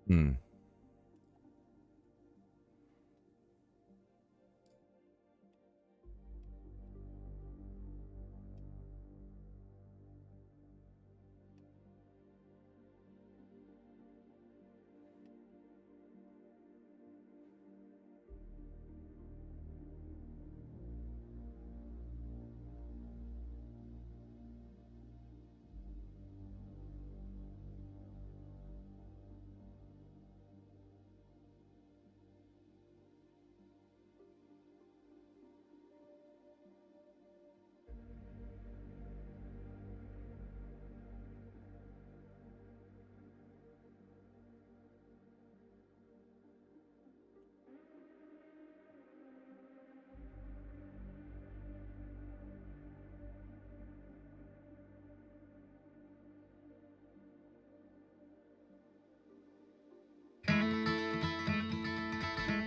Hmm.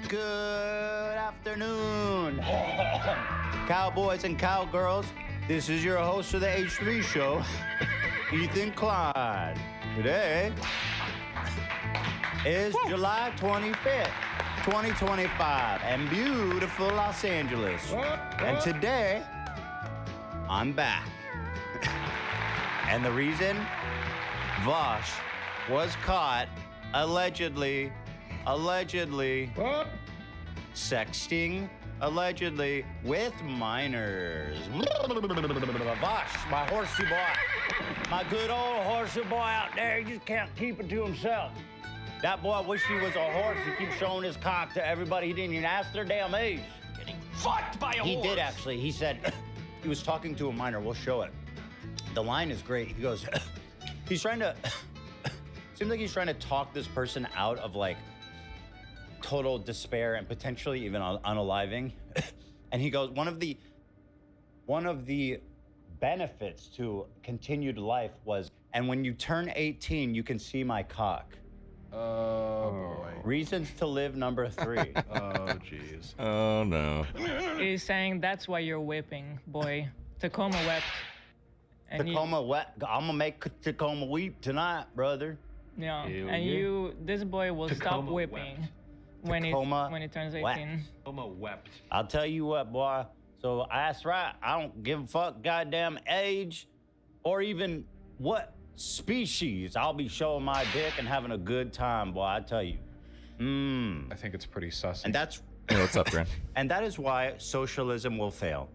Good afternoon, cowboys and cowgirls. This is your host of the H3 show, Ethan Klein. Today is July 25th, 2025, and beautiful Los Angeles. And today, I'm back. And the reason, Vosh was caught allegedly sexting, allegedly, with minors. Vosh, my horsey boy, my good old horsey boy out there, he just can't keep it to himself. That boy wish he was a horse. He keeps showing his cock to everybody. He didn't even ask their damn age. Getting fucked by a horse. He did actually. He said, he was talking to a minor. We'll show it. The line is great. He goes, he's trying to, seems like he's trying to talk this person out of like total despair and potentially even unaliving. And he goes, one of the benefits to continued life was, and when you turn 18, you can see my cock. Oh, boy. Reasons to live number 3. Oh, jeez. Oh no. He's saying that's why you're whipping, boy. Tacoma wept. And Tacoma wet. I'm gonna make Tacoma weep tonight, brother. Yeah, Hell and yeah. this boy will stop Tacoma whipping wept. when Tacoma he turns 18. wept. Tacoma wept. I'll tell you what, boy. So that's right. I don't give a fuck goddamn age or even what species. I'll be showing my dick and having a good time, boy. I tell you. I think it's pretty sus. And that's Hey, what's up, Grant? and that is why socialism will fail.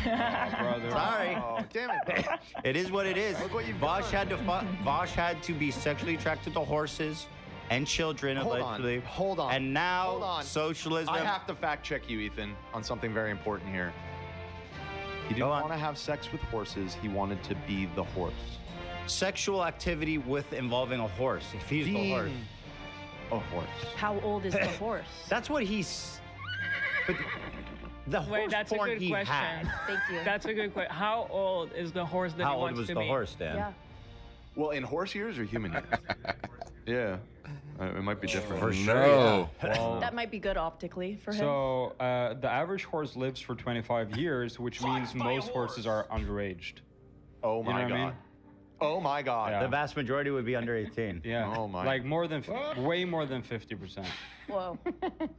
brother. Sorry. Oh, damn it, bro. It is what it is. Look what you've Vosh done. Vosh had to be sexually attracted to horses and children, allegedly. Hold on. And now Hold on. socialism. I have to fact check you, Ethan, on something very important here. He didn't Go on. want to have sex with horses. He wanted to be the horse. Sexual activity with involving a horse. If he's the horse. A horse. How old is the horse? That's what he's. But the horse Wait, that's a porn good he question. had. Thank you. That's a good question. How old is the horse that How he old wants was to the be? horse, Dan? Yeah. Well, in horse years or human years? Yeah. It might be different. For sure. No. Well, That might be good optically for him. so the average horse lives for 25 years, which means most horses are underaged. Oh You know my what I God. mean? Oh my God. Yeah. The vast majority would be under 18. Yeah. Oh my. Like more than, way more than 50%. Whoa.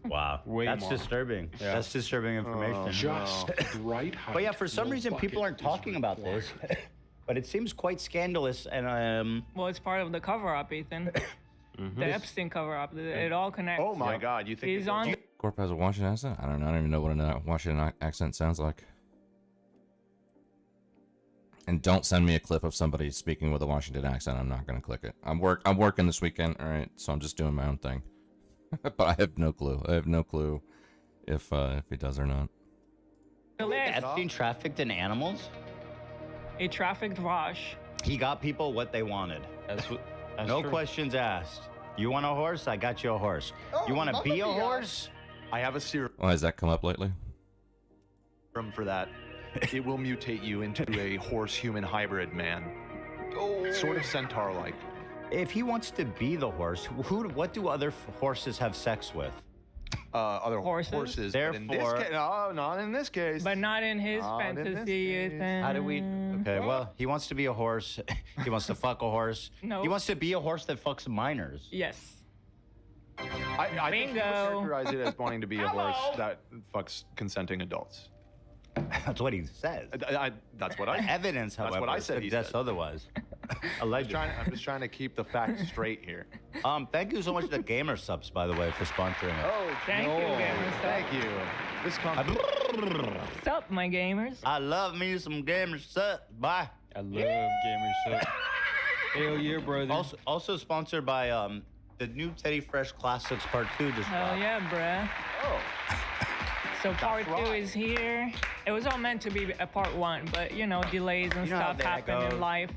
Wow. Way That's more. distributing. Yeah. That's disturbing information. Just the right height. But yeah, for some no reason, people bucket aren't is talking about this. But it seems quite scandalous. And Well, it's part of the cover-up, Ethan. The Epstein cover-up. It all connects. Oh my God. You think He's on. Corp has a Washington accent? I don't know. I don't even know what a Washington accent sounds like. And don't send me a clip of somebody speaking with a Washington accent. I'm not gonna click it. I'm working this weekend. All right, so I'm just doing my own thing. But I have no clue. I have no clue if he does or not. The list. Epstein trafficked in animals. He trafficked Vosh. He got people what they wanted. That's No true. questions asked. You want a horse? I got you a horse. You want to be a horse? I have a serum Why has that come up lately? for that. It will mutate you into a horse-human hybrid man. Sort of centaur-like. If he wants to be the horse, what do other horses have sex with? other Horses? But in this Therefore- case, no, not in this case. But not in his Not in this fantasy, case. Ethan. How do we? Okay, well, he wants to be a horse. He wants to fuck a horse. No. He wants to be a horse that fucks minors. Yes. I think you would Bingo. characterize it as wanting to be a horse that fucks consenting adults. That's what he says. That's what I. Evidence, That's however, what I said he suggests said. otherwise. I'm Allegedly. just trying to keep the facts straight here. Thank you so much to Gamer Subs, by the way, for sponsoring it. Oh, Thank you, Gamer Thank you. This company. What's up, my gamers? I love me some Gamer Subs. Bye. I love gamers. So. Hell yeah, brother. Also sponsored by the new Teddy Fresh Classics Part 2 just Hell dropped. yeah, bruh. Oh. So part right. 2 is here. It was all meant to be a part 1, but you know, delays and You know how stuff that happen goes. in life.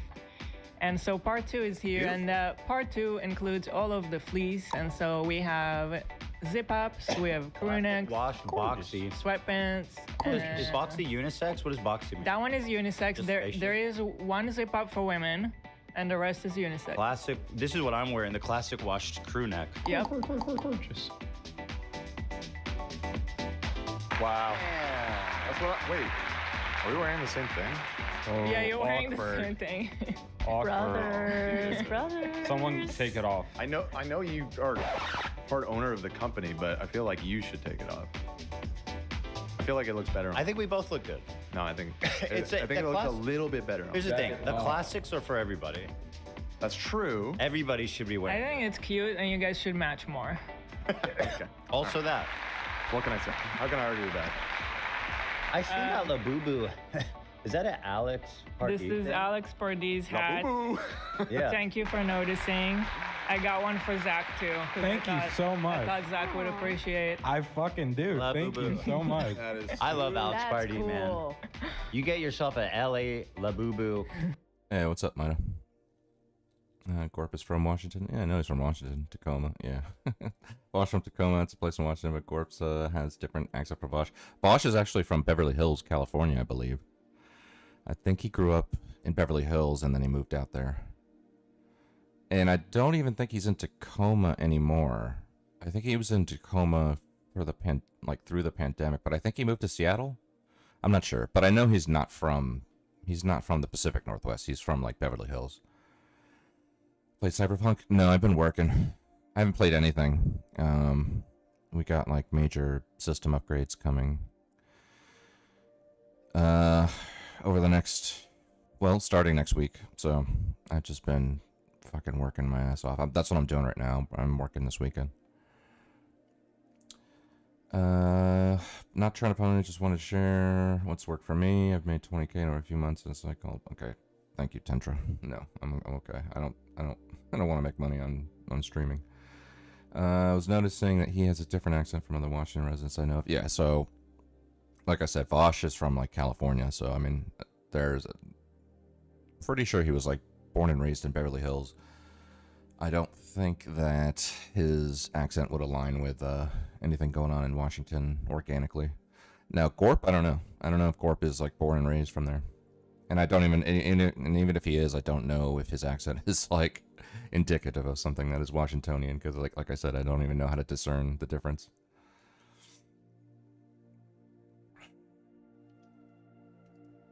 And so part 2 is here, and part 2 includes all of the fleece. And so we have zip ups, we have crew necks, Wash Boxy. sweatpants. Is and- Boxy unisex? What does Boxy mean? That one is unisex. Just There spaceship? is one zip up for women, and the rest is unisex. Classic. This is what I'm wearing, the classic washed crew neck. Yep. Gorgeous. Wow. That's what. Wait. Are we wearing the same thing? Oh, Yeah, you're wearing the awkward. same thing. Brothers, brothers. Someone take it off. I know you are part owner of the company, but I feel like you should take it off. I feel like it looks better. I think we both look good. No, I think It's I think the it looks a class- little bit better. on Here's the me. thing. The classics are for everybody. That's true. Everybody should be I wearing. think it's cute, and you guys should match more. Okay. Also that. What can I say? How can I argue with that? I seen that Labubu. Is that an Alex Pardee This is thing? Alex Pardee's hat. Boo-boo. Yeah. Thank you for noticing. I got one for Zach too. 'cause Thank you so I much. thought Zach would appreciate. I fucking do. Love Thank you boo-boo. so much. That is. I love Alex That's Pardee, man. cool. You get yourself a LA Labubu. Hey, what's up, Mina? Gorp is from Washington. Yeah, I know he's from Washington, Tacoma. Yeah. Vosh from Tacoma. It's a place in Washington, but Gorp's has different accent for Vosh. Vosh is actually from Beverly Hills, California, I believe. I think he grew up in Beverly Hills and then he moved out there. And I don't even think he's in Tacoma anymore. I think he was in Tacoma for the through the pandemic, but I think he moved to Seattle. I'm not sure, but I know he's not from the Pacific Northwest. He's from like Beverly Hills. Played Cyberpunk? No, I've been working. I haven't played anything. We got like major system upgrades coming. Over the starting next week. So I've just been fucking working my ass off. That's what I'm doing right now. I'm working this weekend. Not trying to pony, just want to share what's worked for me. I've made 20K in over a few months. And it's like, oh, okay. Thank you, Tentra. No, I'm okay. I don't want to make money on streaming. I was noticing that he has a different accent from other Washington residents I know of. Yeah, so like I said, Vosh is from like California, so I mean, pretty sure he was like born and raised in Beverly Hills. I don't think that his accent would align with anything going on in Washington organically. Now, Gorp, I don't know. I don't know if Gorp is like born and raised from there. And I don't even, and even if he is, I don't know if his accent is like indicative of something that is Washingtonian, because like I said, I don't even know how to discern the difference.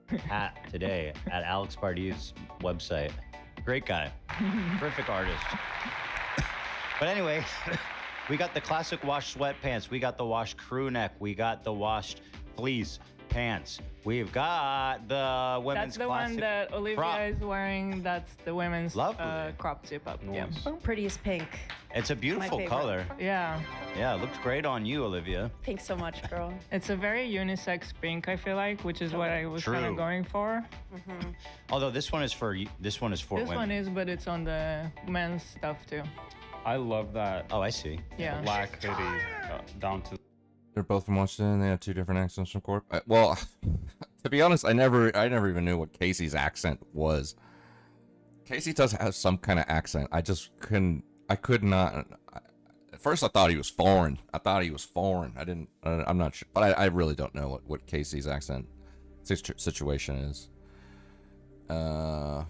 Hat today at Alex Pardee's website. Great guy. Perfect artist. But anyway, we got the classic washed sweatpants. We got the washed crew neck. We got the washed fleece pants. We've got the women's That's the classic one that Olivia crop. is wearing. That's the women's Lovely. crop zip up. Yeah. Prettiest pink. It's a beautiful favorite. color. Yeah. Yeah, it looks great on you, Olivia. Thanks so much, girl. It's a very unisex pink, I feel like, which is what I was kind True. of going for. Although this one is for This women. one is, but it's on the men's stuff too. I love that Oh, I see. Yeah. black hoodie down to. They're both from Washington. They have two different accents from Corp. Well, to be honest, I never even knew what Casey's accent was. Casey does have some kind of accent. I could not. At first, I thought he was foreign. I'm not sure, but I really don't know what Casey's accent situation is. I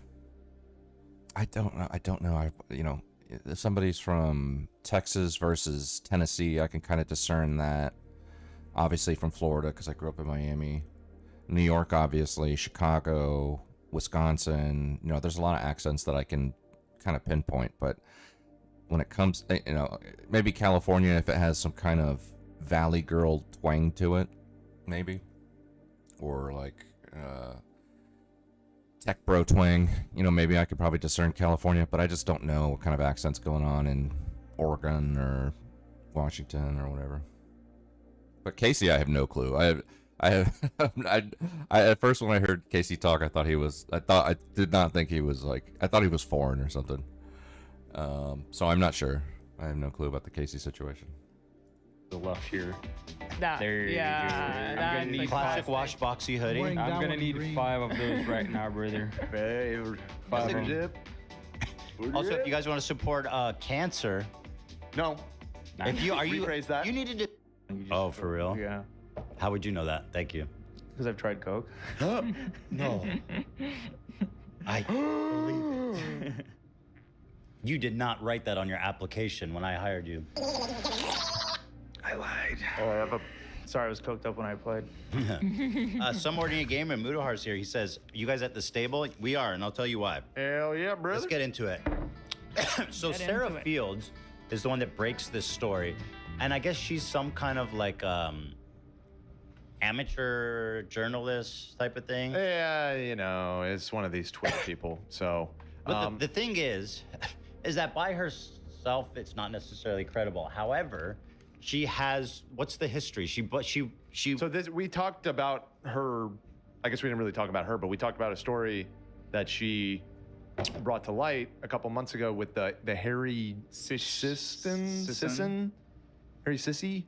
don't know. if somebody's from Texas versus Tennessee, I can kind of discern that. Obviously from Florida, because I grew up in Miami. New York, obviously. Chicago, Wisconsin. You know, there's a lot of accents that I can kind of pinpoint, but when it comes, you know, maybe California, if it has some kind of Valley Girl twang to it, maybe. Or like tech bro twang, you know, maybe I could probably discern California, but I just don't know what kind of accents going on in Oregon or Washington or whatever. But Casey, I have no clue. I at first when I heard Casey talk, I did not think he was like, I thought he was foreign or something. So I'm not sure. I have no clue about the Casey situation. The left here. That, There you yeah, go. I'm that's gonna the need Classic classic. wash boxy hoodie. Boing. I'm That gonna one need green. 5 of those right now, brother. Five of 'em. Dip. Also, if you guys want to support cancer, No. if you are you Rephrase that. you needed to. You just- Oh, for real? Yeah. How would you know that? Thank you. Because I've tried Coke. No. I believe it. You did not write that on your application when I hired you. I lied. Sorry, I was coked up when I played. Some ordinary gamer, Mudohar's here. He says, "You guys at the stable?" We are, and I'll tell you why. Hell yeah, brother. Let's get into it. So Get Sarah into it. Fields is the one that breaks this story, and I guess she's some kind of like amateur journalist type of thing. Yeah, you know, it's one of these Twitter people. So, But the thing is that by herself, it's not necessarily credible. However, she has what's the history? She. so this we talked about her. I guess we didn't really talk about her, but we talked about a story that she brought to light a couple months ago with the Harry Sisson. Harry Sissy.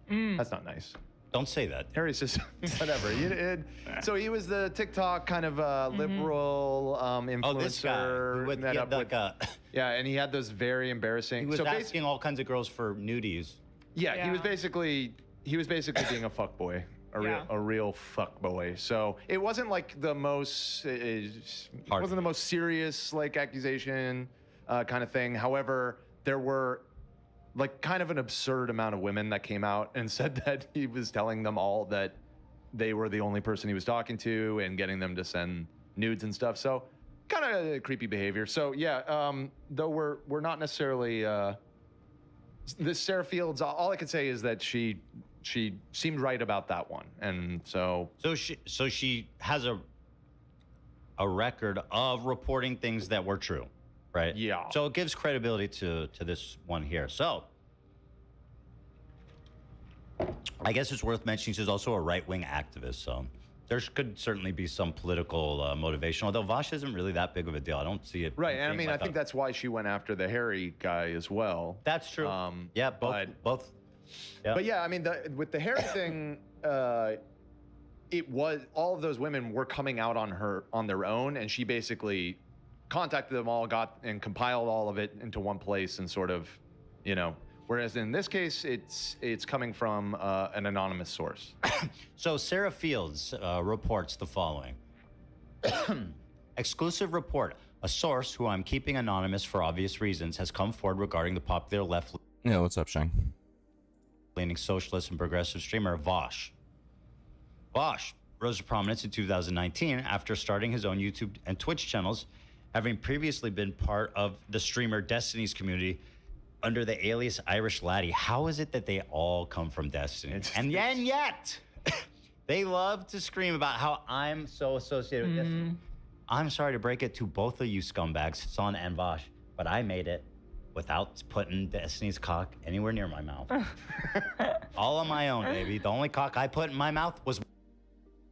That's not nice. Don't say that. Harry Sisson. Whatever. So he was the TikTok kind of liberal influencer. Oh, this guy. With, met yeah, up like, with- yeah, and he had those very embarrassing. he was so basi- asking all kinds of girls for nudies. Yeah, he was Yeah. basically being a fuckboy, Yeah. a real fuckboy. So it wasn't like the most wasn't the most serious like accusation kind of thing. However, there were like kind of an absurd amount of women that came out and said that he was telling them all that they were the only person he was talking to and getting them to send nudes and stuff. So kind of creepy behavior. So yeah, though we're not necessarily this Sarah Fields, all I could say is that she seemed right about that one, and so So she has a record of reporting things that were true, right? Yeah. So it gives credibility to this one here. So I guess it's worth mentioning she's also a right-wing activist. So there could certainly be some political motivation. Although Vosh isn't really that big of a deal. I don't see it. right. And I being mean, like I think that's why she went after the Harry guy as well. that's true. Yeah, both. Yeah. But yeah, I mean, with the Harry thing, it was all of those women were coming out on their own, and she basically contacted them all, got and compiled all of it into one place, and sort of, you know. Whereas in this case, it's coming from an anonymous source. So Sarah Fields reports the following. Exclusive report. A source who I'm keeping anonymous for obvious reasons has come forward regarding the popular left-leaning Yeah, what's up, Shang? socialist and progressive streamer Vosh. Vosh rose to prominence in 2019 after starting his own YouTube and Twitch channels, having previously been part of the streamer Destiny's community under the alias Irish Laddie. How is it that they all come from Destiny? And yet, they love to scream about how I'm so associated with Destiny. I'm sorry to break it to both of you scumbags, Son and Vosh, but I made it without putting Destiny's cock anywhere near my mouth. All on my own, baby. The only cock I put in my mouth was...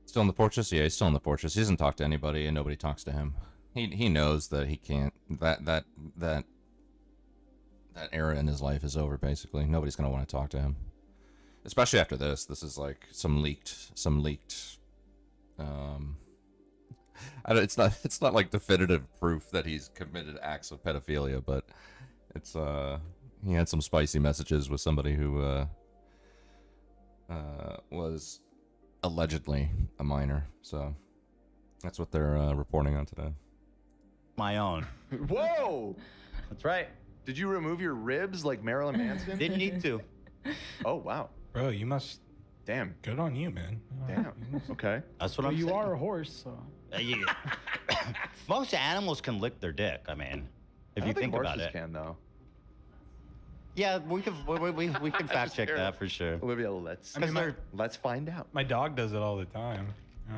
Still in the fortress? Yeah, he's still in the fortress. He doesn't talk to anybody, and nobody talks to him. He knows that he can't. That era in his life is over. Basically, nobody's gonna want to talk to him, especially after this. This is like some leaked. It's not like definitive proof that he's committed acts of pedophilia, but it's he had some spicy messages with somebody who was allegedly a minor. So that's what they're reporting on today. my own. Whoa! That's right. Did you remove your ribs like Marilyn Manson? Didn't need to. Oh, wow. Bro, you must. Damn. Good on you, man. Damn. Okay. That's what Well, I'm you saying. are a horse, so. Yeah. Most animals can lick their dick. I mean, if I you don't think about horses it. can, though. Yeah, we can fact check that for sure. Olivia, let's find out. My dog does it all the time.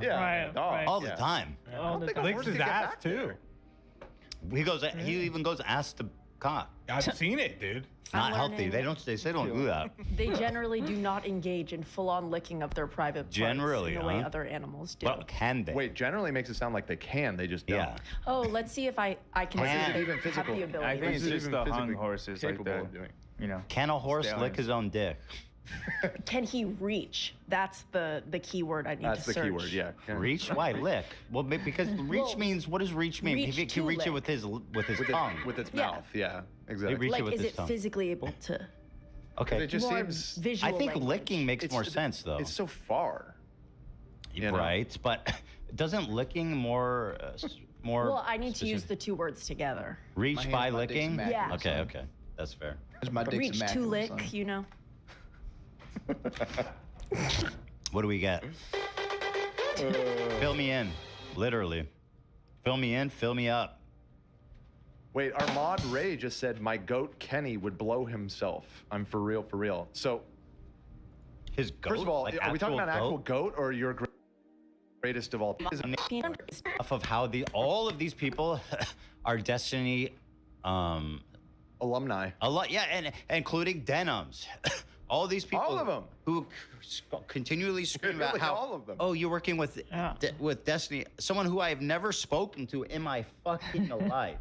Yeah. Right, dog, right. All the yeah. time. All the think a time. Licks horse his can get ass back too. there. He even goes ass to cock. I've seen it, dude. Not I'm healthy. learning. They say don't do that. They generally do not engage in full-on licking of their private parts Generally, in the way huh? other animals do. Well, can they? Wait, generally makes it sound like they can. They just don't. Yeah. Oh, let's see if I can Man. see if Even they physical. have the ability. I think it's Is it just even the hung physically horses, like capable the, of doing? you know. Can a horse lick Stallions. his own dick? Can he reach? That's the key word I need That's to the search. key word, yeah. Reach? Why lick? Well, because reach Well, means, what does reach mean? reach He to can reach it lick. with his tongue. With its Yeah. mouth, yeah. Exactly. reach it Like, with is his it tongue. physically able to? Okay. It just More seems... visual I think language. licking makes more sense, though. It's so far. you know? Right, but doesn't licking more Well, I need to use specific- the two words together. reach My by hands, my dick's licking? immaculate, Yeah. Okay, okay. That's fair. My dick's Reach to immaculate, lick, son. you know. What do we get? Fill me in. Literally. Fill me in, fill me up. Wait, Armand Ray just said, my goat Kenny would blow himself. I'm for real, for real. So, His goat? first of all, Like are we talking about an actual goat? goat or your greatest of all? Off of how all of these people are Destiny Alumni. a lot, yeah, and including Denims. All these people, All of 'em. who continually scream about Really, how, all of them. oh, you're working with Yeah. with Destiny, someone who I have never spoken to in my fucking life.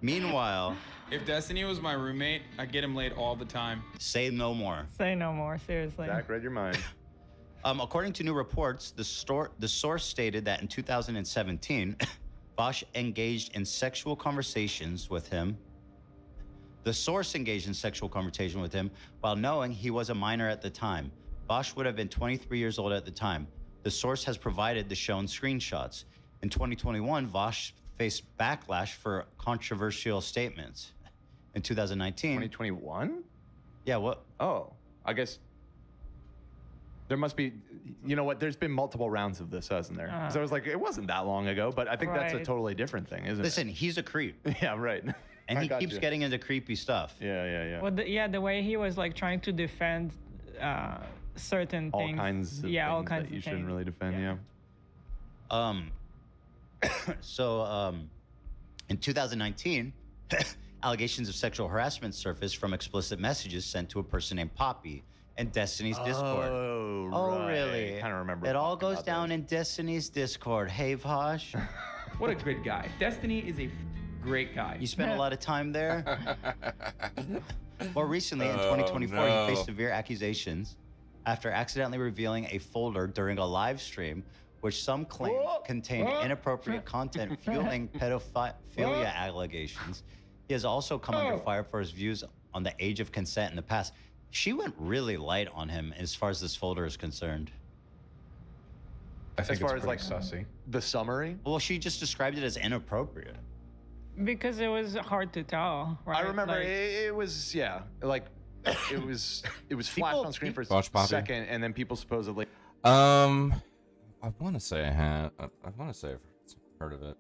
Meanwhile, If Destiny was my roommate, I'd get him laid all the time. say no more. Say no more, seriously. Zach, read your mind. According to new reports, the source stated that in 2017, Bosch engaged in sexual conversations with him. The source engaged in sexual conversation with him while knowing he was a minor at the time. Bosch would have been 23 years old at the time. The source has provided the shown screenshots. In 2021, Bosch faced backlash for controversial statements. In 2019, 2021? yeah, what? Oh, I guess there must be, you know what? There's been multiple rounds of this, hasn't there? So I was like, it wasn't that long ago, but I think that's a Right. totally different thing, isn't Listen, he's a creep, it? Yeah, right. and I he got keeps you. getting into creepy stuff. Yeah. Well, the way he was like trying to defend certain All things. kinds of yeah, all things kinds that you of shouldn't things. really defend, yeah. In 2019, allegations of sexual harassment surfaced from explicit messages sent to a person named Poppy in Destiny's Discord. Oh, Oh, really? Kind of remember. It all talking goes about down this. in Destiny's Discord. Hey, Vosh, What a good guy. Destiny is a great guy. you spent a lot of time there? More recently, in 2024, no. he faced severe accusations after accidentally revealing a folder during a live stream which some claim contained inappropriate content fueling pedophilia allegations. He has also come under fire for his views on the age of consent in the past. She went really light on him as far as this folder is concerned. I think As far it's as like pretty sussy. the summary, Well, she just described it as inappropriate. Because it was hard to tell, right? I remember Like, it was like it was flashed on screen for a Watch Poppy. second, and then people supposedly. I want to say I had. I want to say I've heard of it.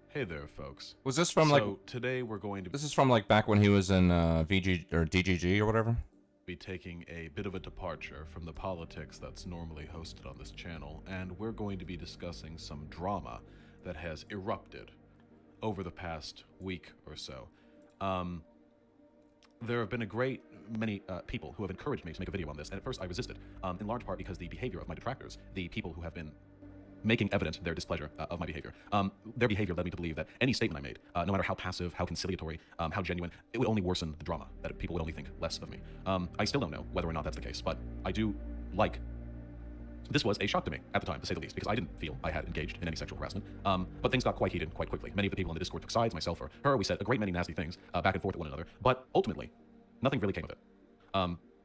Hey there, folks. Was this from like? So today we're going to This is from like back when he was in VG or DGG or whatever. be taking a bit of a departure from the politics that's normally hosted on this channel, and we're going to be discussing some drama that has erupted over the past week or so. There have been a great many people who have encouraged me to make a video on this, and at first I resisted, in large part because the behavior of my detractors, the people who have been making evident their displeasure of my behavior. Their behavior led me to believe that any statement I made, no matter how passive, how conciliatory, how genuine, it would only worsen the drama, that people would only think less of me. I still don't know whether or not that's the case, but I do like This was a shock to me at the time, to say the least, because I didn't feel I had engaged in any sexual harassment. But things got quite heated quite quickly. Many of the people in the Discord took sides, myself or her. We said a great many nasty things back and forth to one another. But ultimately, nothing really came of it.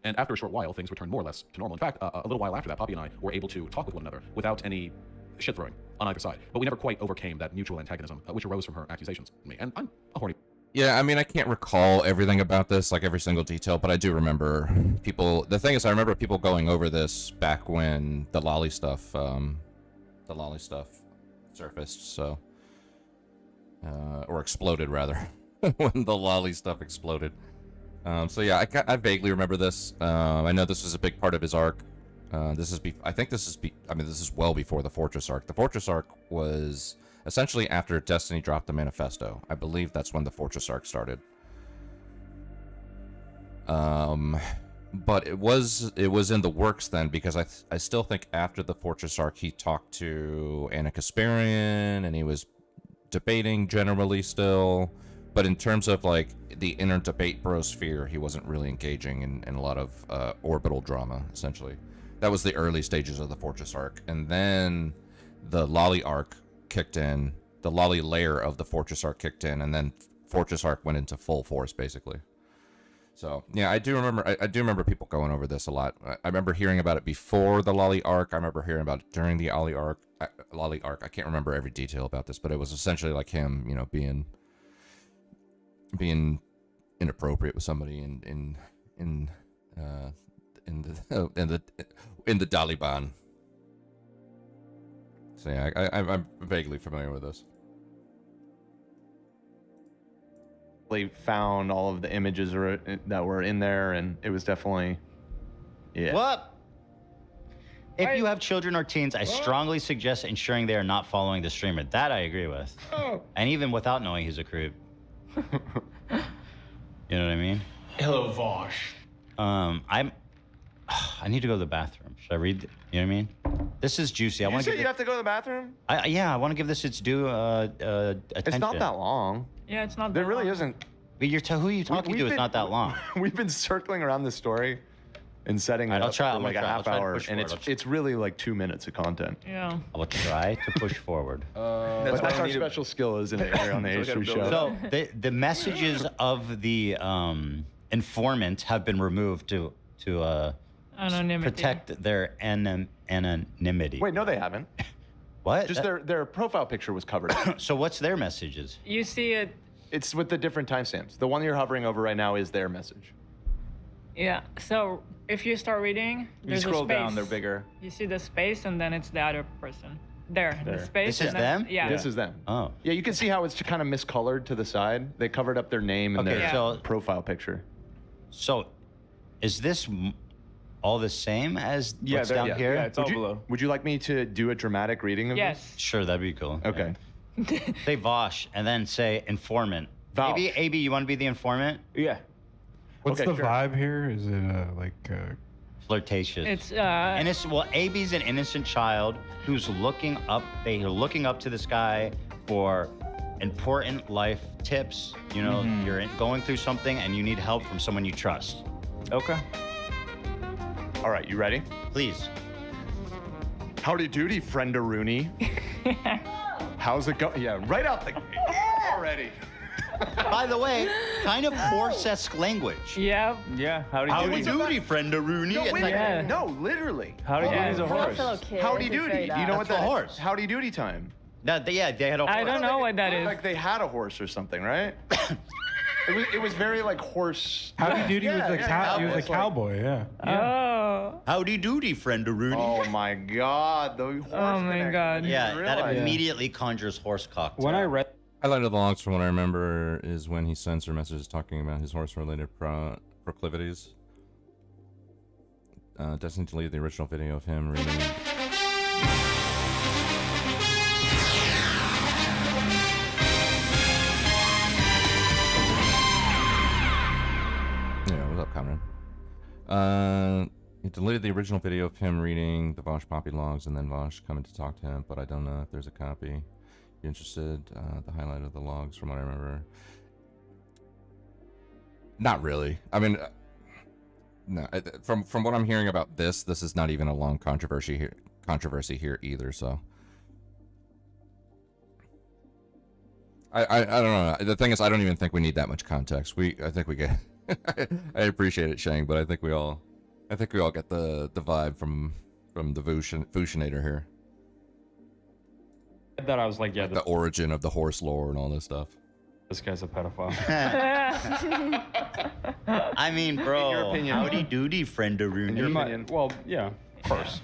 And after a short while, things returned more or less to normal. In fact, a little while after that, Poppy and I were able to talk with one another without any shit throwing on either side. But we never quite overcame that mutual antagonism, which arose from her accusations to me. And I'm a horny. Yeah, I mean, I can't recall everything about this, like every single detail, but I do remember people. The thing is, I remember people going over this back when the lolly stuff surfaced. So, or exploded rather, when the lolly stuff exploded. So yeah, I vaguely remember this. I know this was a big part of his arc. I think this is well before the Fortress arc. The Fortress arc was essentially after Destiny dropped the manifesto. I believe that's when the Fortress arc started. But it was in the works then, because I still think after the Fortress arc he talked to Anna Kasparian and he was debating generally still. But in terms of like the inner debate brosphere, he wasn't really engaging in a lot of orbital drama, essentially. That was the early stages of the Fortress arc. And then the Lolly arc kicked in, the Lolly layer of the Fortress arc kicked in, and then Fortress arc went into full force, basically. So, yeah, I do remember people going over this a lot. I remember hearing about it before the Lolly arc. I remember hearing about it during the Lolly arc. I can't remember every detail about this, but it was essentially like him, you know, being inappropriate with somebody in the Taliban. So yeah, I'm vaguely familiar with this. They found all of the images that were in there, and it was definitely, yeah. What? If you have children or teens, I strongly suggest ensuring they are not following the streamer. That I agree with. And even without knowing he's a creep. You know what I mean? Hello, Vosh. I need to go to the bathroom. Should I read? You know what I mean? This is juicy. I You want to said give you have to go to the bathroom? yeah, I want to give this its due attention. It's not that long. Yeah, it's not. There that really long. isn't. But who are you talking We've to? It's been- not that long. We've been circling around this story and setting All it right, I'll up try- for I'm like gonna a try- I'll half try to hour, push and forward. it's really like 2 minutes of content. Yeah. I will try to push forward. But that's our special skill, isn't it, here on the H3 show? So the messages of the informant have been removed to Anonymity. protect their anonymity. Wait, no, they haven't. What? Just their profile picture was covered. So what's their messages? You see it. It's with the different timestamps. The one you're hovering over right now is their message. Yeah. So if you start reading, You there's scroll a space. down, they're bigger. You see the space, and then it's the other person. There. The space. This is and then- them? Yeah. This is them. Oh. Yeah, you can see how it's kind of miscolored to the side. They covered up their name and Okay, their so- profile picture. So, is this all the same as what's down here? Yeah, it's all below. Would you like me to do a dramatic reading of Yes. Sure, that'd be cool. this? Okay. Say Vosh and then say informant. Vosh. AB, you want to be the informant? Yeah. What's Okay, the sure. vibe here? Is it Flirtatious. It's innocent. Well, AB's an innocent child who's looking up. They are looking up to this guy for important life tips. You know, you're going through something and you need help from someone you trust. Okay. All right, you ready? Please. Howdy doody, friend Rooney. How's it going? Yeah, right out the gate already. By the way, kind of horse-esque language. yeah. Yeah. Howdy Howdy doody. doody, friend Rooney. No, It's wait, like- Yeah. no, literally. Howdy Yeah. doody's a Hello, horse. fellow kids. Howdy It's doody. very Do you know what That's that a horse. Howdy doody time. yeah, they had a horse. I don't know what that is. Like they had a horse or something, right? it was very like horse. Howdy Doody Yeah, was a yeah, he was a it's like- cowboy, yeah. Oh. Howdy doody, friend Rooney. Oh my God, the horse. Oh my connection. God. I didn't Yeah, that realize. immediately conjures horse cock. When I read Highlight of the logs, from what I remember, is when he sends her messages talking about his horse-related proclivities. Destiny deleted the original video of him reading. Yeah, what's up, Conrad? He deleted the original video of him reading the Vosh Poppy logs and then Vosh coming to talk to him, but I don't know if there's a copy. You're interested? The highlight of the logs, from what I remember. Not really. I mean, no. From what I'm hearing about this is not even a long controversy controversy here either. So I don't know. The thing is, I don't even think we need that much context. I think we get. I appreciate it, Shang, but I think we all get the vibe from the Vushinator here. That I was like, yeah, Like the origin of the horse lore and all this stuff. this guy's a pedophile. I mean, bro, your opinion. howdy doody, friend In your Aruni. opinion. Well, yeah, of course.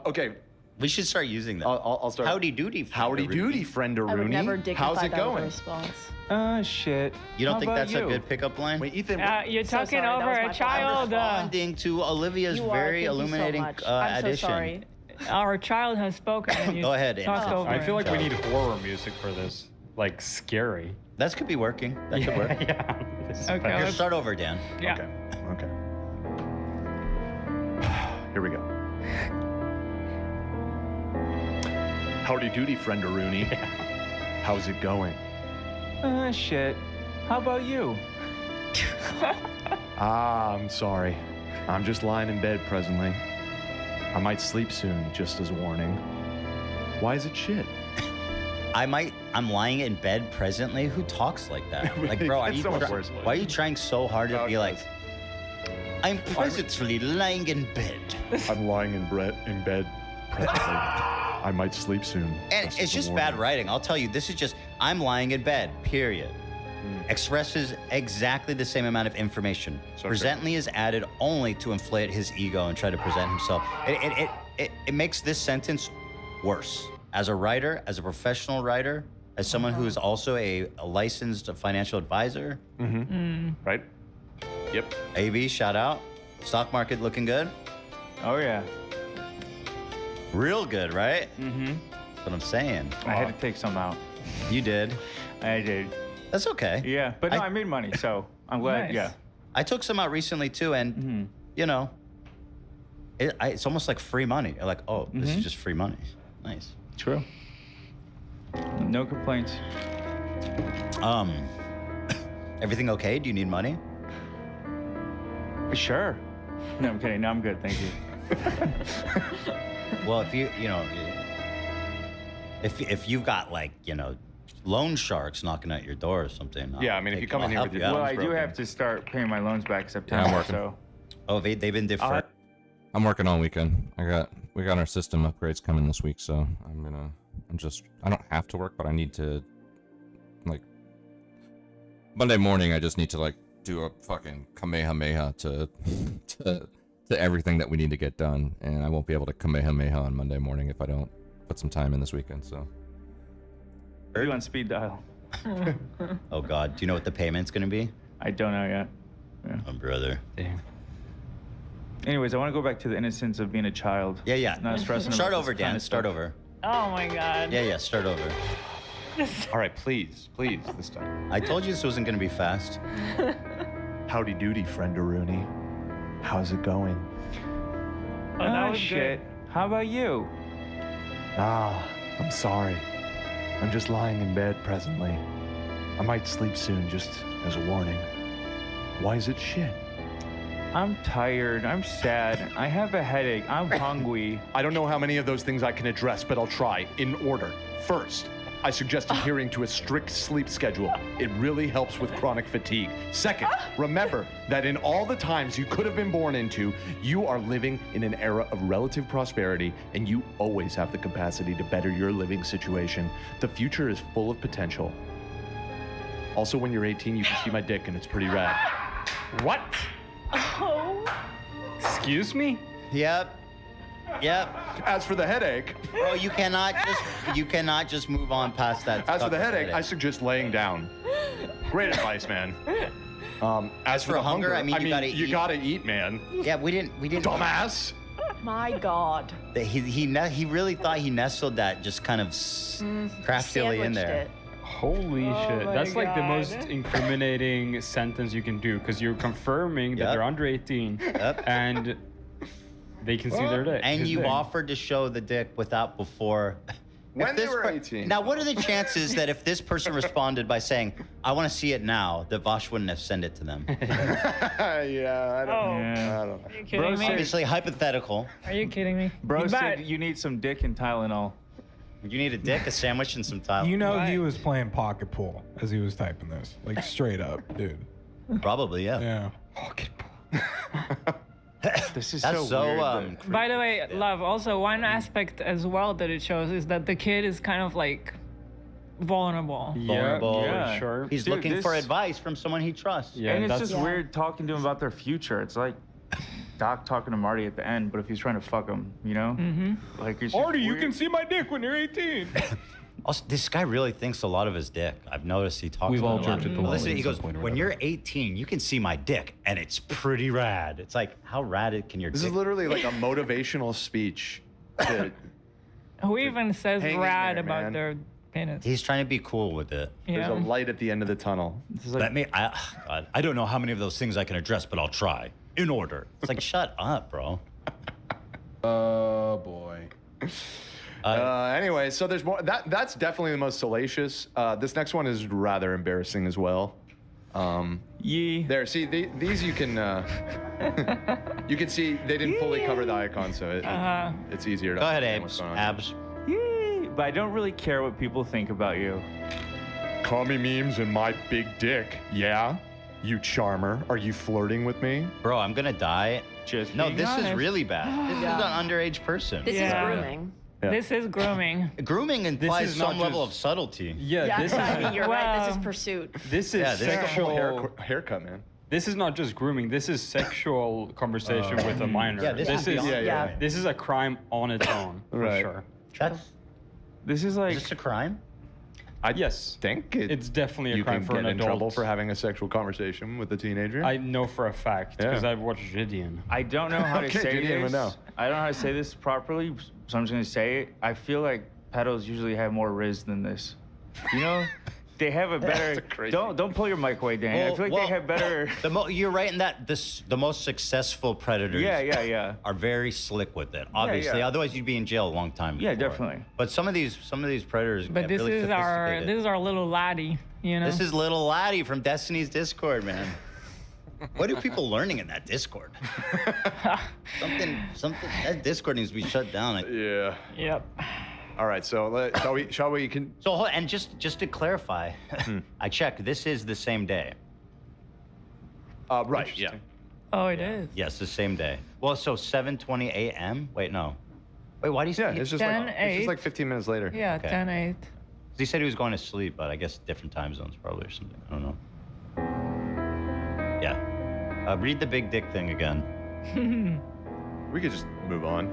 Okay, We should start using that. I'll start. Howdy doody, friend Howdy Aruni. doody, friend I would never Aruni. dignify How's it that with a going? response. Shit. You don't How think about that's you? a good pickup line? Wait, Ethan. You're So talking sorry, that over was a my fault. child. Responding to Olivia's You are. very Thank you so illuminating much. I'm addition. so sorry. Our child has spoken. And you Go ahead, talked Innocent. over I feel him. like we need horror music for this. Like scary. That could be working. That could work. Yeah. This is Okay, bad. Here, let's- start over, Dan. Yeah. Okay. Here we go. Howdy doody, friend Aruni. How's it going? Shit. How about you? I'm sorry. I'm just lying in bed presently. I might sleep soon, just as a warning. Why is it shit? I'm lying in bed presently. Who talks like that? Like, bro, are It's you so much worse. why are you trying so hard to No, be it like, does. I'm presently lying in bed? I'm lying in bed presently. I might sleep soon. And just it's as a just warning. bad writing. I'll tell you, this is just, I'm lying in bed, period. Expresses exactly the same amount of information. So Presently is added only to inflate his ego and try to present himself. It makes this sentence worse. As a writer, as a professional writer, as someone who is also a licensed financial advisor, Right? Yep. AB, shout out. Stock market looking good? Oh yeah. Real good, right? Mm-hmm. That's what I'm saying. I had to take some out. You did. I did. That's okay. Yeah, but no, I- I made money, so I'm glad. Nice. Yeah. I took some out recently too, and you know, it's almost like free money. You're like, oh, this is just free money. Nice. True. No complaints. Everything okay? Do you need money? Sure. No, I'm kidding. No, I'm good. Thank you. Well, if if you've got like loan sharks knocking at your door or something. Yeah, I mean, if you come in here with your Well, loans I do broken. have to start paying my loans back September. I'm working. So Oh, they've been deferred. I'm working all weekend. We got our system upgrades coming this week, so I don't have to work, but I need to, like, Monday morning I just need to like do a fucking kamehameha to everything that we need to get done, and I won't be able to kamehameha on Monday morning if I don't put some time in this weekend. So are you on speed dial? Oh God, do you know what the payment's gonna be? I don't know yet. Oh brother. Damn. Anyways, I want to go back to the innocence of being a child. Yeah. Not stressing Start about over, this kind Dan. of Start stuff. over. Oh my God. Yeah, start over. All right, please, this time. I told you this wasn't gonna be fast. Howdy doody, friend Aruni. How's it going? Oh, that was shit. good. How about you? I'm sorry. I'm just lying in bed presently. I might sleep soon, just as a warning. Why is it shit? I'm tired. I'm sad. I have a headache. I'm hungry. I don't know how many of those things I can address, but I'll try in order. First, I suggest adhering to a strict sleep schedule. It really helps with chronic fatigue. Second, remember that in all the times you could have been born into, you are living in an era of relative prosperity, and you always have the capacity to better your living situation. The future is full of potential. Also, when you're 18, you can see my dick, and it's pretty rad. What? Oh. Excuse me? Yep. As for the headache, Bro, you cannot just move on past that. As for the fucking headache, I suggest laying down. Great advice, man. As for hunger, I mean, you gotta eat. eat, man. Yeah, we didn't. Dumbass. My God. He really thought he nestled that just kind of craftily in Sandwiched there. it. Holy Oh shit. my That's like the most God. incriminating sentence you can do because you're confirming that Yep. they're under 18 Yep. and they can see their dick. And his you dick. offered to show the dick without before When they were 18. Now, what are the chances that if this person responded by saying, I want to see it now, that Vosh wouldn't have sent it to them? Yeah, I don't know. Are you kidding me? Obviously, hypothetical. Are you kidding me? Bro But- said you need some dick and Tylenol. You need a dick, a sandwich, and some Tylenol. You know he Right. was playing pocket pool as he was typing this. Like straight up, dude. Probably, yeah. Yeah. This is That's so, weird. By the way, love, also one aspect as well that it shows is that the kid is kind of like vulnerable. Vulnerable. Yeah, sure. He's Dude, looking for this- advice from someone he trusts. Yeah, and it's that's just weird talking to him about their future. It's like Doc talking to Marty at the end, but if he's trying to fuck him, you know? Mm-hmm. Like, it's just Marty, you weird. can see my dick when you're 18. Also, this guy really thinks a lot of his dick. I've noticed he talks We've all about it a lot. jerked at the Listen, lolly he at some goes, point or when another." you're 18, you can see my dick, and it's pretty rad. It's like, how rad can your This dick is literally like a motivational speech. to- Who even says Hang in rad there, about man. their penis? He's trying to be cool with it. There's a Yeah. light at the end of the tunnel. This is like, Let me, God, I don't know how many of those things I can address, but I'll try. In order. It's like, shut up, bro. Oh boy. Anyway, so there's more. That's definitely the most salacious. This next one is rather embarrassing as well. yee. There, see these you can you can see they didn't fully cover the icon, so it's easier to. Go ahead, understand what's Abs. going on. Abs. Yee. But I don't really care what people think about you. Call me memes and my big dick. Yeah, you charmer. Are you flirting with me? Bro, I'm going to die. Just No, being this is honest. really bad. This is an underage person. This Yeah. is grooming. This is grooming. Grooming implies is not some level of just- subtlety. Yeah, Yeah, this I mean, is you're right. This is Wow. pursuit. this is Yeah, this is a sexual. Haircut, man. This is not just grooming. This is sexual conversation with a minor. Yeah, this is is beyond yeah. this is a crime on its own for Right. sure. That's, This is like, is this a crime? Yes, Think it's definitely a you crime can for get an in adult. trouble for having a sexual conversation with a teenager. I know for a fact Yeah. because I've watched Gideon. I don't know how to Okay, say you didn't even this. know. I don't know how to say this properly, so I'm just gonna say it. I feel like pedals usually have more riz than this. You know, they have a better. crazy- Don't pull your mic away, Danny. I feel like they have better. You're right in that the most successful predators Yeah. are very slick with it. Obviously, yeah. otherwise you'd be in jail a long time Yeah, before. definitely. But some of these predators But get this really is sophisticated. our little laddie, you know. This is little laddie from Destiny's Discord, man. What are people learning in that Discord? something. That Discord needs to be shut down. yeah. Yep. All right. So shall we? So, and just to clarify, I checked. This is the same day. Right. Yeah. Oh, it is. Yes, the same day. Well, so 7:20 a.m. Wait, no. Wait, why do you say? Yeah. It's just 10, like 8. 15 minutes later. Yeah, Okay. 10-8. He said he was going to sleep, but I guess different time zones probably or something. I don't know. Yeah. Read the big dick thing again. We could just move on.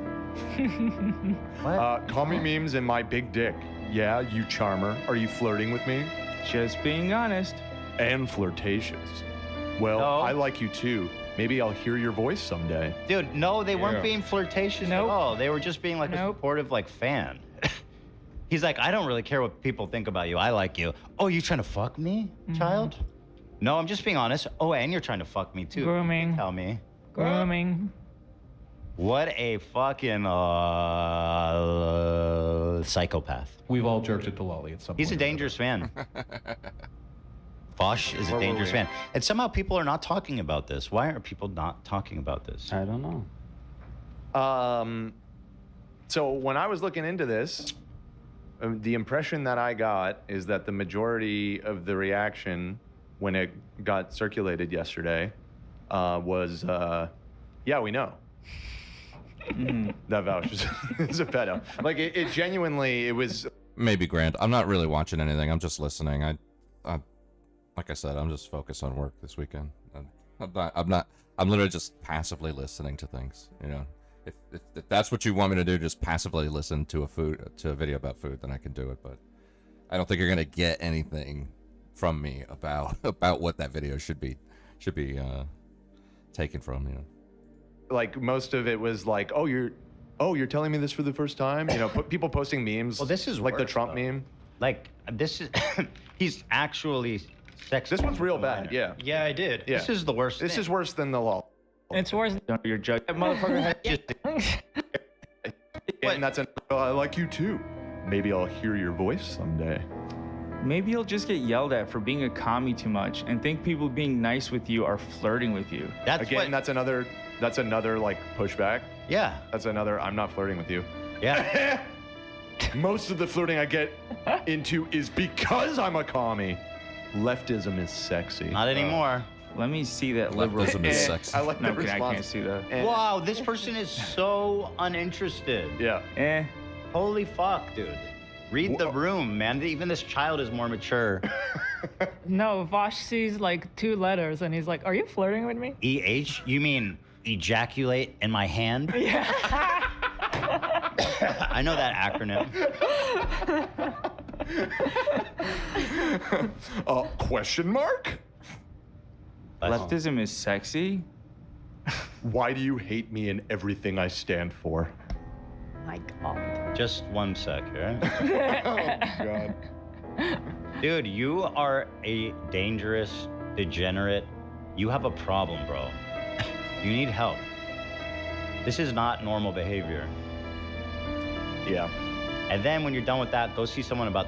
What? Call me memes and my big dick. Yeah, you charmer. Are you flirting with me? Just being honest. And flirtatious. Well, No. I like you too. Maybe I'll hear your voice someday. Dude, no, they weren't Yeah. being flirtatious Nope. at all. They were just being like a Nope. supportive like fan. He's like, I don't really care what people think about you. I like you. Oh, you trying to fuck me, child? No, I'm just being honest. Oh, and you're trying to fuck me too. Grooming. Tell me. Grooming. What a fucking psychopath. We've all jerked at the lolly at some point. He's a or another. dangerous man. Vosh is a Where were dangerous we? man. And somehow people are not talking about this. Why are people not talking about this? I don't know. So when I was looking into this, the impression that I got is that the majority of the reaction when it got circulated yesterday was, yeah, we know. That Vouch is a pedo. Like it genuinely, it was. Maybe Grant. I'm not really watching anything. I'm just listening. I like I said, I'm just focused on work this weekend. I'm literally just passively listening to things. You know, if that's what you want me to do, just passively listen to a video about food, then I can do it. But I don't think you're gonna get anything from me about what that video should be taken from. You know. Like most of it was like, oh, you're telling me this for the first time. You know, people posting memes. Well, this is like the worse, Trump though. meme. Like this is, he's actually sex. This one's real bad. Yeah. Yeah, I did. Yeah. This is the worst. This thing. is worse than the law. It's worse. You're judging. That motherfucker had Just- And that's I like you too. maybe I'll hear your voice someday. Maybe you'll just get yelled at for being a commie too much and think people being nice with you are flirting with you. Again, that's another like pushback. Yeah. That's another, I'm not flirting with you. Yeah. Most of the flirting I get into is because I'm a commie. Leftism is sexy. Not anymore. Let me see that liberal. Leftism is sexy. I like No, the I response. can't see that. Wow, this person is so uninterested. Yeah. Holy fuck, dude. Read the room, man. Even this child is more mature. No, Vosh sees like 2 letters and he's like, "Are you flirting with me?" EH? You mean ejaculate in my hand? Yeah. I know that acronym. Question mark? Leftism is sexy? Why do you hate me and everything I stand for? My God. Just one sec here. Oh, God. Dude, you are a dangerous degenerate. You have a problem, bro. You need help. This is not normal behavior. Yeah. And then when you're done with that, go see someone about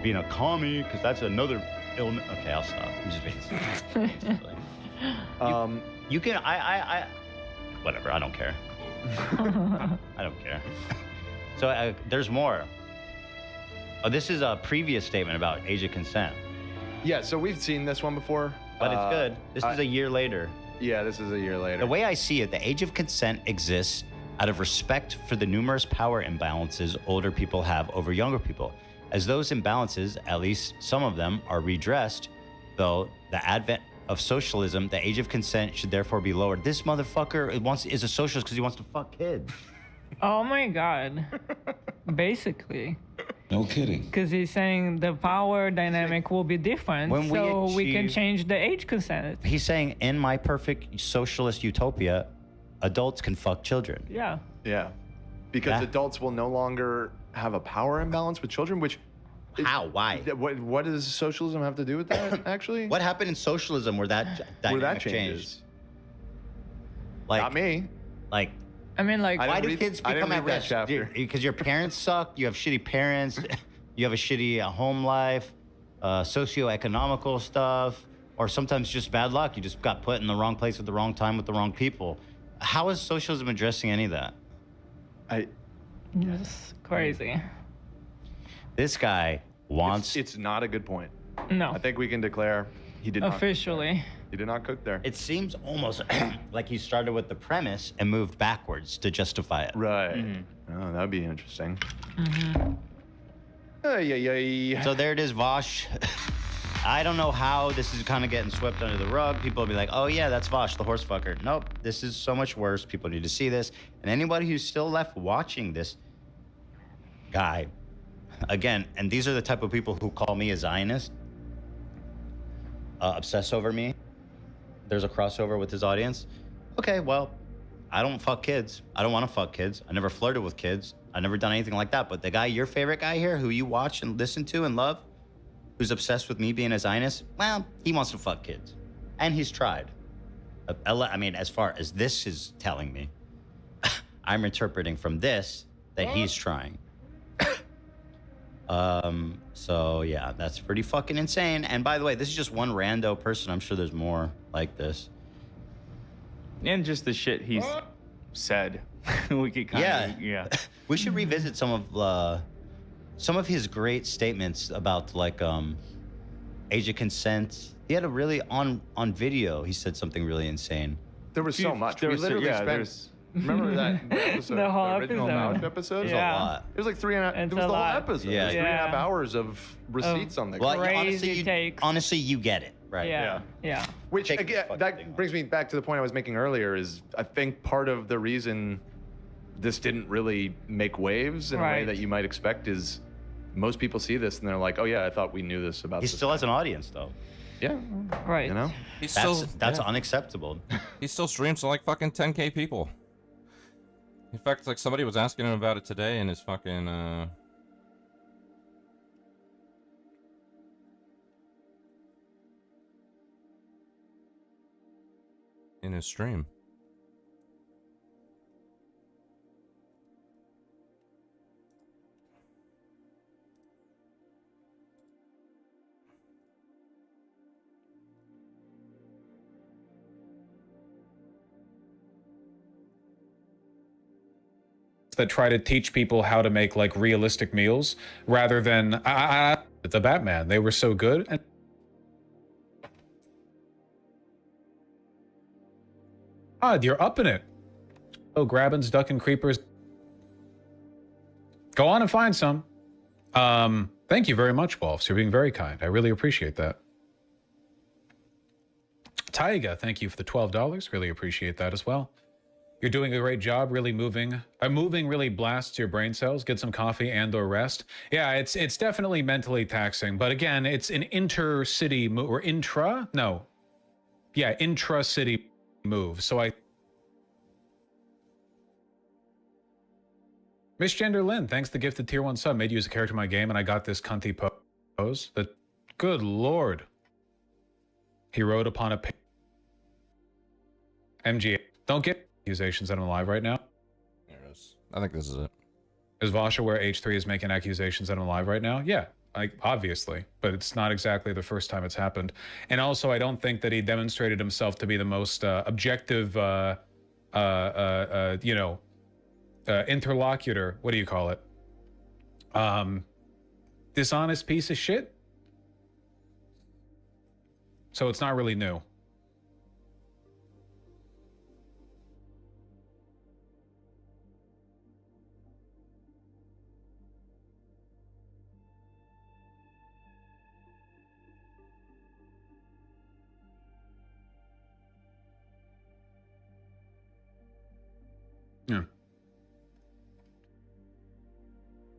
being a commie, because that's another illness. Okay, I'll stop. I'm just being silly. You can, whatever, I don't care. I don't care. So there's more. Oh, this is a previous statement about age of consent. Yeah, so we've seen this one before. But it's good. This is a year later. Yeah, this is a year later. The way I see it, the age of consent exists out of respect for the numerous power imbalances older people have over younger people. As those imbalances, at least some of them, are redressed, though the advent of socialism, the age of consent should therefore be lowered. This motherfucker is a socialist because he wants to fuck kids. Oh my God. Basically. No kidding. Because he's saying the power dynamic will be different, When we so we can achieve- change the age consent. He's saying, in my perfect socialist utopia, adults can fuck children. Yeah. Yeah. Because Yeah. adults will no longer have a power imbalance with children, which... How? Why? What does socialism have to do with that, actually? What happened in socialism where that dynamic Where that changed? changes? Like, Not me. Like, I mean, like, why do read- kids I didn't become at read that risk? chapter. Because your parents suck, you have shitty parents, you have a shitty home life, socioeconomical stuff, or sometimes just bad luck. You just got put in the wrong place at the wrong time with the wrong people. How is socialism addressing any of that? it's crazy. This guy wants... It's not a good point. No. I think we can declare he did not. Officially. He did not cook there. It seems almost like he started with the premise and moved backwards to justify it. Right. Oh, that'd be interesting. So there it is, Vosh. I don't know how this is kind of getting swept under the rug. People will be like, oh yeah, that's Vosh, the horse fucker. Nope, this is so much worse. People need to see this. And anybody who's still left watching this guy, again, and these are the type of people who call me a Zionist, obsess over me. There's a crossover with his audience. Okay, well, I don't fuck kids. I don't want to fuck kids. I never flirted with kids. I've never done anything like that. But the guy, your favorite guy here, who you watch and listen to and love, who's obsessed with me being a Zionist, well, he wants to fuck kids. And he's tried. I mean, as far as this is telling me, I'm interpreting from this that he's trying. So yeah, that's pretty fucking insane. And by the way, this is just one rando person. I'm sure there's more like this. And just the shit he's said. We could kind of, yeah. We should revisit some of his great statements about like age of consent. He had a really on video. He said something really insane. There was so much. We literally spent. Remember that episode? The whole original episode. Mouch episode? It was Yeah. a lot. It was like 3.5. It's It was a the lot. whole episode. Yeah. It was 3.5 Yeah. hours of receipts on the. Well, Crazy takes. honestly, you get it, right? Yeah. Which Take again, the fucking thing that brings me back to the point I was making earlier. Is I think part of the reason this didn't really make waves in a way Right. that you might expect is most people see this and they're like, "Oh yeah, I thought we knew this about." He this still has an audience, though. Yeah, Right. you know. He's That's yeah. unacceptable. He still streams to like fucking 10K people. In fact, like somebody was asking him about it today in his fucking in his stream. that try to teach people how to make like realistic meals rather than the Batman. They were so good. And you're up in it. Oh, grabbins, ducking creepers. Go on and find some. Thank you very much, Wolves. You're being very kind. I really appreciate that. Taiga, thank you for the $12. Really appreciate that as well. You're doing a great job, really moving. Moving really blasts your brain cells. Get some coffee and/or rest. Yeah, it's definitely mentally taxing. But again, it's an inter-city move or intra. No, yeah, intra-city move. So Misgender Lynn, thanks the gifted tier 1 sub. Made you as a character in my game, and I got this cunty pose. That, good lord. He rode upon a MGA. Don't get accusations that I'm alive right now. There it is. I think this is it. Is Vasha where H3 is making accusations that I'm alive right now? Yeah, obviously, but it's not exactly the first time it's happened. And also, I don't think that he demonstrated himself to be the most objective, interlocutor. What do you call it? Dishonest piece of shit. So it's not really new. Yeah.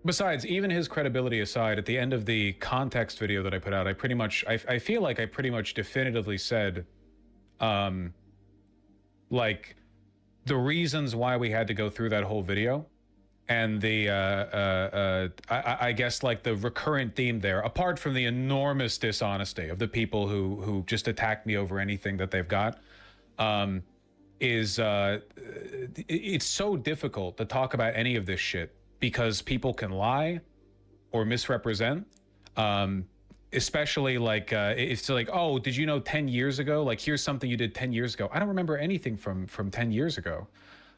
Besides, even his credibility aside, at the end of the context video that I put out, I feel like I pretty much definitively said, like, the reasons why we had to go through that whole video, and the, I guess, like, the recurrent theme there, apart from the enormous dishonesty of the people who just attack me over anything that they've got, it's so difficult to talk about any of this shit because people can lie or misrepresent, especially like it's like, oh, did you know 10 years ago, like here's something you did 10 years ago. I don't remember anything from 10 years ago.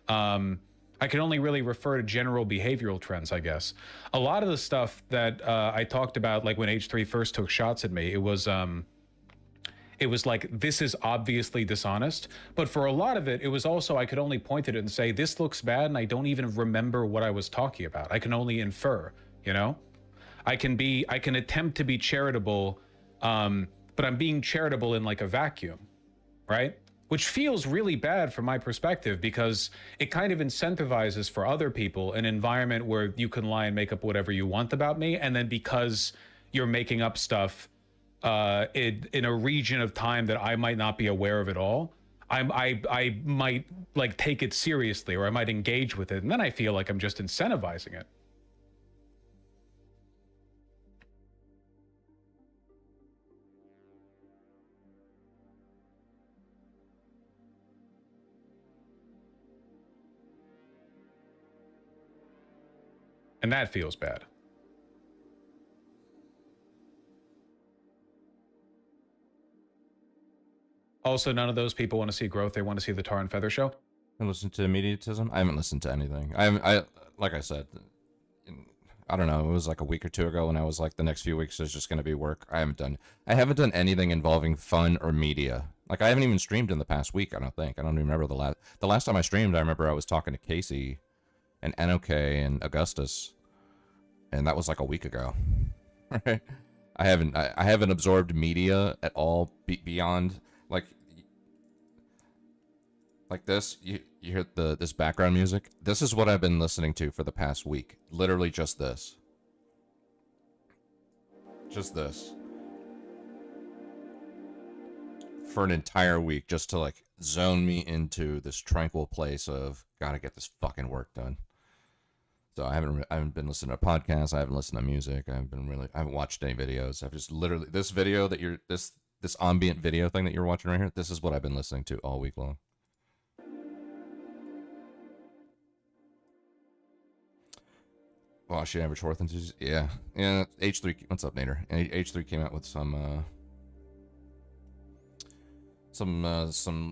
I can only really refer to general behavioral trends, I guess. A lot of the stuff that I talked about, like when H3 first took shots at me, it was like, this is obviously dishonest. But for a lot of it, it was also, I could only point at it and say, this looks bad, and I don't even remember what I was talking about. I can only infer, you know? I can attempt to be charitable, but I'm being charitable in like a vacuum, right? Which feels really bad from my perspective because it kind of incentivizes for other people an environment where you can lie and make up whatever you want about me. And then because you're making up stuff in a region of time that I might not be aware of at all, I might like take it seriously, or I might engage with it. And then I feel like I'm just incentivizing it. And that feels bad. Also, none of those people want to see growth. They want to see the Tar and Feather show. I listen to Mediatism. I haven't listened to anything. Like I said, I don't know. It was like a week or two ago when I was like, the next few weeks is just going to be work. I haven't done anything involving fun or media. Like I haven't even streamed in the past week. I don't even remember the last time I streamed. I remember I was talking to Casey and NOK and Augustus, and that was like a week ago. Right? I haven't absorbed media at all beyond like this. You hear this background music? This is what I've been listening to for the past week. Literally just this. Just this. For an entire week, just to like zone me into this tranquil place of gotta get this fucking work done. So I haven't been listening to podcasts. I haven't listened to music. I haven't watched any videos. I've just literally, this video that this ambient video thing that you're watching right here, this is what I've been listening to all week long. Wash average Horth enthusiast. Yeah. H3. What's up, Nader? H3 came out with some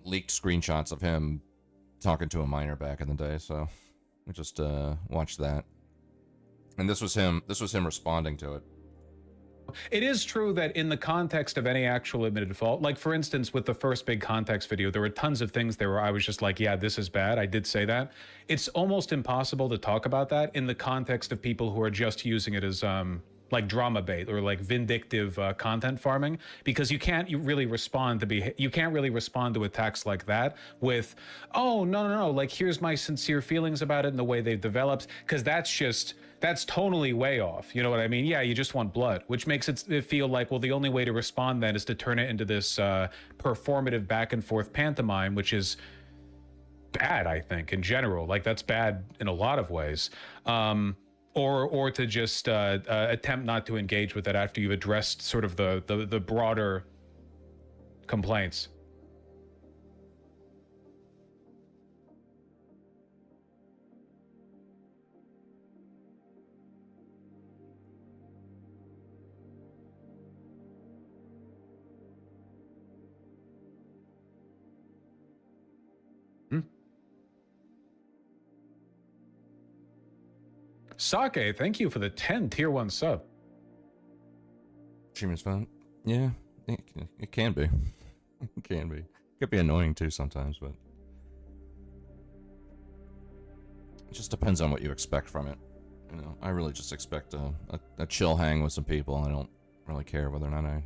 leaked screenshots of him talking to a miner back in the day. So I just watched that, and this was him responding to it. It is true that in the context of any actual admitted fault, like for instance, with the first big context video, there were tons of things there where I was just like, yeah, this is bad. I did say that. It's almost impossible to talk about that in the context of people who are just using it as like drama bait or like vindictive content farming, because you can't really respond to attacks like that with, oh, no, like here's my sincere feelings about it and the way they've developed, because that's totally way off. You know what I mean? Yeah, you just want blood, which makes it feel like, well, the only way to respond then is to turn it into this performative back and forth pantomime, which is bad, I think, in general. Like, that's bad in a lot of ways. Or to just attempt not to engage with it after you've addressed sort of the broader complaints. Sake, thank you for the 10 tier 1 sub. Streaming's fun. Yeah, it can be. It can be. It could be annoying too sometimes, but it just depends on what you expect from it. You know, I really just expect a chill hang with some people. I don't really care whether or not I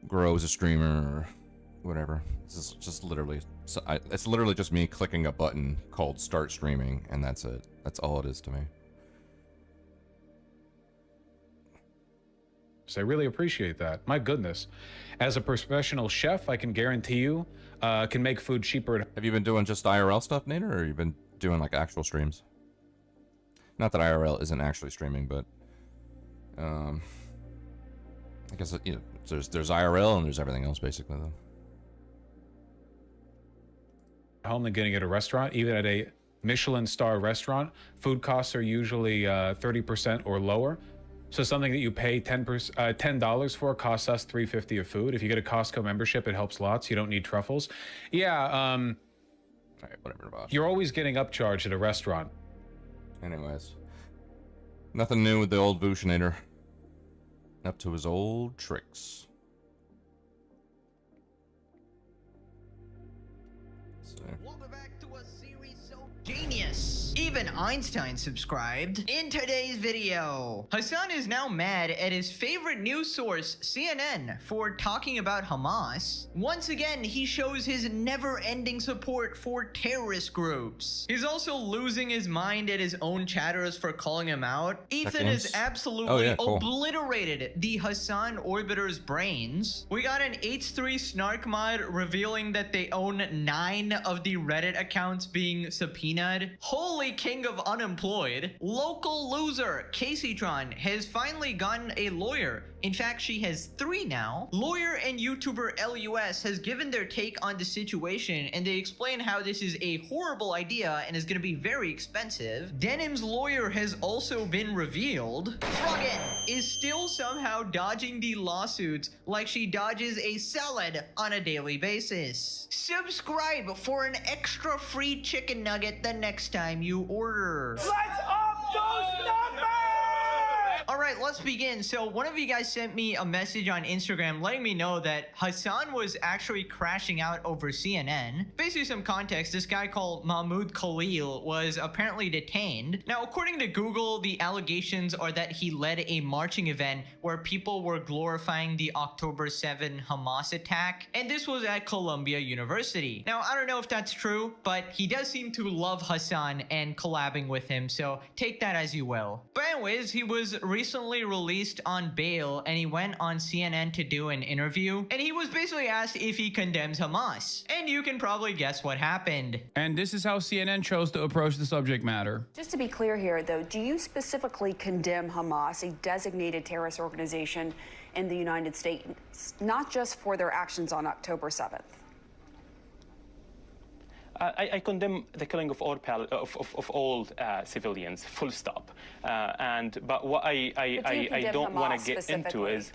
grow as a streamer or whatever. This is just literally, it's literally just me clicking a button called start streaming, and that's it. That's all it is to me. So I really appreciate that. My goodness. As a professional chef, I can guarantee you can make food cheaper. Have you been doing just IRL stuff, Nader, or have you been doing like actual streams? Not that IRL isn't actually streaming, but I guess, you know, there's IRL and there's everything else basically though. Home than getting at a restaurant, even at a Michelin star restaurant, food costs are usually 30% or lower. So something that you pay $10 for costs us $3.50 of food. If you get a Costco membership, it helps lots. You don't need truffles. Yeah. All right, whatever. Boss. You're always getting upcharged at a restaurant. Anyways, nothing new with the old Vushinator. Up to his old tricks. Welcome back to a series so genius. Even Einstein subscribed. In today's video, Hassan is now mad at his favorite news source, CNN, for talking about Hamas. Once again, he shows his never-ending support for terrorist groups. He's also losing his mind at his own chatters for calling him out. Ethan has absolutely obliterated the Hassan orbiter's brains. We got an H3 snark mod revealing that they own 9 of the Reddit accounts being subpoenaed. Holy king of unemployed. Local loser Caseytron has finally gotten a lawyer. In fact, she has 3 now. Lawyer and YouTuber LUS has given their take on the situation, and they explain how this is a horrible idea and is going to be very expensive. Denim's lawyer has also been revealed. Froggen is still somehow dodging the lawsuits like she dodges a salad on a daily basis. Subscribe for an extra free chicken nugget the next time you order. Let's up those numbers! Alright, let's begin. So one of you guys sent me a message on Instagram letting me know that Hassan was actually crashing out over CNN. Basically some context, this guy called Mahmoud Khalil was apparently detained. Now according to Google, the allegations are that he led a marching event where people were glorifying the October 7 Hamas attack, and this was at Columbia University. Now I don't know if that's true, but he does seem to love Hassan and collabing with him, so take that as you will. But anyways, he was recently released on bail and he went on CNN to do an interview, and he was basically asked if he condemns Hamas, and you can probably guess what happened. And this is how CNN chose to approach the subject matter. Just to be clear here though, do you specifically condemn Hamas, a designated terrorist organization in the United States, not just for their actions on October 7th? I condemn the killing of all civilians, full stop. But what I don't want to get into is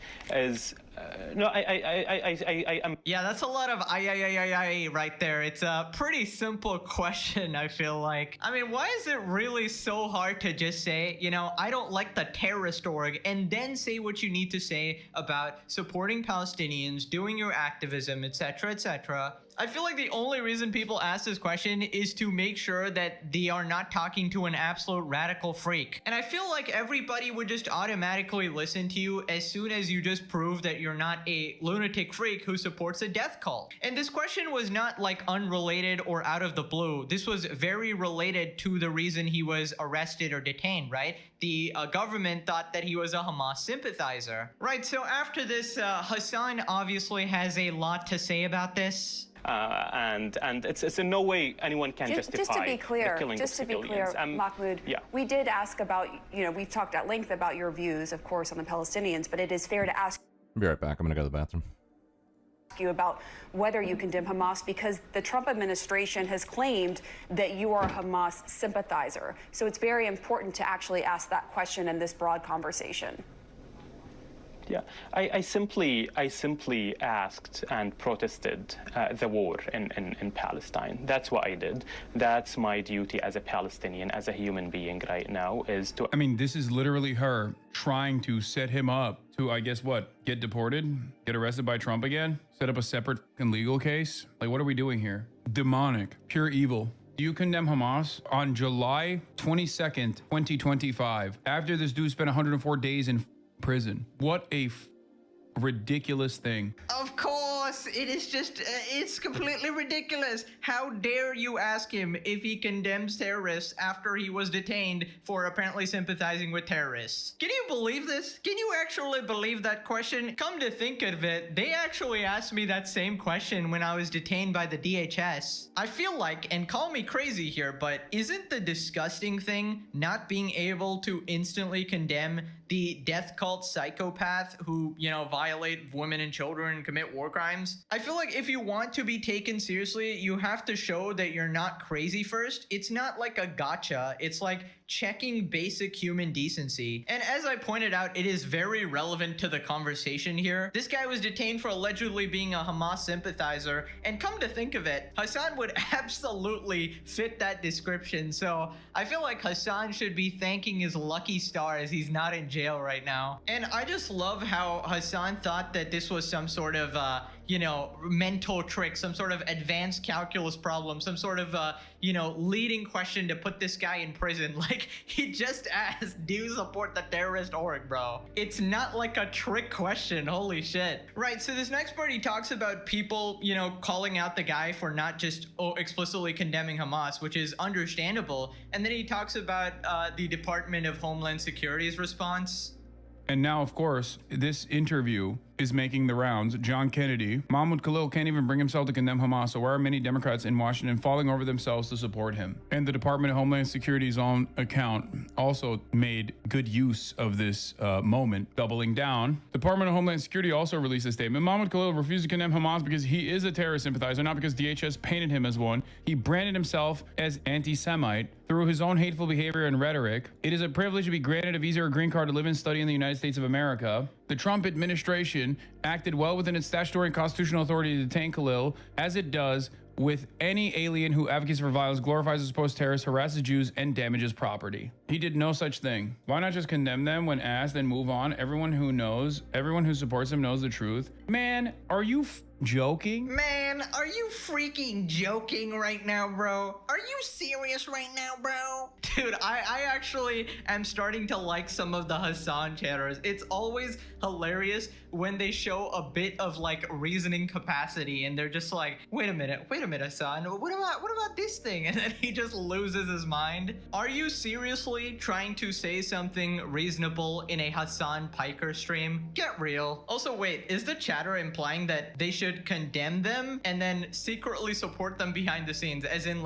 No, I'm. Yeah, that's a lot of I right there. It's a pretty simple question, I feel like. I mean, why is it really so hard to just say, you know, I don't like the terrorist org, and then say what you need to say about supporting Palestinians, doing your activism, etc., etc.? I feel like the only reason people ask this question is to make sure that they are not talking to an absolute radical freak. And I feel like everybody would just automatically listen to you as soon as you just prove that you're not a lunatic freak who supports a death cult. And this question was not like unrelated or out of the blue. This was very related to the reason he was arrested or detained, right? The government thought that he was a Hamas sympathizer. Right, so after this, Hassan obviously has a lot to say about this. And it's in no way anyone can justify just to be clear, the killing of civilians. Mahmoud, yeah. We did ask about, we've talked at length about your views, of course, on the Palestinians, but it is fair to ask I'll be right back. I'm going to go to the bathroom. you about whether you condemn Hamas, because the Trump administration has claimed that you are a Hamas sympathizer. So it's very important to actually ask that question in this broad conversation. Yeah, I simply asked and protested the war in Palestine. That's what I did. That's my duty as a Palestinian, as a human being right now, is to... I mean, this is literally her trying to set him up to, I guess, what? Get deported? Get arrested by Trump again? Set up a separate legal case? Like, what are we doing here? Demonic. Pure evil. Do you condemn Hamas? On July 22nd, 2025, after this dude spent 104 days in prison. What a ridiculous thing. Of course, it is just, it's completely ridiculous. How dare you ask him if he condemns terrorists after he was detained for apparently sympathizing with terrorists? Can you believe this? Can you actually believe that question? Come to think of it, they actually asked me that same question when I was detained by the DHS. I feel like, and call me crazy here, but isn't the disgusting thing not being able to instantly condemn the death cult psychopath who, violate women and children and commit war crimes? I feel like if you want to be taken seriously, you have to show that you're not crazy first. It's not like a gotcha. It's like checking basic human decency. And as I pointed out, it is very relevant to the conversation here. This guy was detained for allegedly being a Hamas sympathizer, and come to think of it, Hassan would absolutely fit that description. So I feel like Hassan should be thanking his lucky stars he's not in jail right now. And I just love how Hassan thought that this was some sort of mental trick, some sort of advanced calculus problem, some sort of leading question to put this guy in prison. Like, he just asked, do you support the terrorist org, bro? It's not like a trick question. Holy shit. Right, so this next part, he talks about people, calling out the guy for not just explicitly condemning Hamas, which is understandable. And then he talks about the Department of Homeland Security's response. And now, of course, this interview is making the rounds. John Kennedy, Mahmoud Khalil can't even bring himself to condemn Hamas, so why are many Democrats in Washington falling over themselves to support him? And the Department of Homeland Security's own account also made good use of this moment, doubling down. The Department of Homeland Security also released a statement. Mahmoud Khalil refused to condemn Hamas because he is a terrorist sympathizer, not because DHS painted him as one. He branded himself as anti-Semite through his own hateful behavior and rhetoric. It is a privilege to be granted a visa or green card to live and study in the United States of America. The Trump administration acted well within its statutory and constitutional authority to detain Khalil, as it does with any alien who advocates for violence, glorifies as supposed terrorists, harasses Jews, and damages property. He did no such thing. Why not just condemn them when asked and move on? Everyone who knows, everyone who supports him knows the truth. Man, are you joking? Man, are you freaking joking right now, bro? Are you serious right now, bro? Dude, I actually am starting to like some of the Hassan chatters. It's always hilarious when they show a bit of reasoning capacity and they're just like, wait a minute, Hassan, what about this thing? And then he just loses his mind. Are you seriously trying to say something reasonable in a Hassan Piker stream? Get real. Also, wait, is the chatter implying that they should condemn them and then secretly support them behind the scenes, as in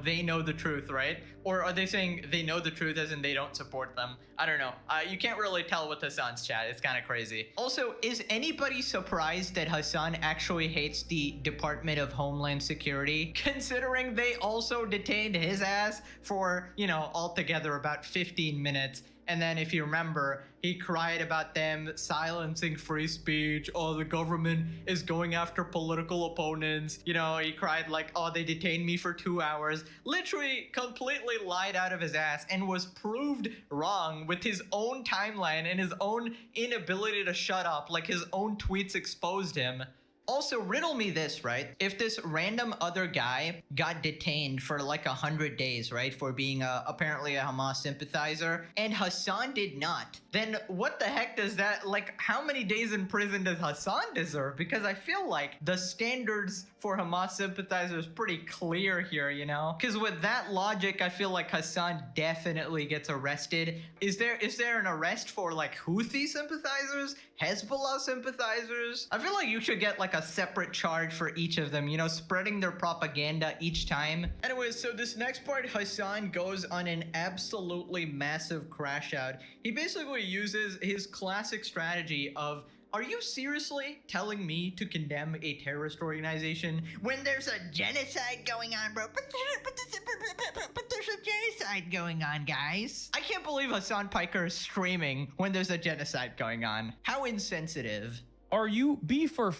they know the truth, right? Or are they saying they know the truth as in they don't support them? I don't know. You can't really tell with Hassan's chat. It's kind of crazy. Also, is anybody surprised that Hassan actually hates the Department of Homeland Security, considering they also detained his ass for, you know, altogether about 15 minutes? And then if you remember, he cried about them silencing free speech. Oh, the government is going after political opponents. You know, he cried like, oh, they detained me for 2 hours. Literally completely lied out of his ass and was proved wrong with his own timeline and his own inability to shut up. Like his own tweets exposed him. Also, riddle me this, right? If this random other guy got detained for like 100 days, right? For being apparently a Hamas sympathizer, and Hassan did not, then what the heck does that, like, how many days in prison does Hassan deserve? Because I feel like the standards for Hamas sympathizers pretty clear here, you know? Because with that logic, I feel like Hassan definitely gets arrested. Is there an arrest for like Houthi sympathizers? Hezbollah sympathizers? I feel like you should get like a separate charge for each of them, you know, spreading their propaganda each time. Anyways, so this next part, Hassan goes on an absolutely massive crash out. He basically uses his classic strategy of, are you seriously telling me to condemn a terrorist organization when there's a genocide going on, bro? But there's a genocide going on, guys. I can't believe Hassan Piker is streaming when there's a genocide going on. How insensitive. Are you be for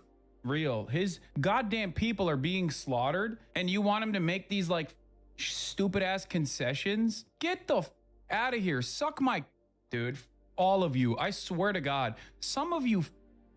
real? His goddamn people are being slaughtered and you want him to make these like stupid ass concessions? Get the out of here. Suck my dude. All of you. I swear to God, some of you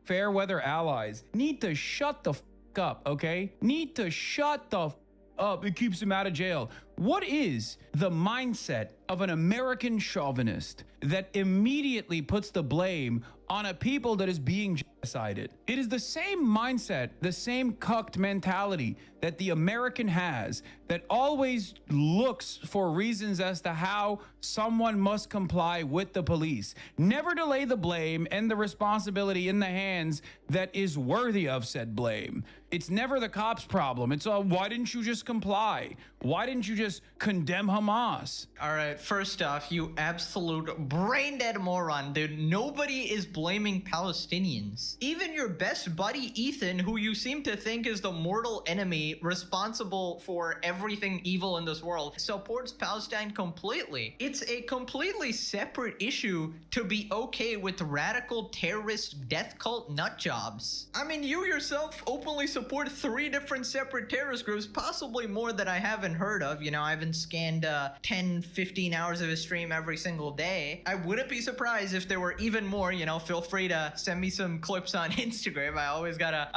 fair weather allies need to shut the up, okay? Need to shut the up. It keeps him out of jail. What is the mindset of an American chauvinist that immediately puts the blame on a people that is being genocided? It is the same mindset, the same cucked mentality that the American has, that always looks for reasons as to how someone must comply with the police. Never to lay the blame and the responsibility in the hands that is worthy of said blame. It's never the cops' problem. It's all, why didn't you just comply? Why didn't you just condemn Hamas? All right, first off, you absolute brain dead moron, dude. Nobody is blaming Palestinians. Even your best buddy Ethan, who you seem to think is the mortal enemy responsible for everything evil in this world, supports Palestine completely. It's a completely separate issue to be okay with radical terrorist death cult nut jobs. I mean, you yourself openly support 3 different separate terrorist groups, possibly more that I haven't heard of. You know, I haven't scanned 10, 15 hours of his stream every single day. I wouldn't be surprised if there were even more. You know, feel free to send me some clips on Instagram. I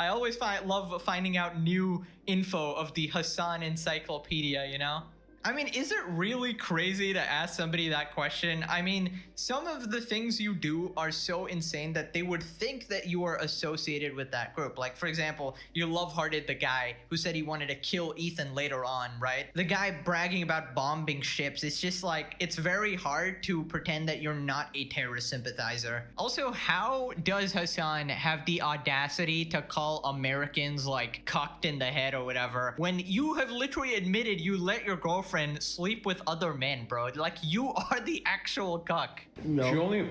always love finding out new info of the Hassan encyclopedia, you know? I mean, is it really crazy to ask somebody that question? I mean, some of the things you do are so insane that they would think that you are associated with that group. Like, for example, you love-hearted the guy who said he wanted to kill Ethan later on, right? The guy bragging about bombing ships. It's just like, it's very hard to pretend that you're not a terrorist sympathizer. Also, how does Hassan have the audacity to call Americans like cocked in the head or whatever when you have literally admitted you let your girlfriend sleep with other men, bro? Like, you are the actual cuck. No.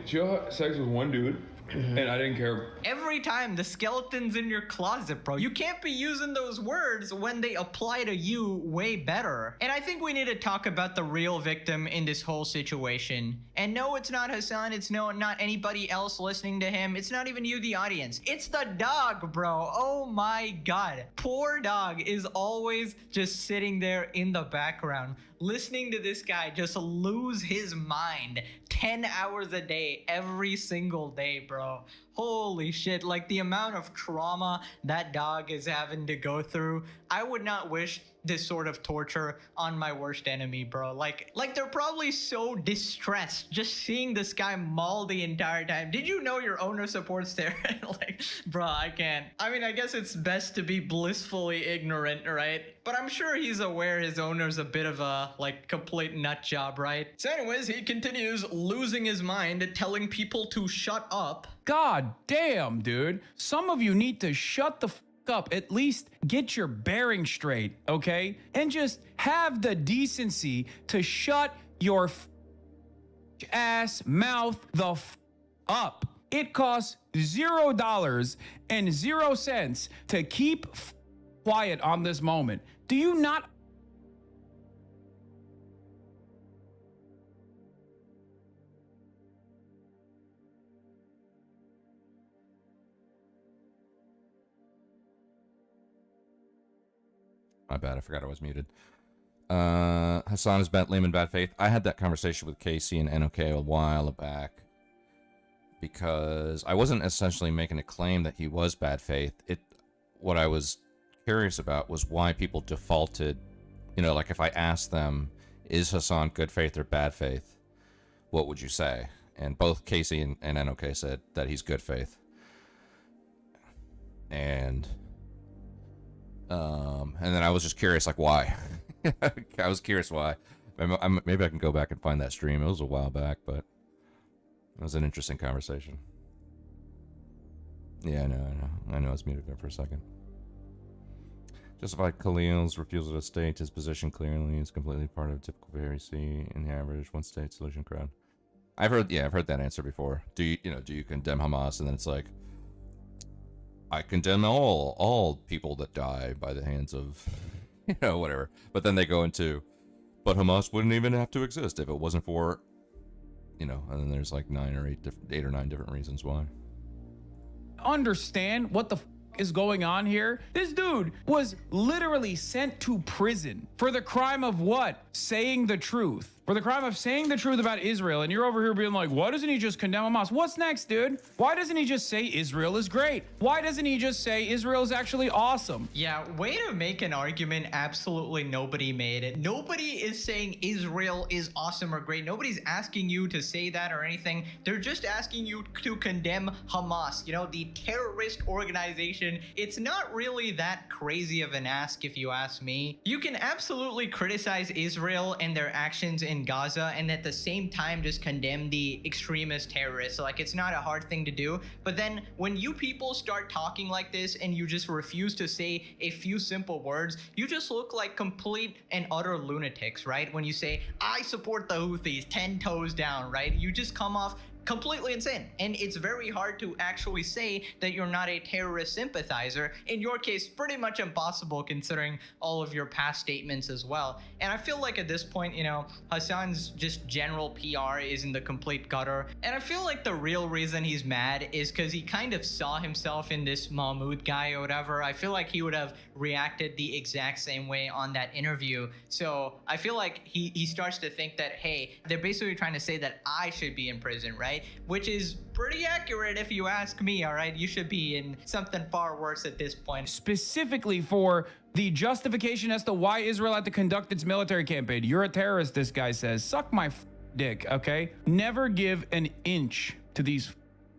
She had sex with one dude, and I didn't care. Every time, the skeleton's in your closet, bro. You can't be using those words when they apply to you way better. And I think we need to talk about the real victim in this whole situation. And no, it's not Hassan. It's not anybody else listening to him. It's not even you, the audience. It's the dog, bro. Oh my God. Poor dog is always just sitting there in the background, listening to this guy just lose his mind 10 hours a day, every single day, bro. Holy shit, like the amount of trauma that dog is having to go through. I would not wish this sort of torture on my worst enemy, bro. Like they're probably so distressed just seeing this guy maul the entire time. Did you know your owner supports terror? Like, bro, I can't. I mean, I guess it's best to be blissfully ignorant, right? But I'm sure he's aware his owner's a bit of a, like, complete nut job, right? So anyways, he continues losing his mind, telling people to shut up. God damn, dude. Some of you need to shut the up. At least get your bearing straight, okay? And just have the decency to shut your ass mouth the up. It costs $0 and 0 cents to keep quiet on this moment. Do you not? My bad, I forgot I was muted. Hassan is Lehman bad faith. I had that conversation with Casey and NOK a while back because I wasn't essentially making a claim that he was bad faith. What I was curious about was why people defaulted, you know, like if I asked them, is Hassan good faith or bad faith, what would you say? And both Casey and NOK said that he's good faith. And then I was just curious, like, why? I was curious why. Maybe I can go back and find that stream. It was a while back, but it was an interesting conversation. Yeah, I know I was muted there for a second. Justified Khalil's refusal to state his position clearly is completely part of typical variety in the average one-state solution crowd. I've heard that answer before. Do you condemn Hamas? And then it's like, I condemn all people that die by the hands of, whatever. But then they go into, but Hamas wouldn't even have to exist if it wasn't for, and then there's like 8 or 9 different reasons why. Understand what the is going on here? This dude was literally sent to prison for the crime of what? Saying the truth. For the crime of saying the truth about Israel. And you're over here being like, why doesn't he just condemn Hamas? What's next, dude? Why doesn't he just say Israel is great? Why doesn't he just say Israel is actually awesome? Yeah, way to make an argument absolutely nobody made it. Nobody is saying Israel is awesome or great. Nobody's asking you to say that or anything. They're just asking you to condemn Hamas, the terrorist organization. It's not really that crazy of an ask if you ask me. You can absolutely criticize Israel and their actions in Gaza and at the same time just condemn the extremist terrorists. Like, it's not a hard thing to do. But then when you people start talking like this and you just refuse to say a few simple words, you just look like complete and utter lunatics, right? When you say, I support the Houthis, 10 toes down, right? You just come off completely insane. And it's very hard to actually say that you're not a terrorist sympathizer. In your case, pretty much impossible considering all of your past statements as well. And I feel like at this point, Hassan's just general PR is in the complete gutter. And I feel like the real reason he's mad is because he kind of saw himself in this Mahmoud guy or whatever. I feel like he would have reacted the exact same way on that interview. So I feel like he starts to think that, hey, they're basically trying to say that I should be in prison, right? Which is pretty accurate if you ask me, all right? You should be in something far worse at this point. Specifically for the justification as to why Israel had to conduct its military campaign. You're a terrorist, this guy says. Suck my dick, okay? Never give an inch to these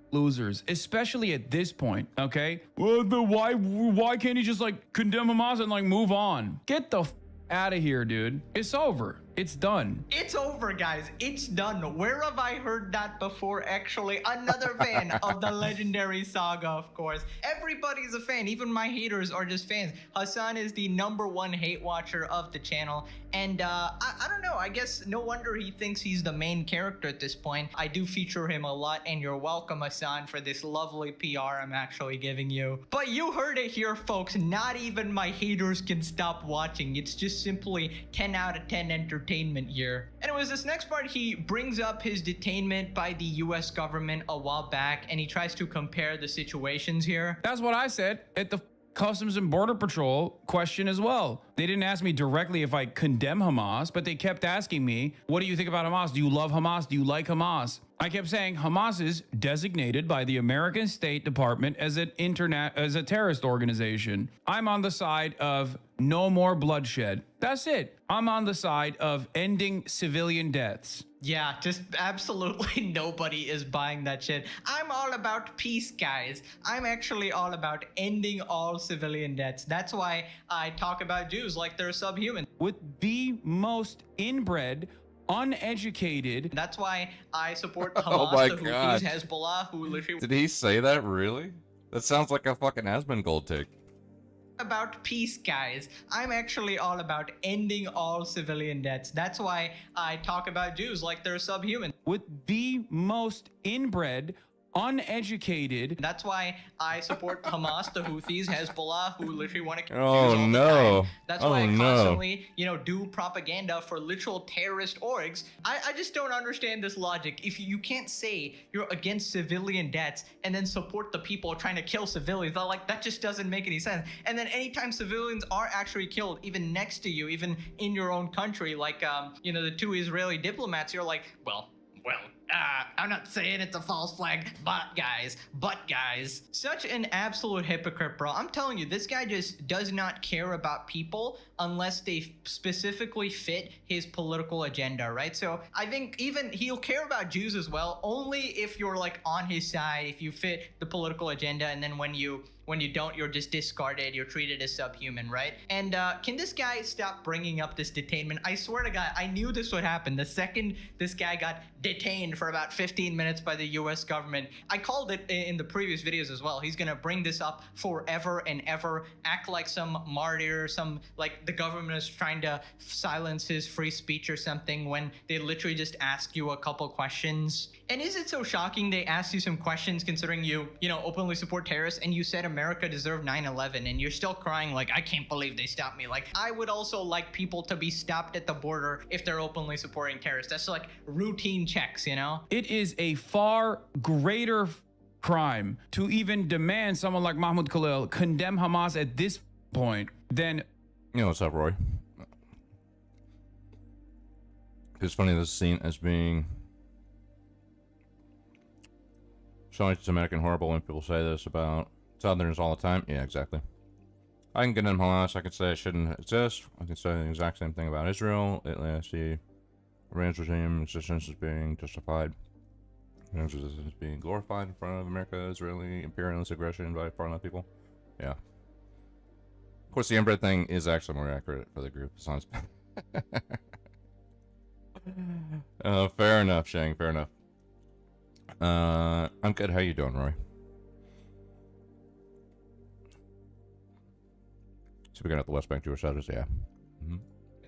losers, especially at this point, okay? Well, why can't he just condemn Hamas and move on? Get the out of here, dude. It's over. It's done. It's over, guys. It's done. Where have I heard that before, actually? Another fan of the legendary saga, of course. Everybody's a fan. Even my haters are just fans. Hassan is the #1 hate watcher of the channel. And I don't know. I guess no wonder he thinks he's the main character at this point. I do feature him a lot, and you're welcome, Hassan, for this lovely PR I'm actually giving you. But you heard it here, folks. Not even my haters can stop watching. It's just simply 10 out of 10 entertainment here. Anyways, this next part, he brings up his detainment by the US government a while back, and he tries to compare the situations here. That's what I said at the Customs and Border Patrol question as well. They didn't ask me directly if I condemn Hamas, but they kept asking me, what do you think about Hamas? Do you love Hamas? Do you like Hamas? I kept saying Hamas is designated by the American State Department as a terrorist organization. I'm on the side of no more bloodshed. That's it. I'm on the side of ending civilian deaths. Yeah, just absolutely nobody is buying that shit. I'm all about peace, guys. I'm actually all about ending all civilian deaths. That's why I talk about Jews like they're subhuman. With the most inbred, uneducated. That's why I support Hamas, the Houthis, Hezbollah, who literally... Did he say that, really? That sounds like a fucking Asmongold take. about peace, guys. I'm actually all about ending all civilian deaths. That's why I talk about Jews like they're subhuman. With the most inbred, uneducated. That's why I support Hamas, the Houthis, Hezbollah, who literally want to kill Jews Oh all the time. no. That's Oh why I no. constantly, do propaganda for literal terrorist orgs. I just don't understand this logic. If you can't say you're against civilian deaths and then support the people trying to kill civilians, that just doesn't make any sense. And then anytime civilians are actually killed, even next to you, even in your own country, like the 2 Israeli diplomats, you're like, well, I'm not saying it's a false flag, but guys, such an absolute hypocrite, bro. I'm telling you, this guy just does not care about people unless they specifically fit his political agenda, right? So I think even he'll care about Jews as well, only if you're like on his side, if you fit the political agenda, and then when you don't, you're just discarded, you're treated as subhuman, right? And can this guy stop bringing up this detainment? I swear to God, I knew this would happen. The second this guy got detained for about 15 minutes by the US government, I called it in the previous videos as well. He's gonna bring this up forever and ever, act like some martyr, like the government is trying to silence his free speech or something when they literally just ask you a couple questions. And is it so shocking they asked you some questions considering you openly support terrorists and you said America deserved 9/11 and you're still crying like, I can't believe they stopped me. Like, I would also like people to be stopped at the border if they're openly supporting terrorists. That's like routine checks, It is a far greater crime to even demand someone like Mahmoud Khalil condemn Hamas at this point than... What's up, Roy? It's funny, this is seen as being so anti-Semitic and horrible when people say this about Southerners all the time. Yeah, exactly. I can condemn Hamas. I can say it shouldn't exist. I can say the exact same thing about Israel. I see Iran's regime existence as being justified. Iran's resistance is being glorified in front of America, Israeli imperialist aggression by foreign people. Yeah. Of course, the inbred thing is actually more accurate for the group. Sounds. Fair enough, Shang. Fair enough. I'm good. How you doing, Roy? Speaking at the West Bank Jewish Studies, yeah.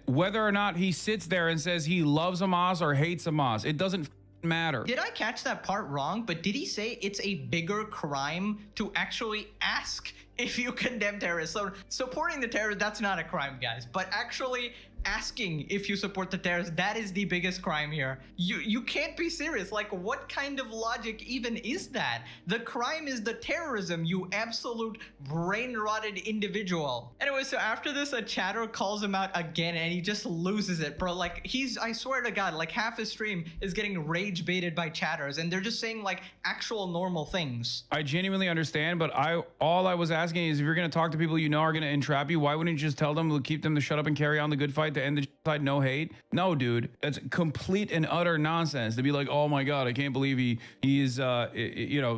Whether or not he sits there and says he loves Hamas or hates Hamas, it doesn't matter. Did I catch that part wrong? But did he say it's a bigger crime to actually ask if you condemn terrorists? So supporting the terrorists, that's not a crime, guys. But actually asking if you support the terrorists, that is the biggest crime here. You can't be serious. Like, what kind of logic even is that? The crime is the terrorism, you absolute brain-rotted individual. Anyway, so after this, a chatter calls him out again and he just loses it, bro. Like, I swear to God, like half his stream is getting rage baited by chatters and they're just saying like actual normal things. I genuinely understand, but all I was asking is if you're going to talk to people are going to entrap you, why wouldn't you just tell them, keep them to shut up and carry on the good fight to end the side, no hate? No, dude, that's complete and utter nonsense to be like, oh my God, I can't believe he is,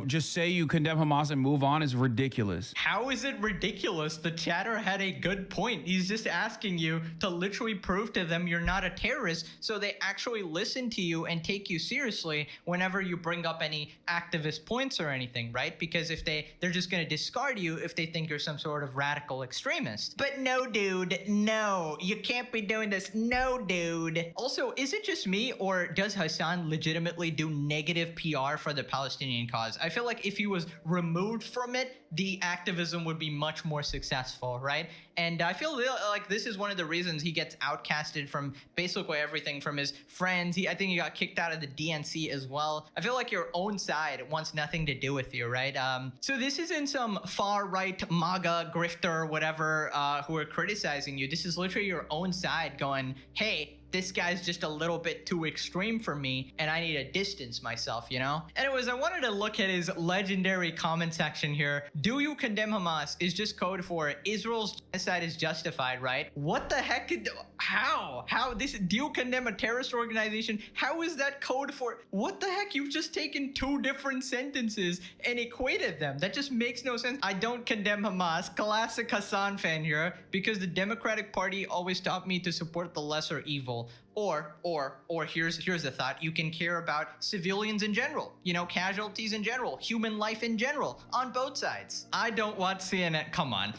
just say you condemn Hamas and move on is ridiculous. How is it ridiculous? The chatter had a good point. He's just asking you to literally prove to them you're not a terrorist so they actually listen to you and take you seriously whenever you bring up any activist points or anything, right? Because if they're just going to discard you if they think you're some sort of radical extremist. But no, dude, no, you can't be doing this. No, dude. Also, is it just me or does Hassan legitimately do negative PR for the Palestinian cause? I feel like if he was removed from it, the activism would be much more successful, right? And I feel like this is one of the reasons he gets outcasted from basically everything, from his friends. I think he got kicked out of the DNC as well. I feel like your own side wants nothing to do with you, right? So this isn't some far-right MAGA grifter, whatever, who are criticizing you. This is literally your own side going, hey, this guy's just a little bit too extreme for me and I need to distance myself, Anyways, I wanted to look at his legendary comment section here. Do you condemn Hamas is just code for Israel's genocide is justified, right? What the heck? How do you condemn a terrorist organization? How is that code for what the heck? You've just taken two different sentences and equated them. That just makes no sense. I don't condemn Hamas. Classic Hassan fan here, because the Democratic Party always taught me to support the lesser evil. Or here's the thought. You can care about civilians in general, casualties in general, human life in general, on both sides. I don't watch CNN. Come on.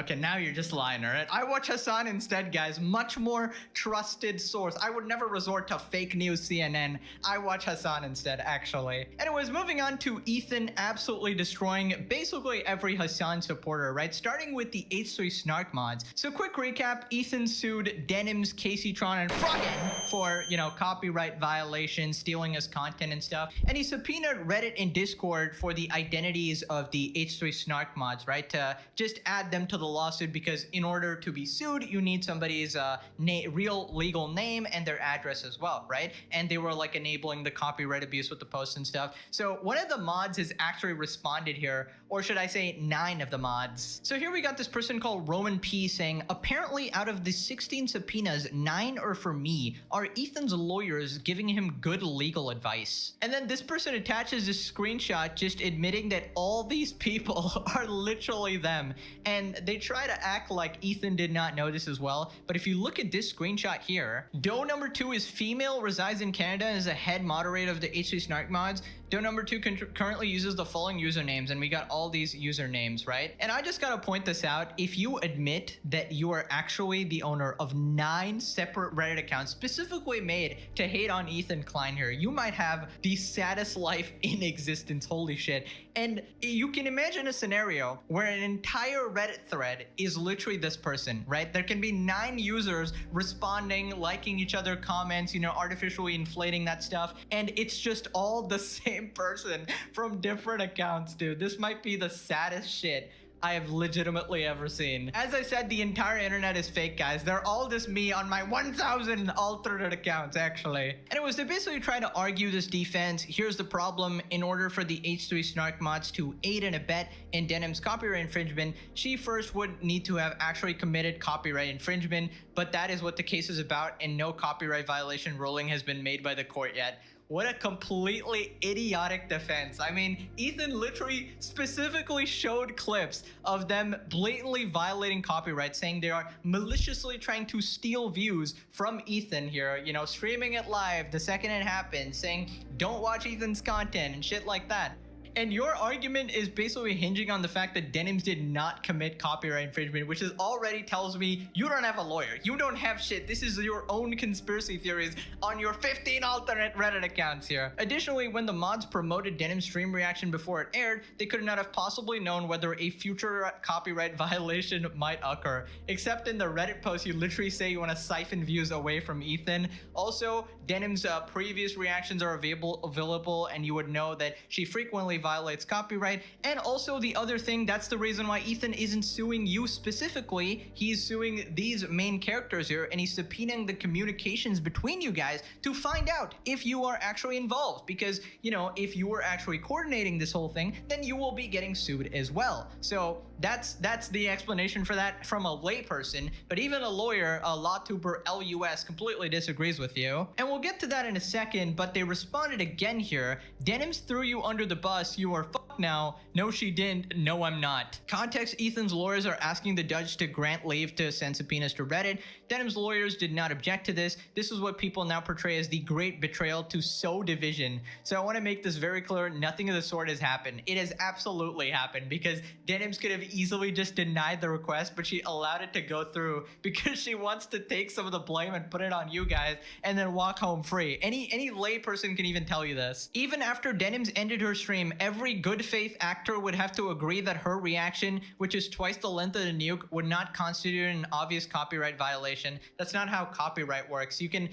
Okay, now you're just lying, all right? I watch Hassan instead, guys. Much more trusted source. I would never resort to fake news CNN. I watch Hassan instead, actually. Anyways, moving on to Ethan absolutely destroying basically every Hassan supporter, right? Starting with the H3 Snark mods. So quick recap, Ethan sued Denims, Caseytron, and Froggen for, copyright violations, stealing his content and stuff. And he subpoenaed Reddit and Discord for the identities of the H3 Snark mods, right? To just add them to the lawsuit, because in order to be sued, you need somebody's real legal name and their address as well, right? And they were like enabling the copyright abuse with the posts and stuff. So one of the mods has actually responded here, or should I say 9 of the mods. So here we got this person called Roman P saying, apparently out of the 16 subpoenas, 9 are for me. Are Ethan's lawyers giving him good legal advice? And then this person attaches a screenshot just admitting that all these people are literally them. And they try to act like Ethan did not know this as well. But if you look at this screenshot here, Doe number 2 is female, resides in Canada, and is a head moderator of the H3 Snark mods. Doe number 2 currently uses the following usernames, and we got all these usernames, right? And I just gotta point this out. If you admit that you are actually the owner of 9 separate Reddit accounts specifically made to hate on Ethan Klein here, you might have the saddest life in existence. Holy shit. And you can imagine a scenario where an entire Reddit thread is literally this person, right? There can be 9 users responding, liking each other comments, artificially inflating that stuff. And it's just all the same person from different accounts, dude. This might be the saddest shit I have legitimately ever seen. As I said, the entire internet is fake, guys. They're all just me on my 1,000 alternate accounts, actually. Anyways, they basically try to argue this defense. Here's the problem. In order for the H3 Snark mods to aid and abet in Denim's copyright infringement, she first would need to have actually committed copyright infringement, but that is what the case is about, and no copyright violation ruling has been made by the court yet. What a completely idiotic defense. I mean, Ethan literally specifically showed clips of them blatantly violating copyright, saying they are maliciously trying to steal views from Ethan here, streaming it live the second it happens, saying don't watch Ethan's content and shit like that. And your argument is basically hinging on the fact that Denims did not commit copyright infringement, which is already tells me you don't have a lawyer. You don't have shit. This is your own conspiracy theories on your 15 alternate Reddit accounts here. Additionally, when the mods promoted Denim's stream reaction before it aired, they could not have possibly known whether a future copyright violation might occur. Except in the Reddit post, you literally say you want to siphon views away from Ethan. Also, Denim's previous reactions are available, and you would know that she frequently violates copyright. And also the other thing, that's the reason why Ethan isn't suing you specifically. He's suing these main characters here, and he's subpoenaing the communications between you guys to find out if you are actually involved. Because, if you were actually coordinating this whole thing, then you will be getting sued as well. So that's the explanation for that from a layperson. But even a lawyer, a LawTuber LUS, completely disagrees with you. And we'll get to that in a second, but they responded again here. Denims threw you under the bus. You are fucked now. No, she didn't. No, I'm not. Context, Ethan's lawyers are asking the judge to grant leave to send subpoenas to Reddit. Denim's lawyers did not object to this. This is what people now portray as the great betrayal to sow division. So I want to make this very clear. Nothing of the sort has happened. It has absolutely happened, because Denims could have easily just denied the request, but she allowed it to go through because she wants to take some of the blame and put it on you guys and then walk home free. Any lay person can even tell you this. Even after Denims ended her stream, every good faith actor would have to agree that her reaction, which is twice the length of the nuke, would not constitute an obvious copyright violation. That's not how copyright works. You can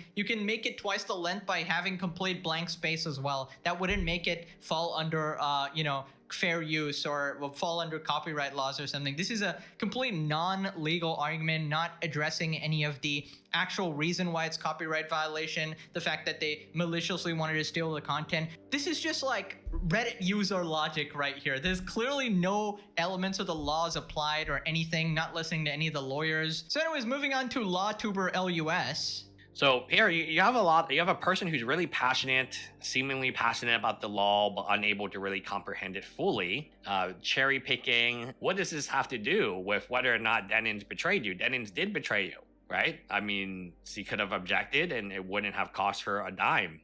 make it twice the length by having complete blank space as well. That wouldn't make it fall under fair use or will fall under copyright laws or something. This is a complete non-legal argument, not addressing any of the actual reason why it's copyright violation, the fact that they maliciously wanted to steal the content. This is just like Reddit user logic right here. There's clearly no elements of the laws applied or anything, not listening to any of the lawyers. So anyways, moving on to LawTuber LUS. So here you have a person who's really passionate, seemingly passionate about the law, but unable to really comprehend it fully. Cherry picking. What does this have to do with whether or not Denims betrayed you? Denims did betray you. right? I mean, she could have objected and it wouldn't have cost her a dime.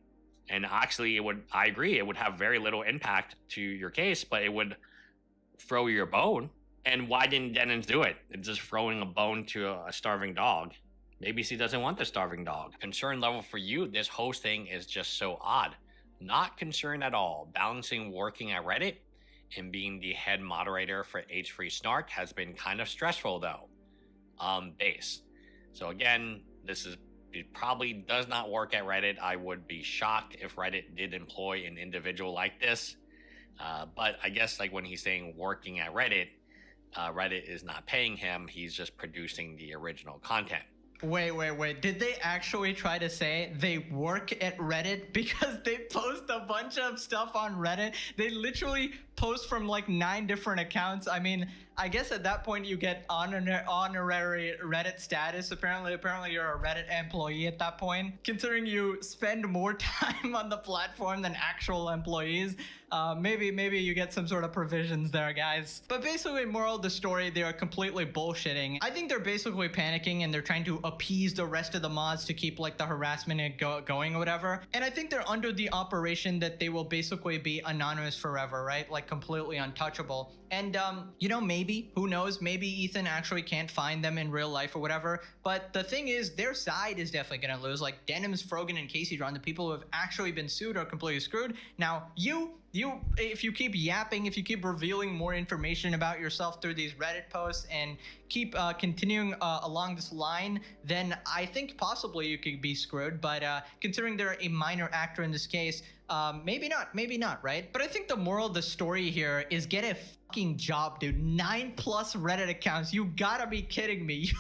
And actually, I agree, it would have very little impact to your case, but it would throw your bone. And why didn't Dennis do it? It's just throwing a bone to a starving dog. Maybe she doesn't want the starving dog. Concern level for you, this host thing is just so odd. Not concerned at all. Balancing working at Reddit and being the head moderator for H3 Snark has been kind of stressful though. Base. So again, it probably does not work at Reddit. I would be shocked if Reddit did employ an individual like this. But I guess like when he's saying working at Reddit, Reddit is not paying him. He's just producing the original content. Wait. Did they actually try to say they work at Reddit? Because they post a bunch of stuff on Reddit. They literally post from like 9 different accounts. I mean, I guess at that point you get honorary Reddit status. Apparently you're a Reddit employee at that point. Considering you spend more time on the platform than actual employees, maybe you get some sort of provisions there, guys. But basically, moral of the story, they are completely bullshitting. I think they're basically panicking and they're trying to appease the rest of the mods to keep like the harassment going or whatever. And I think they're under the operation that they will basically be anonymous forever, right? Like completely untouchable. And you know, maybe, who knows, maybe Ethan actually can't find them in real life or whatever. But the thing is, their side is definitely gonna lose. Like Denims, Frogan, and Casey Dron, the people who have actually been sued, are completely screwed. Now, you, if you keep yapping, if you keep revealing more information about yourself through these Reddit posts and keep continuing along this line, then I think possibly you could be screwed. But considering they're a minor actor in this case, maybe not, right? But I think the moral of the story here is get a fucking job, dude. 9+ Reddit accounts. You gotta be kidding me.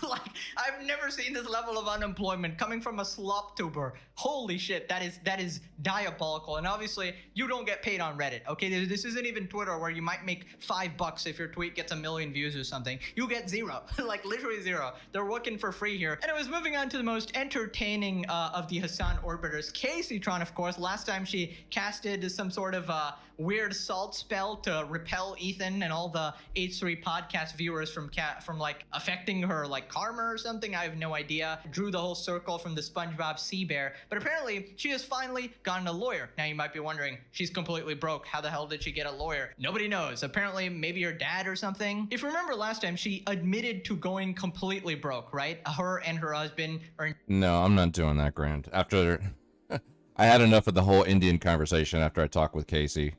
I've never seen this level of unemployment coming from a slop tuber. Holy shit, that is diabolical. And obviously, you don't get paid on Reddit, okay? This isn't even Twitter where you might make $5 if your tweet gets 1 million views or something. You get 0, like literally 0. They're working for free here. And it was moving on to the most entertaining of the Hassan orbiters. Casey Tron, of course. Last time she casted some sort of weird salt spell to repel Ethan and all the H3 podcast viewers from like affecting her like karma or something. I have no idea. Drew the whole circle from the SpongeBob Sea Bear. But apparently she has finally gotten a lawyer. Now you might be wondering, she's completely broke. How the hell did she get a lawyer? Nobody knows. Apparently maybe her dad or something. If you remember last time, she admitted to going completely broke, right? Her and her husband are... No, I'm not doing that, Grant. After... I had enough of the whole Indian conversation after I talked with Casey.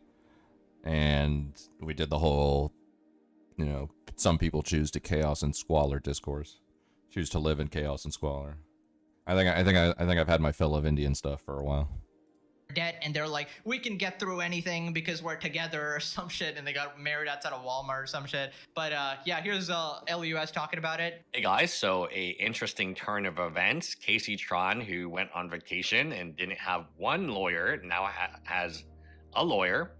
And we did the whole, you know, some people choose to chaos and squalor discourse. Choose to live in chaos and squalor. I think I've had my fill of Indian stuff for a while. Debt, and they're like, we can get through anything because we're together or some shit, and they got married outside of Walmart or some shit. But yeah, here's LUS talking about it. Hey guys, so a interesting turn of events. Casey Tron, who went on vacation and didn't have one lawyer, now has a lawyer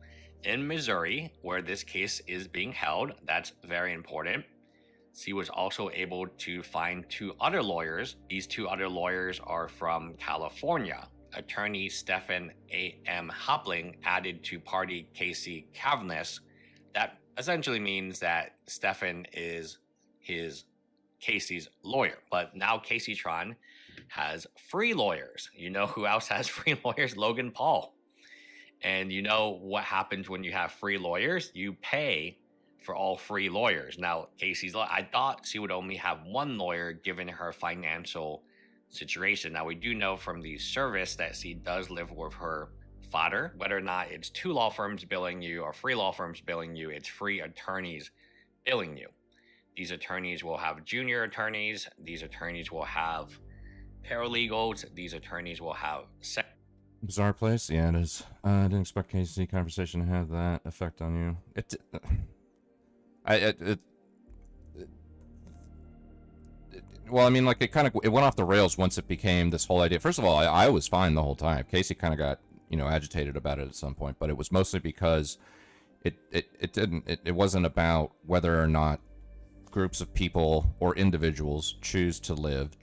in Missouri where this case is being held. That's very important. She was also able to find 2 other lawyers. These 2 other lawyers are from California. Attorney Stephen A.M. Hopling added to party Casey Cavness. That essentially means that Stephen is Casey's lawyer. But now Casey Tron has free lawyers. You know who else has free lawyers? Logan Paul. And you know what happens when you have free lawyers? You pay for all free lawyers. Now, I thought she would only have 1 lawyer given her financial situation. Now, we do know from the service that she does live with her father. Whether or not it's 2 law firms billing you or 3 law firms billing you, it's free attorneys billing you. These attorneys will have junior attorneys. These attorneys will have paralegals. These attorneys will have... Bizarre place? Yeah, it is. I didn't expect Casey conversation to have that effect on you. Well, I mean, like, it went off the rails once it became this whole idea. First of all, I was fine the whole time. Casey kind of got, you know, agitated about it at some point, but it was mostly because it wasn't about whether or not groups of people or individuals choose to live,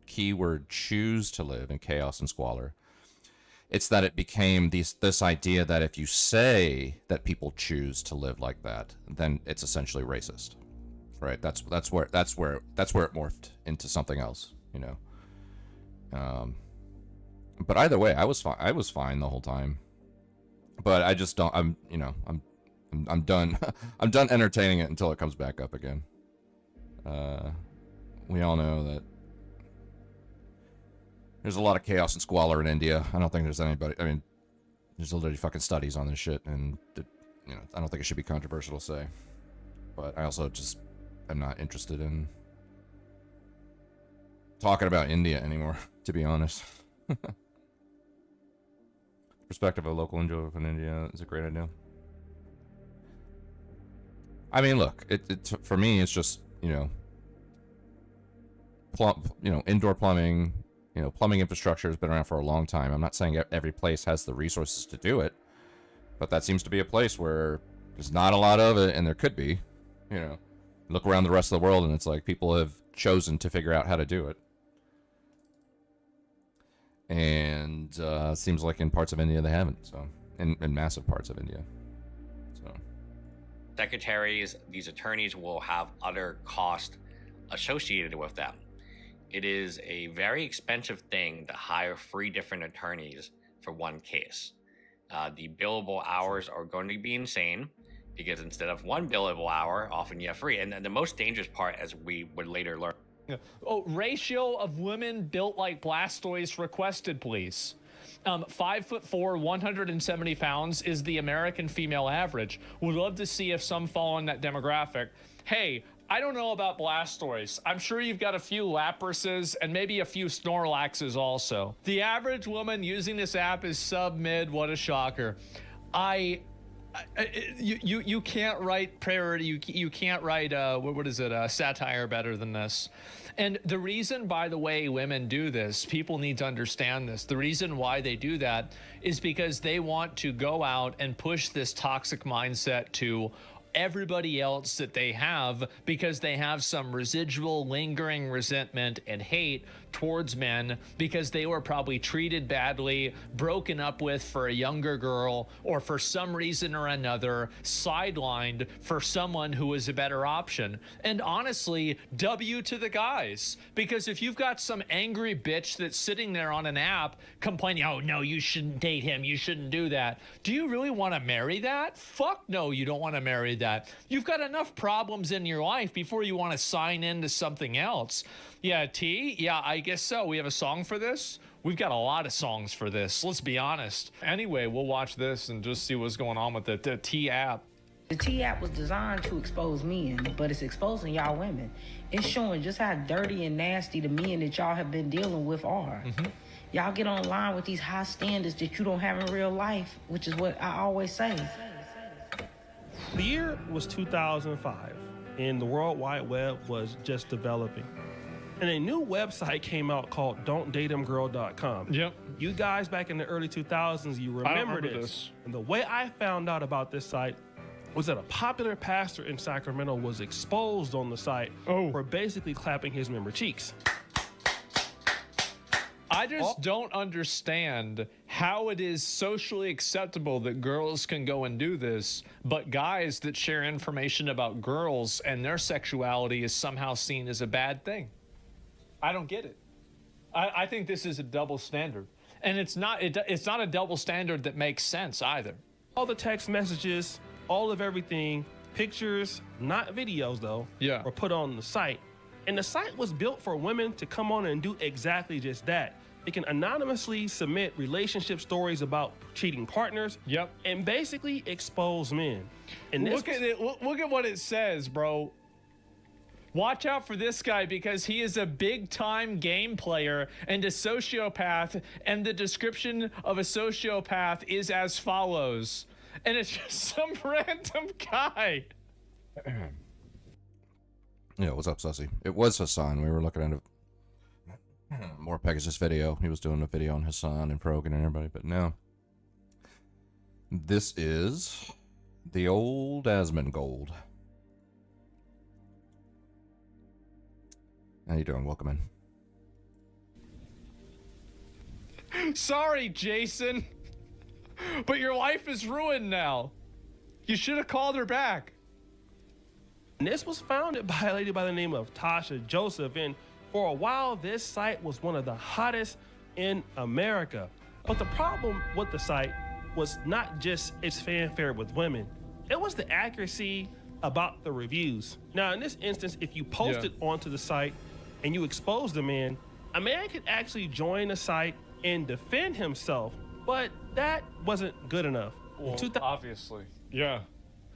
keyword choose to live in chaos and squalor. It's that it became this idea that if you say that people choose to live like that, then it's essentially racist. right? That's where it morphed into something else, you know. But either way, I was fine the whole time. But I just don't. I'm done. I'm done entertaining it until it comes back up again. We all know that there's a lot of chaos and squalor in India. I don't think there's anybody. I mean, there's literally fucking studies on this shit, and I don't think it should be controversial to say. But I also just am not interested in talking about India anymore, to be honest. Perspective of local enjoyment in India is a great idea. I mean, look, it for me, it's just, indoor plumbing, plumbing infrastructure has been around for a long time. I'm not saying every place has the resources to do it, but that seems to be a place where there's not a lot of it, and there could be. Look around the rest of the world, and it's like people have chosen to figure out how to do it. And it seems like in parts of India they haven't, so in massive parts of India. So secretaries, these attorneys will have other costs associated with them. It is a very expensive thing to hire 3 different attorneys for one case. The billable hours are going to be insane, because instead of 1 billable hour, often you have 3. And the most dangerous part, as we would later learn. Oh, ratio of women built like Blastoise requested, please. 5'4", 170 pounds is the American female average. Would love to see if some fall in that demographic. Hey, I don't know about Blastoise. I'm sure you've got a few Laprases and maybe a few Snorlaxes also. The average woman using this app is sub-mid. What a shocker. You can't write parody. You can't write satire better than this. And the reason, by the way, women do this, people need to understand this. The reason why they do that is because they want to go out and push this toxic mindset to everybody else that they have, because they have some residual lingering resentment and hate towards men because they were probably treated badly, broken up with for a younger girl, or for some reason or another sidelined for someone who was a better option. And honestly, W to the guys, because if you've got some angry bitch that's sitting there on an app complaining, oh no, you shouldn't date him, you shouldn't do that, do you really want to marry that? Fuck no, you don't want to marry that. You've got enough problems in your life before you want to sign into something else. Yeah, T? Yeah, I guess so. We have a song for this? We've got a lot of songs for this, let's be honest. Anyway, we'll watch this and just see what's going on with the T app. The T app was designed to expose men, but it's exposing y'all women. It's showing just how dirty and nasty the men that y'all have been dealing with are. Y'all get online with these high standards that you don't have in real life, which is what I always say. The year was 2005, and the World Wide Web was just developing. And a new website came out called Don'tDateHimGirl.com. Yep. You guys back in the early 2000s, you remember this. And the way I found out about this site was that a popular pastor in Sacramento was exposed on the site for basically clapping his member cheeks. I just don't understand how it is socially acceptable that girls can go and do this, but guys that share information about girls and their sexuality is somehow seen as a bad thing. I don't get it. I think this is a double standard, and it's not a double standard that makes sense either. All the text messages, all of everything, pictures, not videos though, were put on the site. And the site was built for women to come on and do exactly just that. They can anonymously submit relationship stories about cheating partners, and basically expose men. And look at it. Look at what it says, bro. Watch out for this guy because he is a big-time game player and a sociopath, and the description of a sociopath is as follows. And it's just some random guy. Yeah, what's up, Sussy? It was Hassan. We were looking at more Pegasus video. He was doing a video on Hassan and Progan and everybody, but no. This is the old Asmongold. How you doing? Welcome in. Sorry, Jason, but your life is ruined now. You should have called her back. And this was founded by a lady by the name of Tasha Joseph. And for a while, this site was one of the hottest in America. But the problem with the site was not just its fanfare with women. It was the accuracy about the reviews. Now, in this instance, if you post it onto the site and you expose the man, a man could actually join the site and defend himself, but that wasn't good enough. Well, obviously. Yeah.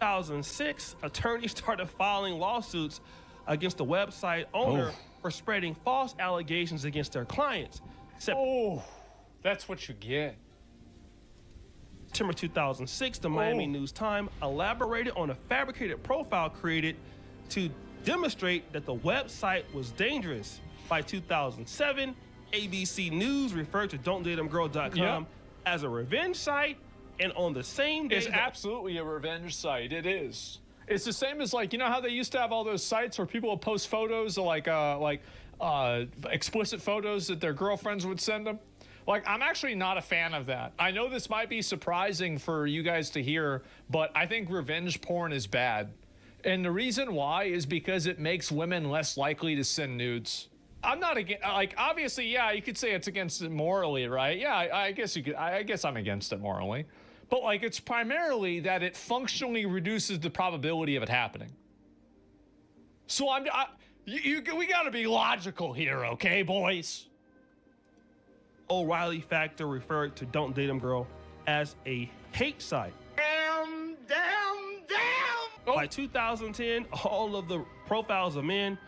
2006, attorneys started filing lawsuits against the website owner for spreading false allegations against their clients. That's what you get. September 2006, the Miami News Times elaborated on a fabricated profile created to demonstrate that the website was dangerous. By 2007, ABC News referred to Don'tDateHimGirl.com as a revenge site, and on the same day... It's absolutely a revenge site. It is. It's the same as, like, you know how they used to have all those sites where people would post photos of, like explicit photos that their girlfriends would send them? Like, I'm actually not a fan of that. I know this might be surprising for you guys to hear, but I think revenge porn is bad. And the reason why is because it makes women less likely to send nudes. I'm not against, like, obviously, yeah, you could say it's against it morally, right? Yeah, I guess you could, I guess I'm against it morally. But, like, it's primarily that it functionally reduces the probability of it happening. So we gotta be logical here, okay, boys? O'Reilly Factor referred to Don't Date 'Em Girl as a hate site. Damn! By 2010, all of the profiles of men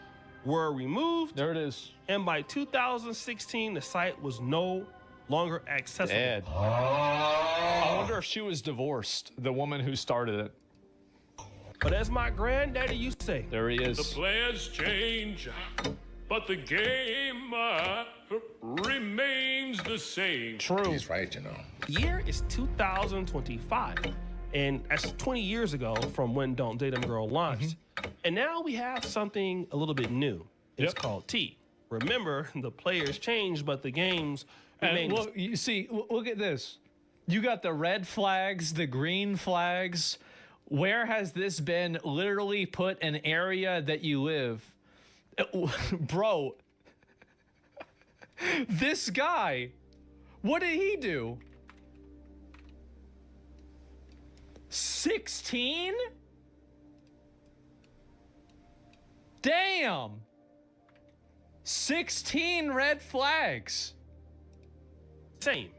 were removed. There it is. And by 2016, the site was no longer accessible. Dead. I wonder if she was divorced, the woman who started it. But as my granddaddy used to say, there he is. The players change, but the game remains the same. True. He's right, you know. The year is 2025, and that's 20 years ago from when Don't Date 'Em Girl launched. And now we have something a little bit new. It's called T. Remember, the players change, but the games remain. And look, you see, look at this. You got the red flags, the green flags. Where has this been literally put an area that you live? Bro, this guy, what did he do? 16? Damn. 16 red flags. Same.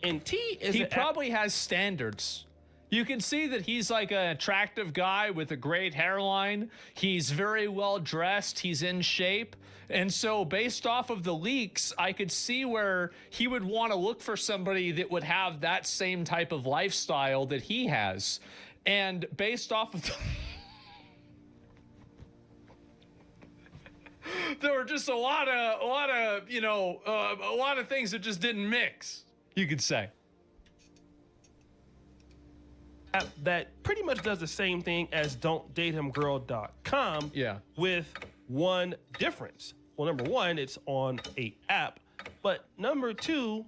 And T is... He probably has standards. You can see that he's like an attractive guy with a great hairline. He's very well dressed. He's in shape. And so based off of the leaks, I could see where he would want to look for somebody that would have that same type of lifestyle that he has. And based off of there were just a lot of you know, a lot of things that just didn't mix, you could say. That pretty much does the same thing as Don'tDateHimGirl.com. Yeah. With one difference. Well, number one, it's on a app, but number two,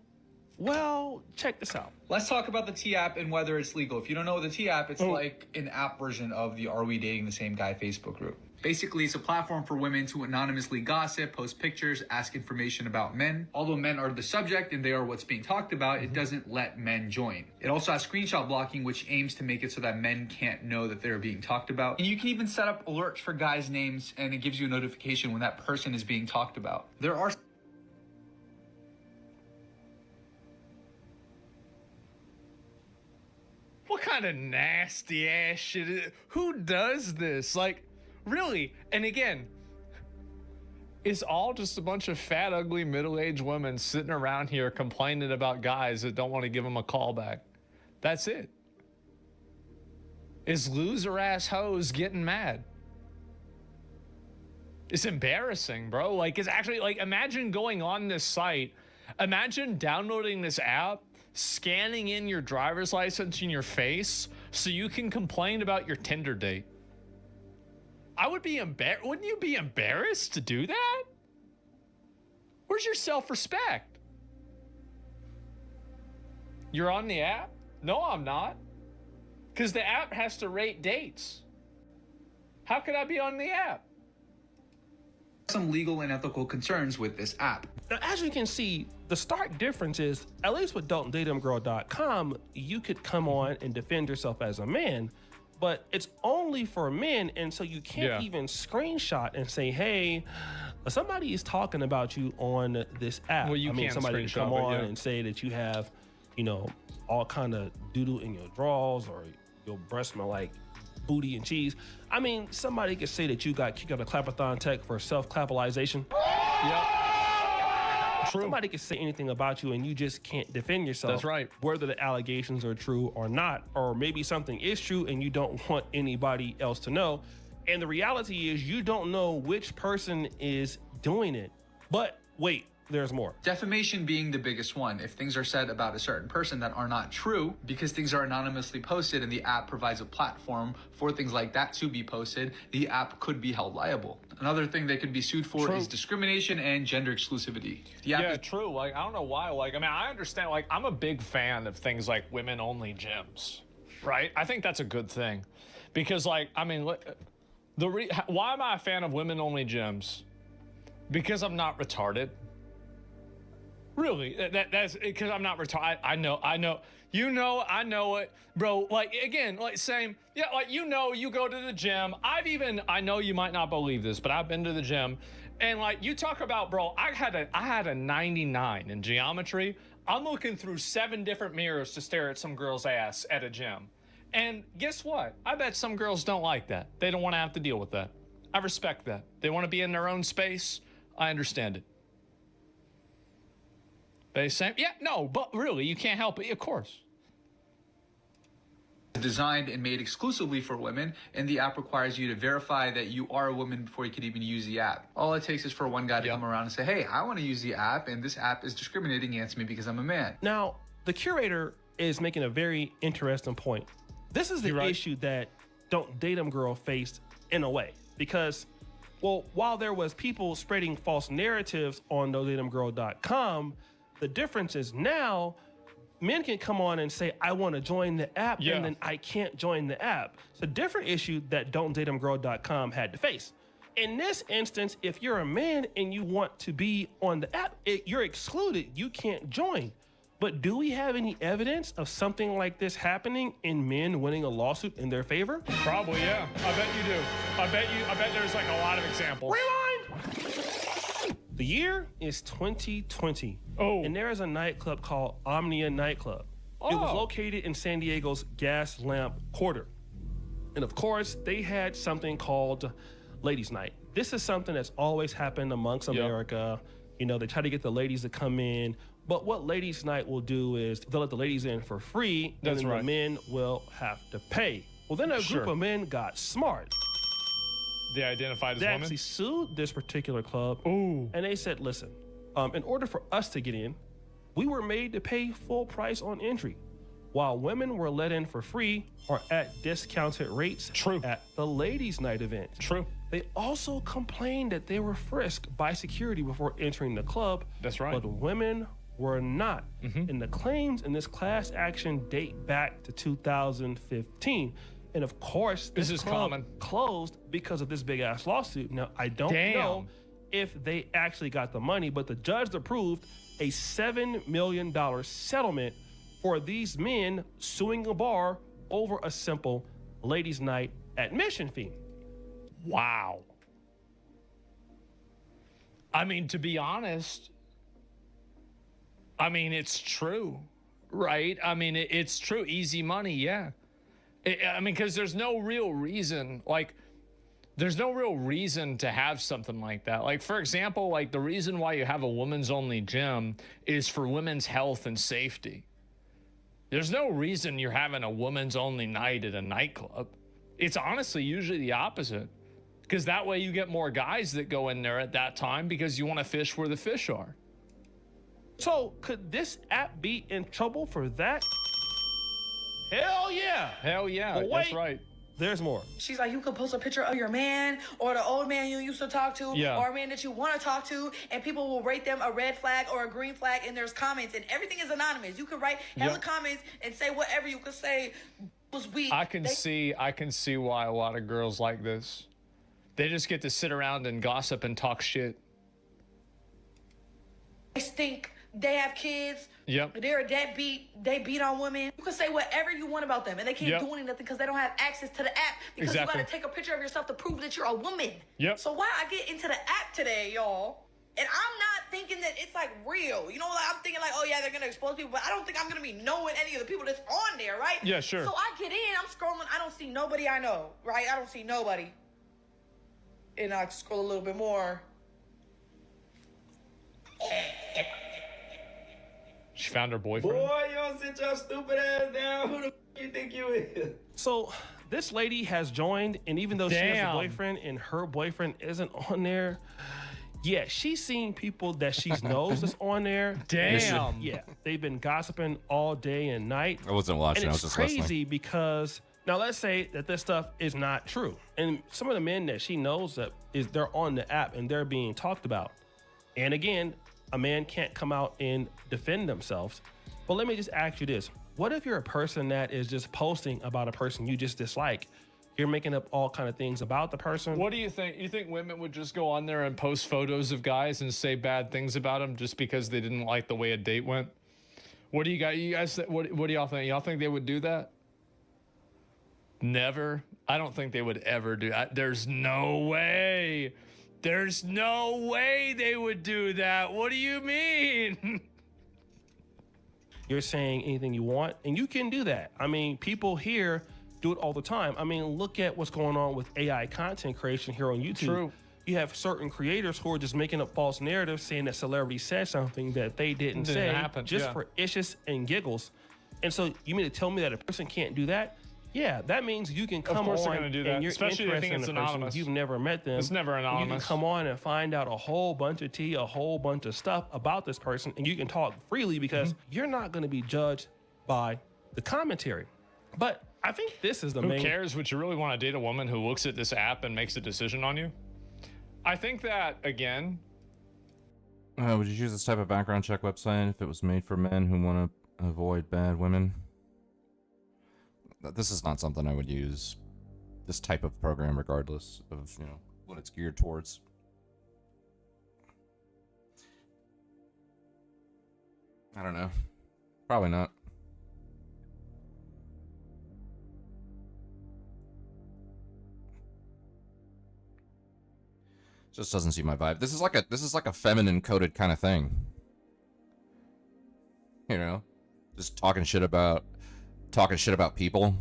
well, check this out. Let's talk about the T app and whether it's legal. If you don't know the T app, it's like an app version of the Are We Dating the Same Guy Facebook group. Basically, it's a platform for women to anonymously gossip, post pictures, ask information about men. Although men are the subject and they are what's being talked about, it doesn't let men join. It also has screenshot blocking, which aims to make it so that men can't know that they're being talked about. And you can even set up alerts for guys' names, and it gives you a notification when that person is being talked about. There are... What kind of nasty ass shit is it? Who does this? Like, really? And again, it's all just a bunch of fat, ugly, middle-aged women sitting around here complaining about guys that don't want to give them a call back. That's it. It's loser-ass hoes getting mad. It's embarrassing, bro. Like, it's actually, like, imagine going on this site. Imagine downloading this app, scanning in your driver's license in your face so you can complain about your Tinder date. I would be embarrassed. Wouldn't you be embarrassed to do that? Where's your self-respect? You're on the app? No, I'm not. Because the app has to rate dates. How could I be on the app? Some legal and ethical concerns with this app. Now, as you can see, the stark difference is, at least with Don'tDateHimGirl.com, you could come on and defend yourself as a man, but it's only for men, and so you can't even screenshot and say, hey, somebody is talking about you on this app. Well, you can't somebody can screenshot, come but on yeah. and say that you have, you know, all kind of doodle in your drawers, or your breasts smell like booty and cheese. I mean, somebody could say that you got kicked out of Clapathon Tech for self-clapalization. Yep. Somebody could say anything about you and you just can't defend yourself. That's right. Whether the allegations are true or not, or maybe something is true and you don't want anybody else to know. And the reality is you don't know which person is doing it. But wait, there's more. Defamation being the biggest one. If things are said about a certain person that are not true, because things are anonymously posted and the app provides a platform for things like that to be posted, the app could be held liable. Another thing they could be sued for is discrimination and gender exclusivity. The app is true. Like, I don't know why. Like, I mean, I understand. Like, I'm a big fan of things like women-only gyms, right? I think that's a good thing. Because, like, I mean, why am I a fan of women-only gyms? Because I'm not retarded. Really, that's because I'm not retarded. I know. You know, I know it, bro. Like, again, like same. Yeah, like, you know, you go to the gym. I know you might not believe this, but I've been to the gym, and like, you talk about, bro, I had a 99 in geometry. I'm looking through 7 different mirrors to stare at some girl's ass at a gym. And guess what? I bet some girls don't like that. They don't want to have to deal with that. I respect that. They want to be in their own space. I understand it. They say, yeah, no, but really, you can't help it. Of course. designed and made exclusively for women, and the app requires you to verify that you are a woman before you can even use the app. All it takes is for one guy to come around and say, hey, I want to use the app, and this app is discriminating against me because I'm a man. Now, the curator is making a very interesting point. This is the issue that Don't Date 'Em Girl faced in a way, because, well, while there was people spreading false narratives on Don'tDate'EmGirl.com, the difference is now men can come on and say, I want to join the app, and then I can't join the app. It's a different issue that Don'tDate'EmGirl.com had to face. In this instance, if you're a man and you want to be on the app, you're excluded. You can't join. But do we have any evidence of something like this happening in men winning a lawsuit in their favor? Probably, yeah. I bet you do. I bet there's like a lot of examples. Rewind! The year is 2020. Oh. And there is a nightclub called Omnia Nightclub. Oh. It was located in San Diego's Gas Lamp Quarter. And of course, they had something called Ladies Night. This is something that's always happened amongst America. You know, they try to get the ladies to come in. But what Ladies Night will do is they'll let the ladies in for free, and then the men will have to pay. Well, then a group of men got smart. They identified as women? They women? actually sued this particular club. Ooh. And they said, listen, in order for us to get in, we were made to pay full price on entry, while women were let in for free or at discounted rates at the Ladies Night event. True. They also complained that they were frisked by security before entering the club. That's right. But women were not. And the claims in this class action date back to 2015. And of course, this is club closed because of this big ass lawsuit. Now, I don't know if they actually got the money, but the judge approved a $7 million settlement for these men suing a bar over a simple ladies' night admission fee. Wow. I mean, to be honest, I mean, it's true, right? I mean, it's true. Easy money, yeah. I mean, because there's no real reason, there's no real reason to have something like that. Like, for example, like the reason why you have a women's only gym is for women's health and safety. There's no reason you're having a women's only night at a nightclub. It's honestly usually the opposite, because that way you get more guys that go in there at that time because you want to fish where the fish are. So could this app be in trouble for that? Hell yeah. Hell yeah. But That's right. There's more. She's like, you could post a picture of your man or the old man you used to talk to or a man that you want to talk to, and people will rate them a red flag or a green flag, and there's comments, and everything is anonymous. You can write hella comments and say whatever you could say was weak. I can see why a lot of girls like this. They just get to sit around and gossip and talk shit. They stink. They have kids. Yep. They're a deadbeat. They beat on women. You can say whatever you want about them, and they can't do anything because they don't have access to the app because you got to take a picture of yourself to prove that you're a woman. Yep. So why I get into the app today, y'all, and I'm not thinking that it's like real. You know, like I'm thinking like, oh yeah, they're gonna expose people, but I don't think I'm gonna be knowing any of the people that's on there, right? Yeah, sure. So I get in, I'm scrolling, I don't see nobody I know, right? I don't see nobody. And I scroll a little bit more. She found her boyfriend. Boy, y'all sit your stupid ass down. Who the f you think you is? So this lady has joined, and even though she has a boyfriend and her boyfriend isn't on there, yeah, she's seen people that she knows that's on there. Damn. Yeah, they've been gossiping all day and night. I wasn't watching. And I it's was just crazy listening. because now let's say that this stuff is not true, and some of the men that she knows that they're on the app and they're being talked about. And again, a man can't come out and defend themselves. But let me just ask you this. What if you're a person that is just posting about a person you just dislike? You're making up all kind of things about the person. What do you think? You think women would just go on there and post photos of guys and say bad things about them just because they didn't like the way a date went? What do you guys what do y'all think? Y'all think they would do that? Never. I don't think they would ever do that. There's no way. There's no way they would do that. What do you mean? You're saying anything you want, and you can do that. I mean, people here do it all the time. I mean, look at what's going on with AI content creation here on YouTube. True. You have certain creators who are just making up false narratives saying that celebrities said something that they didn't say happen, just for issues and giggles. And so you mean to tell me that a person can't do that? Yeah, that means you can come course on they're gonna do that, and you're especially if they interested think in it's the person. anonymous. You've never met them. It's never and you can anonymous. come on and find out a whole bunch of tea, a whole bunch of stuff about this person, and you can talk freely because you're not going to be judged by the commentary. But I think this is the Who main... cares? Would you really want to date a woman who looks at this app and makes a decision on you? I think that, again... Would you use this type of background check website if it was made for men who want to avoid bad women? This is not something I would use. This type of program, regardless of, you know, what it's geared towards. I don't know. Probably not. Just doesn't seem my vibe. This is like a feminine coded kind of thing. You know, just talking shit about people.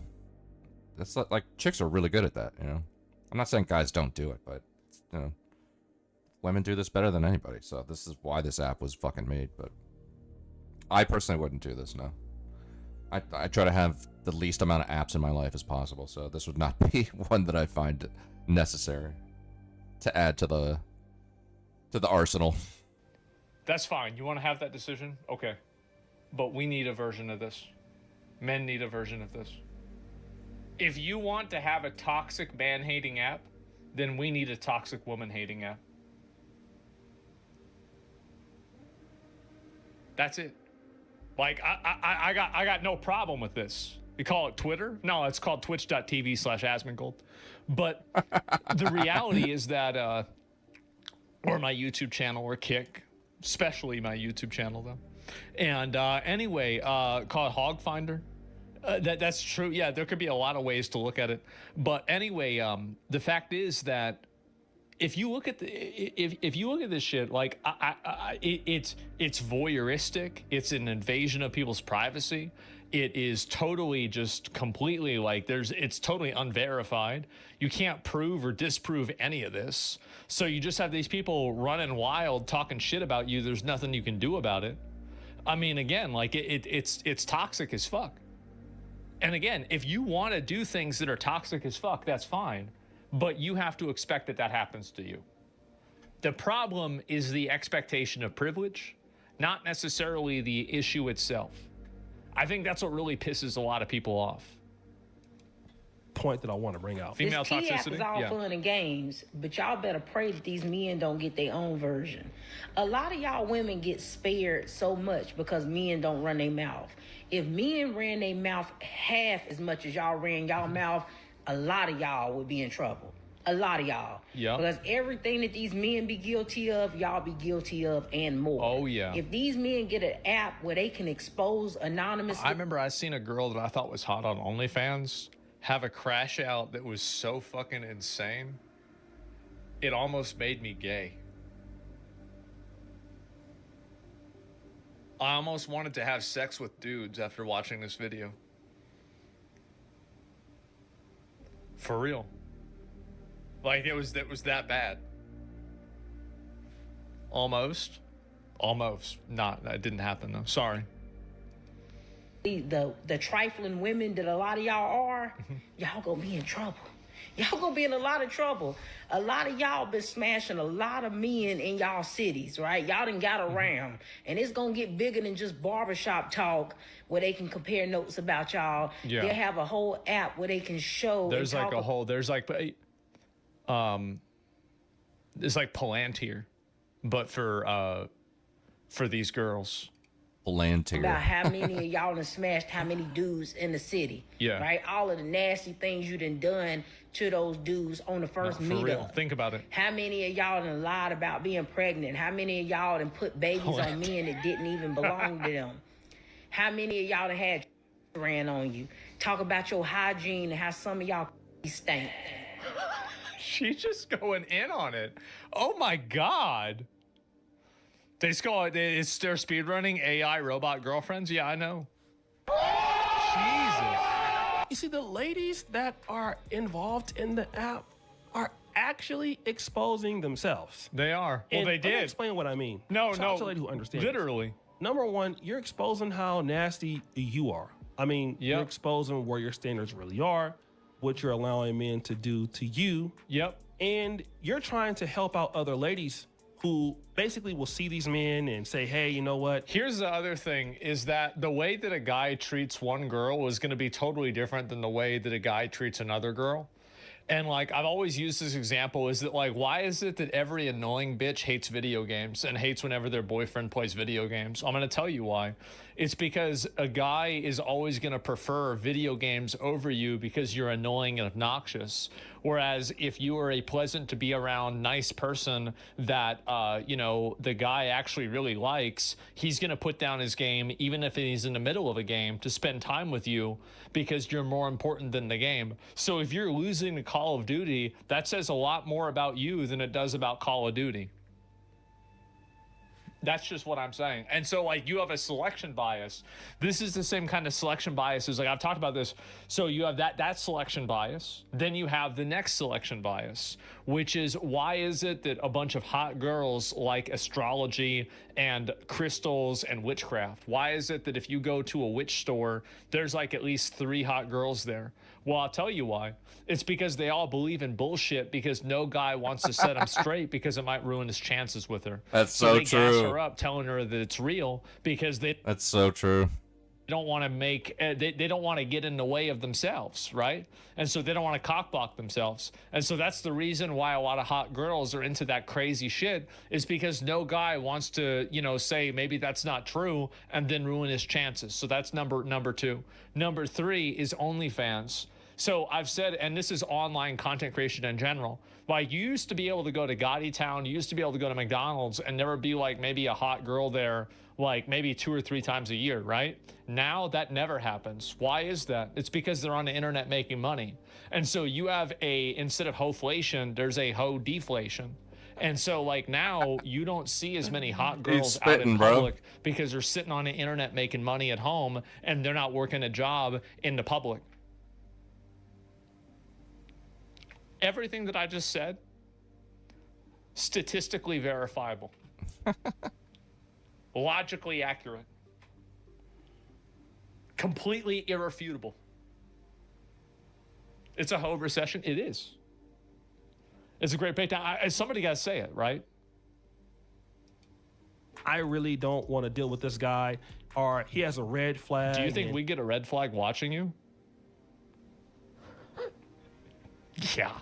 That's like chicks are really good at that. You know, I'm not saying guys don't do it, but you know, women do this better than anybody. So this is why this app was fucking made. But I personally wouldn't do this. No, I try to have the least amount of apps in my life as possible. So this would not be one that I find necessary to add to the arsenal. That's fine. You want to have that decision? Okay. But we need a version of this. Men need a version of this. If you want to have a toxic man-hating app, then we need a toxic woman-hating app. That's it. Like, I got no problem with this. You call it Twitter? No, it's called twitch.tv/Asmongold. But the reality is that, or my YouTube channel, or Kick, especially my YouTube channel, though. And anyway, call it Hog Finder. That's true. Yeah, there could be a lot of ways to look at it. But anyway, the fact is that if you look at if you look at this shit, like it's voyeuristic. It's an invasion of people's privacy. It is totally just completely like it's totally unverified. You can't prove or disprove any of this. So you just have these people running wild, talking shit about you. There's nothing you can do about it. I mean, again, like it's toxic as fuck. And again, if you want to do things that are toxic as fuck, that's fine. But you have to expect that happens to you. The problem is the expectation of privilege, not necessarily the issue itself. I think that's what really pisses a lot of people off. Point that I want to bring out. Female this T app toxicity? is all Yeah. fun and games, but y'all better pray that these men don't get their own version. A lot of y'all women get spared so much because men don't run their mouth. If men ran their mouth half as much as y'all ran y'all mouth, a lot of y'all would be in trouble. A lot of y'all. Yeah. Because everything that these men be guilty of, y'all be guilty of and more. Oh, yeah. If these men get an app where they can expose anonymously. I remember I seen a girl that I thought was hot on OnlyFans have a crash out that was so fucking insane. It almost made me gay. I almost wanted to have sex with dudes after watching this video. For real. Like, it was that bad. Almost. Not. That didn't happen, though. Sorry. The trifling women that a lot of y'all are, y'all gonna be in trouble. Y'all gonna be in a lot of trouble. A lot of y'all been smashing a lot of men in y'all cities, right? Y'all done got around. And it's gonna get bigger than just barbershop talk where they can compare notes about y'all. Yeah. They'll have a whole app where they can show. There's like there's like Palantir, but for these girls. Palantir. About how many of y'all done smashed how many dudes in the city. Yeah. Right? All of the nasty things you done to those dudes on the first No, for real. meetup. Think about it. How many of y'all done lied about being pregnant? How many of y'all done put babies on men that didn't even belong to them? How many of y'all done had ran on you? Talk about your hygiene and how some of y'all stink. She's just going in on it. Oh my God. They just call it, it's their speedrunning AI robot girlfriends. Yeah, I know. Jesus. You see, the ladies that are involved in the app are actually exposing themselves. They are. Well, And they let me did. explain what I mean. No, Shout no. out to a lady who understands. Literally. Number one, you're exposing how nasty you are. I mean, you're exposing where your standards really are, what you're allowing men to do to you. Yep. And you're trying to help out other ladies who basically will see these men and say, hey, you know what? Here's the other thing is that the way that a guy treats one girl is going to be totally different than the way that a guy treats another girl. And like, I've always used this example is that like, why is it that every annoying bitch hates video games and hates whenever their boyfriend plays video games? I'm going to tell you why. It's because a guy is always going to prefer video games over you because you're annoying and obnoxious. Whereas if you are a pleasant to be around nice person that, you know, the guy actually really likes, he's going to put down his game, even if he's in the middle of a game, to spend time with you because you're more important than the game. So if you're losing to Call of Duty, that says a lot more about you than it does about Call of Duty. That's just what I'm saying. And so like you have a selection bias. This is the same kind of selection bias as like I've talked about this. So you have that selection bias. Then you have the next selection bias, which is why is it that a bunch of hot girls like astrology and crystals and witchcraft? Why is it that if you go to a witch store, there's like at least 3 hot girls there? Well, I'll tell you why. It's because they all believe in bullshit because no guy wants to set him straight because it might ruin his chances with her. That's so so they true. gas her up telling her that it's real because they That's so true. don't want to make they don't want to get in the way of themselves, right? And so they don't want to cockblock themselves. And so that's the reason why a lot of hot girls are into that crazy shit is because no guy wants to, you know, say maybe that's not true and then ruin his chances. So that's number 2. Number 3 is OnlyFans. So I've said, and this is online content creation in general, like you used to be able to go to Gotti Town, you used to be able to go to McDonald's and there would be like maybe a hot girl there, like maybe 2 or 3 times a year, right? Now that never happens. Why is that? It's because they're on the internet making money. And so you have instead of hoflation, there's a ho deflation. And so like now you don't see as many hot girls out in public because they're sitting on the internet making money at home and they're not working a job in the public. Everything that I just said, statistically verifiable, logically accurate, completely irrefutable. It's a hoe recession. It is. It's a great breakdown. Somebody got to say it, right? I really don't want to deal with this guy, or he has a red flag. Do you think we get a red flag watching you? Yeah.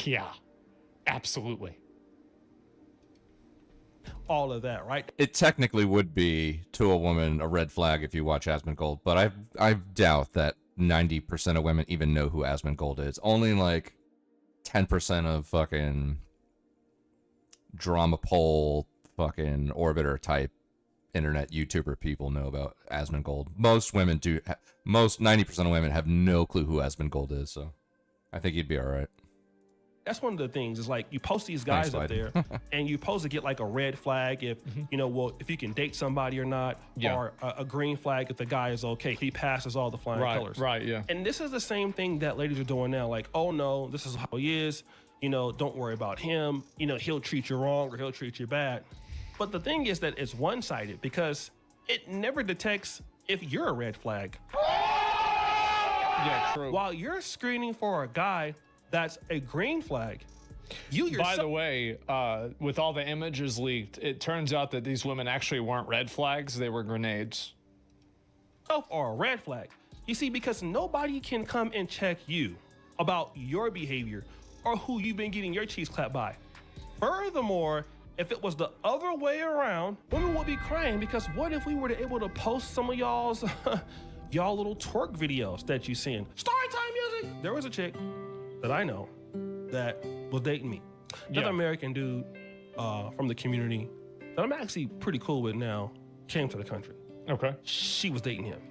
Yeah, absolutely. All of that, right? It technically would be to a woman a red flag if you watch Asmongold, but I doubt that 90% of women even know who Asmongold is. Only like 10% of fucking Dramapol fucking orbiter type internet YouTuber people know about Asmongold. Most women do. Most 90% of women have no clue who Asmongold is. So I think he'd be all right. That's one of the things is like you post these guys Thanks, up there and you're supposed to get like a red flag if, you know, well, if you can date somebody or not, or a green flag if the guy is okay. He passes all the flying colors. Right, yeah. And this is the same thing that ladies are doing now. Like, oh no, this is how he is. You know, don't worry about him. You know, he'll treat you wrong or he'll treat you bad. But the thing is that it's one-sided because it never detects if you're a red flag. Yeah, true. While you're screening for a guy that's a green flag, you yourself— By the way, with all the images leaked, it turns out that these women actually weren't red flags, they were grenades. Or a red flag. You see, because nobody can come and check you about your behavior or who you've been getting your cheeks clapped by. Furthermore, if it was the other way around, women would be crying because what if we were able to post some of y'all's y'all little twerk videos that you send? Storytime music! There was a chick that I know that was dating me. Another American dude from the community that I'm actually pretty cool with now came to the country. Okay. She was dating him.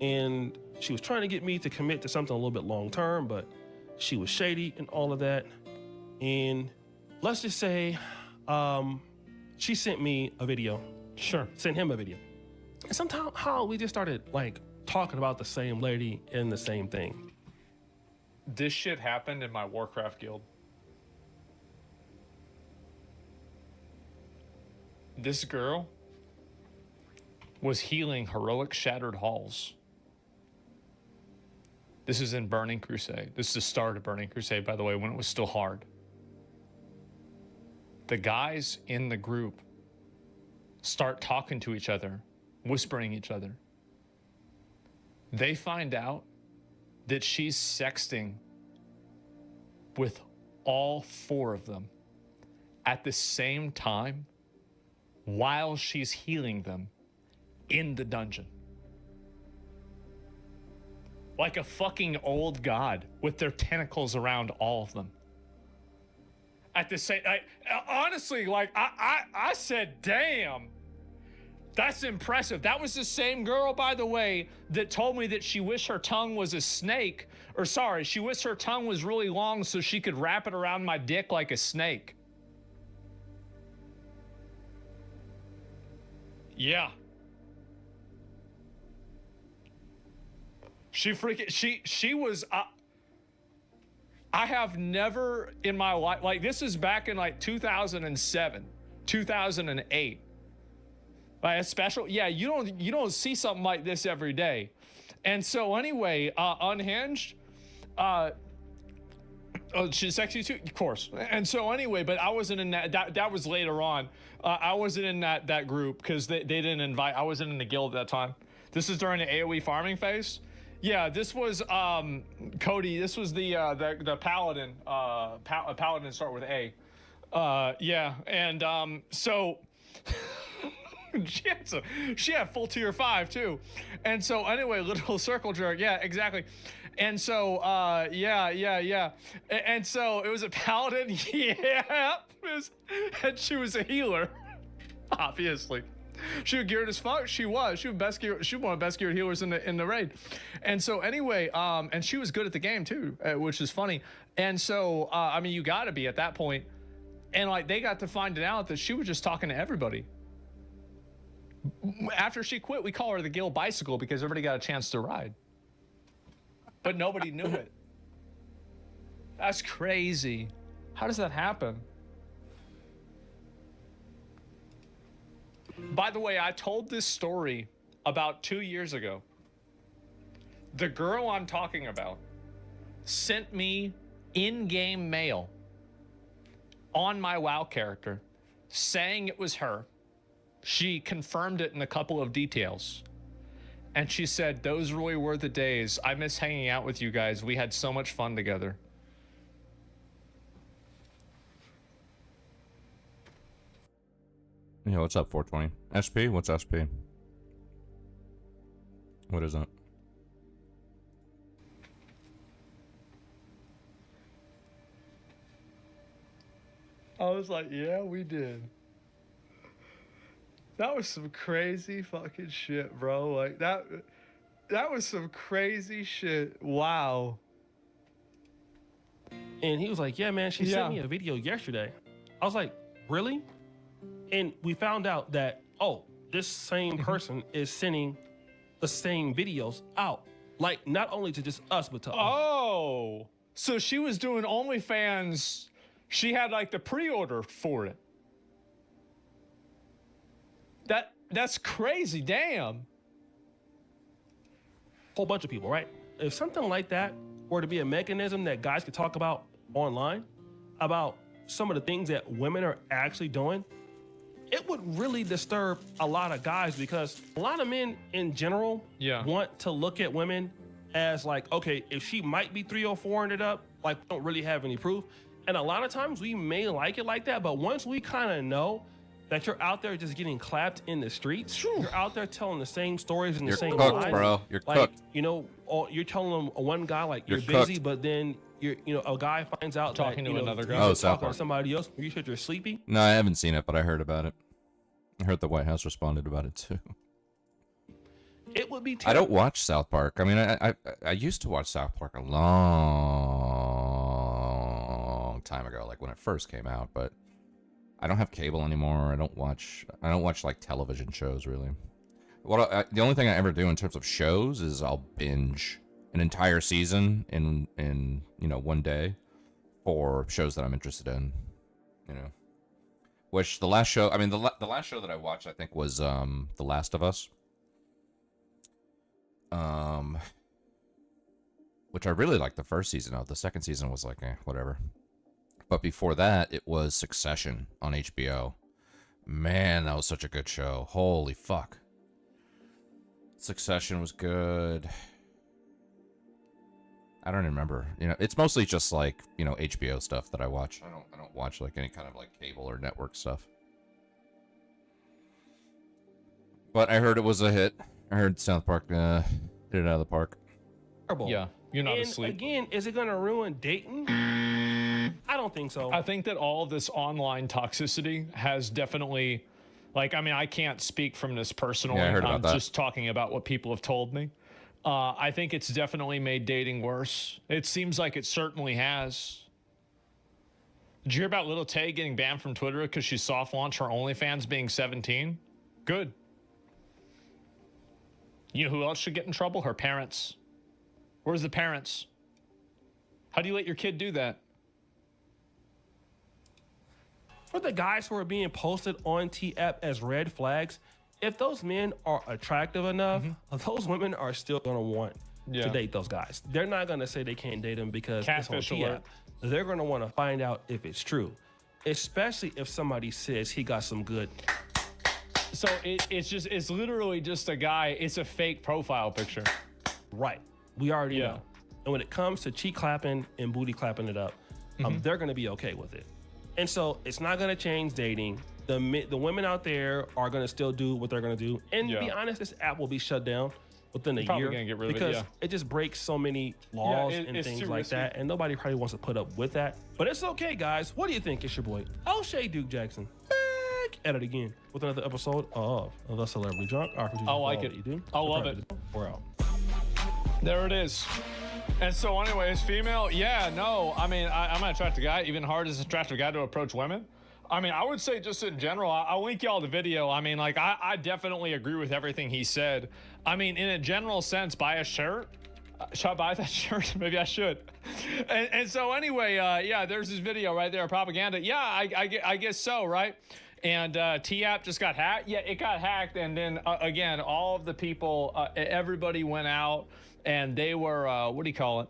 And she was trying to get me to commit to something a little bit long term, but she was shady and all of that. And let's just say she sent me a video. Sure. Sent him a video. And somehow we just started like talking about the same lady and the same thing. This shit happened in my Warcraft guild. This girl was healing heroic shattered halls. This is in Burning Crusade. This is the start of Burning Crusade, by the way, when it was still hard. The guys in the group start talking to each other, whispering each other. They find out that she's sexting with all four of them at the same time while she's healing them in the dungeon. Like a fucking old god with their tentacles around all of them. At the same, honestly, like I said, damn, that's impressive. That was the same girl, by the way, that told me that she wished her tongue was a snake, or sorry, she wished her tongue was really long so she could wrap it around my dick like a snake. Yeah. She was, I have never in my life, like this is back in like 2007, 2008. Like a special, yeah, you don't see something like this every day. And so anyway, Unhinged, oh, she's sexy too, of course. And so anyway, but I wasn't in that was later on. I wasn't in that group because they didn't invite, I wasn't in the guild at that time. This is during the AoE farming phase. Yeah, this was Cody. This was the paladin. Paladin start with A. Yeah, and so she had full tier 5 too. And so anyway, little circle jerk. Yeah, exactly. And so yeah. And so it was a paladin. Yeah, and she was a healer, obviously. She was geared as fuck. She was best geared. She was one of the best geared healers in the raid. And so anyway, and she was good at the game too, which is funny. And so I mean, you got to be at that point. And like they got to find it out that she was just talking to everybody. After she quit, we call her the guild bicycle because everybody got a chance to ride, but nobody knew it. That's crazy. How does that happen? By the way, I told this story about 2 years ago. The girl I'm talking about sent me in-game mail on my WoW character saying it was her. She confirmed it in a couple of details. And she said, those really were the days. I miss hanging out with you guys. We had so much fun together. Yeah, what's up, 420? SP? What's SP? What is it? I was like, yeah, we did. That was some crazy fucking shit, bro. Like that was some crazy shit. Wow. And he was like, yeah, man, she sent me a video yesterday. I was like, really? And we found out that, oh, this same person is sending the same videos out. Like, not only to just us, but to Oh, so she was doing OnlyFans. She had like the pre-order for it. That's crazy. Damn. Whole bunch of people, right? If something like that were to be a mechanism that guys could talk about online, about some of the things that women are actually doing, it would really disturb a lot of guys, because a lot of men in general want to look at women as like, okay, if she might be 3 or 4 it up, like, we don't really have any proof. And a lot of times we may like it like that, but once we kind of know that you're out there just getting clapped in the streets, you're out there telling the same stories and the same cooked, lies. bro. You're like, cooked. You know, you're telling them one guy like you're You're busy, cooked. but then a guy finds out Talking that, to you know, another you're guy. Oh, talking South to Park. somebody else. You said you're sleepy. No, I haven't seen it, but I heard about it. I heard the White House responded about it too. It would be I don't watch South Park. I mean, I used to watch South Park a long time ago, like when it first came out, but I don't have cable anymore. I don't watch like television shows really. The only thing I ever do in terms of shows is I'll binge an entire season in one day for shows that I'm interested in, you know. Which the last show, I mean, the last show that I watched, I think, was The Last of Us. Which I really liked the first season of. The second season was like, whatever. But before that, it was Succession on HBO. Man, that was such a good show. Holy fuck. Succession was good. I don't remember. You know, it's mostly just like, you know, HBO stuff that I watch. I don't watch like any kind of like cable or network stuff. But I heard it was a hit. I heard South Park hit it out of the park. Yeah, you're not and asleep. Again, is it going to ruin dating? I don't think so. I think that all of this online toxicity has definitely, like, I mean, I can't speak from this personally. Yeah, I heard about I'm that. just talking about what people have told me. I think it's definitely made dating worse. It seems like it certainly has. Did you hear about Little Tay getting banned from Twitter because she soft launched her OnlyFans being 17? Good. You know who else should get in trouble? Her parents. Where's the parents? How do you let your kid do that? For the guys who are being posted on T-App as red flags, if those men are attractive enough, those women are still going to want to date those guys. They're not going to say they can't date them because Catfish it's on T-App. They're going to want to find out if it's true, especially if somebody says he got some good. So it's literally just a guy. It's a fake profile picture. Right. We already know. And when it comes to cheek clapping and booty clapping it up, they're going to be okay with it. And so it's not going to change dating. The women out there are going to still do what they're going to do. And to be honest, this app will be shut down within a Probably year gonna get rid of it, because it just breaks so many laws and things like that. And nobody probably wants to put up with that. But it's okay, guys. What do you think? It's your boy, O'Shea Duke Jackson. Back at it again with another episode of The Celebrity Drunk. I like it. You do. I love it. We're out. There it is. And so anyways, female, I mean, I'm an attractive guy, even hard as an attractive guy to approach women. I mean, I would say just in general, I'll link y'all the video. I mean, like, I definitely agree with everything he said. I mean, in a general sense, buy a shirt. Should I buy that shirt? Maybe I should. And so anyway, there's this video right there, propaganda. Yeah, I guess so, right? And T-App just got hacked. Yeah, it got hacked. And then, again, all of the people, everybody went out and they were, what do you call it?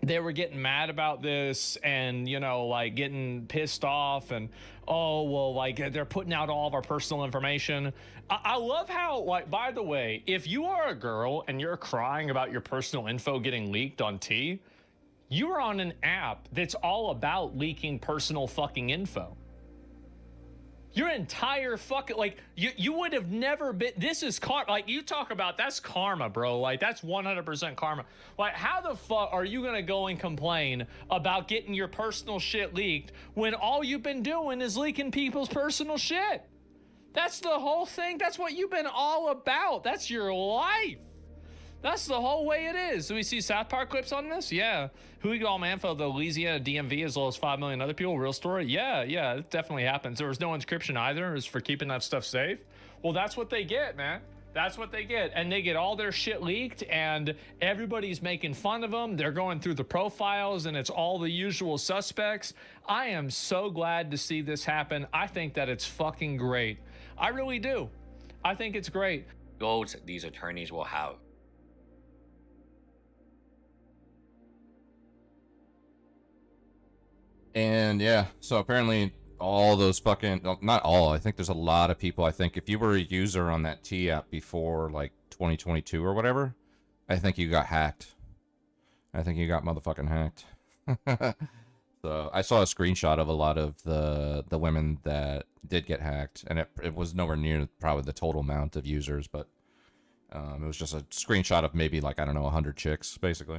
They were getting mad about this and, you know, like getting pissed off and, oh, well, like they're putting out all of our personal information. I love how, like, by the way, if you are a girl and you're crying about your personal info getting leaked on T, you are on an app that's all about leaking personal fucking info. Your entire fucking, like, you would have never been, this is karma. Like, you talk about, that's karma, bro. Like, that's 100% karma. Like, how the fuck are you gonna go and complain about getting your personal shit leaked when all you've been doing is leaking people's personal shit? That's the whole thing. That's what you've been all about. That's your life. That's the whole way it is. Do we see South Park clips on this? Yeah. Hugo Manfo, the Louisiana DMV, as well as 5 million other people. Real story? Yeah, it definitely happens. There was no encryption either. It was for keeping that stuff safe. Well, that's what they get, man. That's what they get. And they get all their shit leaked, and everybody's making fun of them. They're going through the profiles, and it's all the usual suspects. I am so glad to see this happen. I think that it's fucking great. I really do. I think it's great. Goals these attorneys will have. And yeah, so apparently all those fucking, not all, I think there's a lot of people. I think if you were a user on that T app before like 2022 or whatever, I think you got hacked. I think you got motherfucking hacked. So I saw a screenshot of a lot of the women that did get hacked, and it was nowhere near probably the total amount of users, but it was just a screenshot of maybe like, I don't know, 100 chicks basically.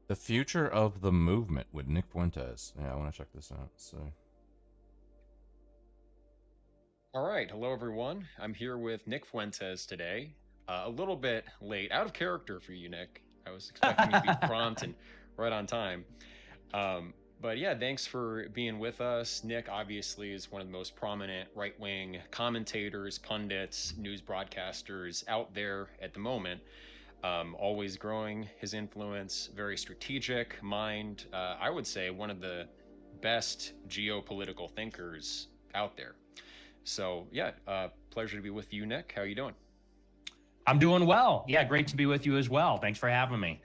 The future of the movement with Nick Fuentes. Yeah, I want to check this out. So. All right, hello everyone. I'm here with Nick Fuentes today. A little bit late, out of character for you, Nick. I was expecting you to be prompt and right on time. But yeah, thanks for being with us. Nick obviously is one of the most prominent right-wing commentators, pundits, news broadcasters out there at the moment. Always growing his influence, very strategic mind. I would say one of the best geopolitical thinkers out there. So yeah, pleasure to be with you, Nick. How are you doing? I'm doing well. Yeah, great to be with you as well. Thanks for having me.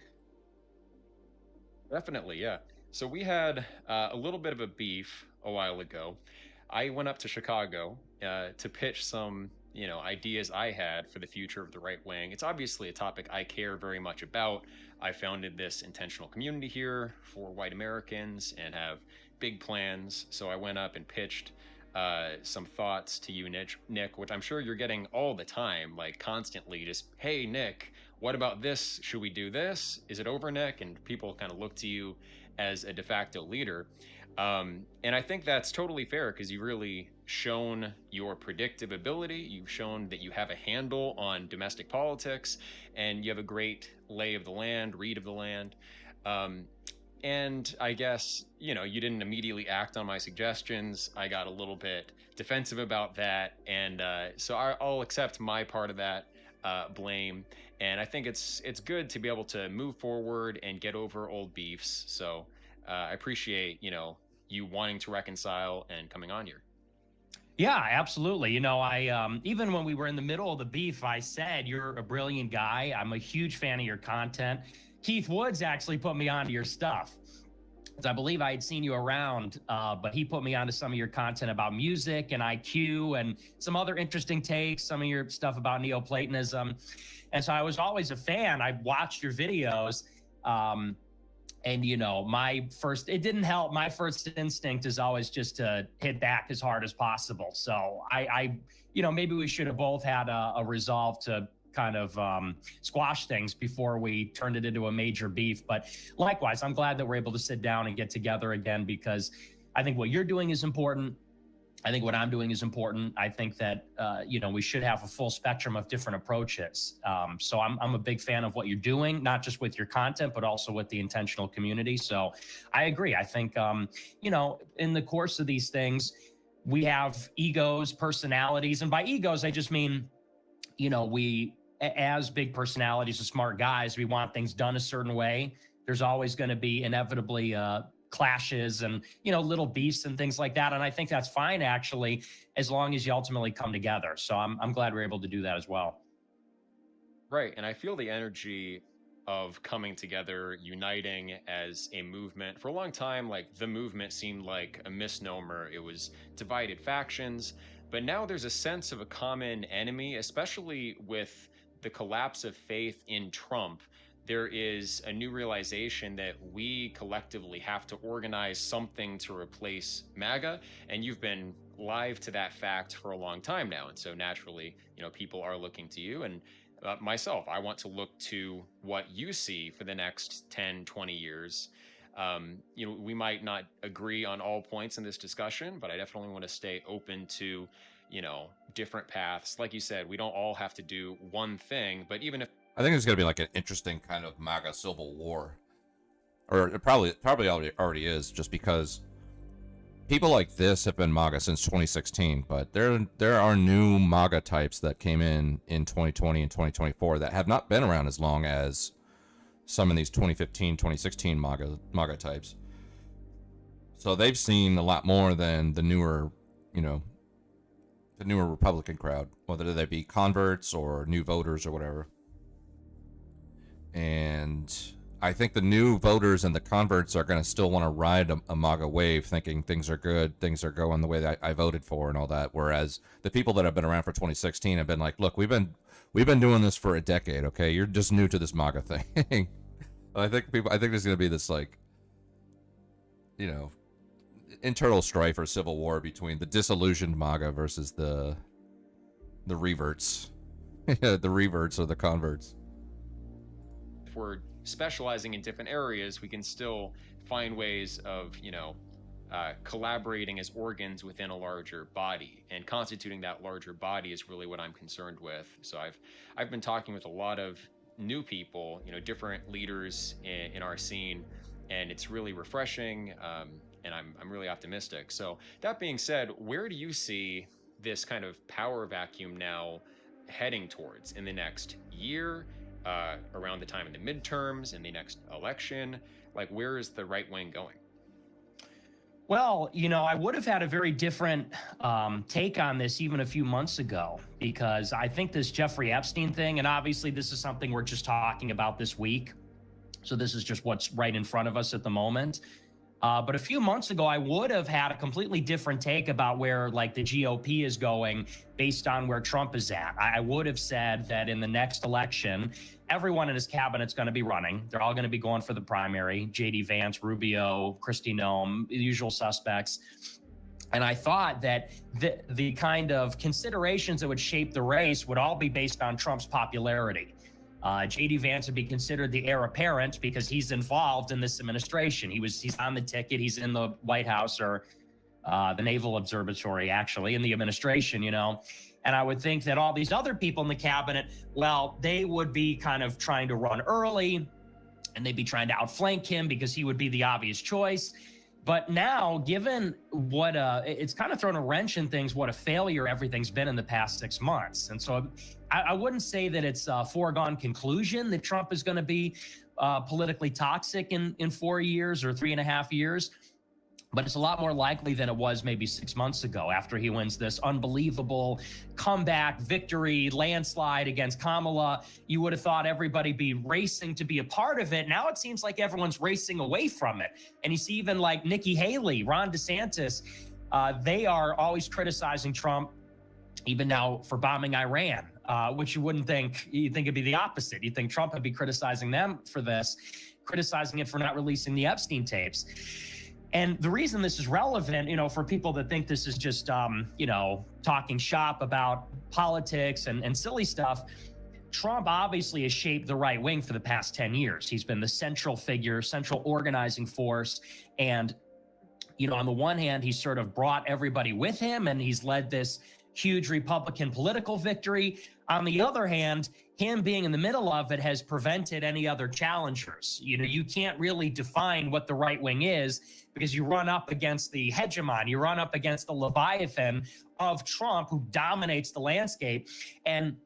Definitely, yeah. So we had a little bit of a beef a while ago. I went up to Chicago to pitch some ideas I had for the future of the right wing. It's obviously a topic I care very much about. I founded this intentional community here for white Americans and have big plans. So I went up and pitched some thoughts to you, Nick, which I'm sure you're getting all the time, like constantly just, hey, Nick, what about this? Should we do this? Is it over, Nick? And people kind of look to you as a de facto leader. And I think that's totally fair because you've really shown your predictive ability. You've shown that you have a handle on domestic politics and you have a great lay of the land, read of the land. And I guess, you didn't immediately act on my suggestions. I got a little bit defensive about that. And so I'll accept my part of that blame. And I think it's good to be able to move forward and get over old beefs. So I appreciate, you wanting to reconcile and coming on here. Yeah, absolutely. I even when we were in the middle of the beef, I said, you're a brilliant guy. I'm a huge fan of your content. Keith Woods actually put me onto your stuff. I believe I had seen you around, but he put me onto some of your content about music and IQ and some other interesting takes, some of your stuff about Neoplatonism. And so I was always a fan. I watched your videos. And, it didn't help. My first instinct is always just to hit back as hard as possible. So I maybe we should have both had a resolve to kind of squash things before we turned it into a major beef. But likewise, I'm glad that we're able to sit down and get together again, because I think what you're doing is important. I think what I'm doing is important. I think that, we should have a full spectrum of different approaches. So I'm a big fan of what you're doing, not just with your content, but also with the intentional community. So I agree. I think, in the course of these things, we have egos, personalities. And by egos, I just mean, we, as big personalities and smart guys, we want things done a certain way. There's always going to be inevitably clashes and, little beefs and things like that. And I think that's fine, actually, as long as you ultimately come together. So I'm glad we're able to do that as well. Right. And I feel the energy of coming together, uniting as a movement. For a long time, like the movement seemed like a misnomer. It was divided factions. But now there's a sense of a common enemy, especially with the collapse of faith in Trump. There is a new realization that we collectively have to organize something to replace MAGA. And you've been live to that fact for a long time now. And so naturally, people are looking to you. And myself, I want to look to what you see for the next 10, 20 years. We might not agree on all points in this discussion, but I definitely want to stay open to, different paths. Like you said, we don't all have to do one thing, but even if I think it's going to be like an interesting kind of MAGA civil war, or it probably already is, just because people like this have been MAGA since 2016, but there are new MAGA types that came in 2020 and 2024 that have not been around as long as some of these 2015, 2016 MAGA types. So they've seen a lot more than the newer Republican crowd, whether they be converts or new voters or whatever. And I think the new voters and the converts are going to still want to ride a MAGA wave, thinking things are good, things are going the way that I voted for and all that. Whereas the people that have been around for 2016 have been like, look, we've been doing this for a decade. Okay. You're just new to this MAGA thing. I think there's going to be this, like, internal strife or civil war between the disillusioned MAGA versus the reverts. The reverts or the converts. if we're specializing in different areas, we can still find ways of, collaborating as organs within a larger body, and constituting that larger body is really what I'm concerned with. So I've been talking with a lot of new people, different leaders in our scene, and it's really refreshing, and I'm really optimistic. So that being said, where do you see this kind of power vacuum now heading towards in the next year, around the time of the midterms, in the next election? Like, where is the right wing going? Well, I would have had a very different take on this even a few months ago, because I think this Jeffrey Epstein thing, and obviously this is something we're just talking about this week, so this is just what's right in front of us at the moment. But a few months ago, I would have had a completely different take about where, like, the GOP is going based on where Trump is at. I would have said that in the next election, everyone in his cabinet's going to be running. They're all going to be going for the primary. J.D. Vance, Rubio, Kristi Noem, the usual suspects. And I thought that the kind of considerations that would shape the race would all be based on Trump's popularity. J.D. Vance would be considered the heir apparent because he's involved in this administration. He's on the ticket. He's in the White House, or the Naval Observatory, actually, in the administration, And I would think that all these other people in the cabinet, well, they would be kind of trying to run early, and they'd be trying to outflank him because he would be the obvious choice. But now, given what it's kind of thrown a wrench in things, what a failure everything's been in the past 6 months. And so I wouldn't say that it's a foregone conclusion that Trump is going to be politically toxic in 4 years or 3.5 years. But it's a lot more likely than it was maybe 6 months ago, after he wins this unbelievable comeback victory, landslide against Kamala. You would have thought everybody be racing to be a part of it. Now it seems like everyone's racing away from it. And you see even like Nikki Haley, Ron DeSantis, they are always criticizing Trump, even now for bombing Iran, which you'd think it'd be the opposite. You'd think Trump would be criticizing them for this, criticizing it for not releasing the Epstein tapes. And the reason this is relevant, for people that think this is just, talking shop about politics and silly stuff, Trump obviously has shaped the right wing for the past 10 years. He's been the central figure, central organizing force. And you know, on the one hand, he's sort of brought everybody with him and he's led this huge Republican political victory. On the other hand, him being in the middle of it has prevented any other challengers. You know, you can't really define what the right wing is because you run up against the hegemon, you run up against the Leviathan of Trump who dominates the landscape. And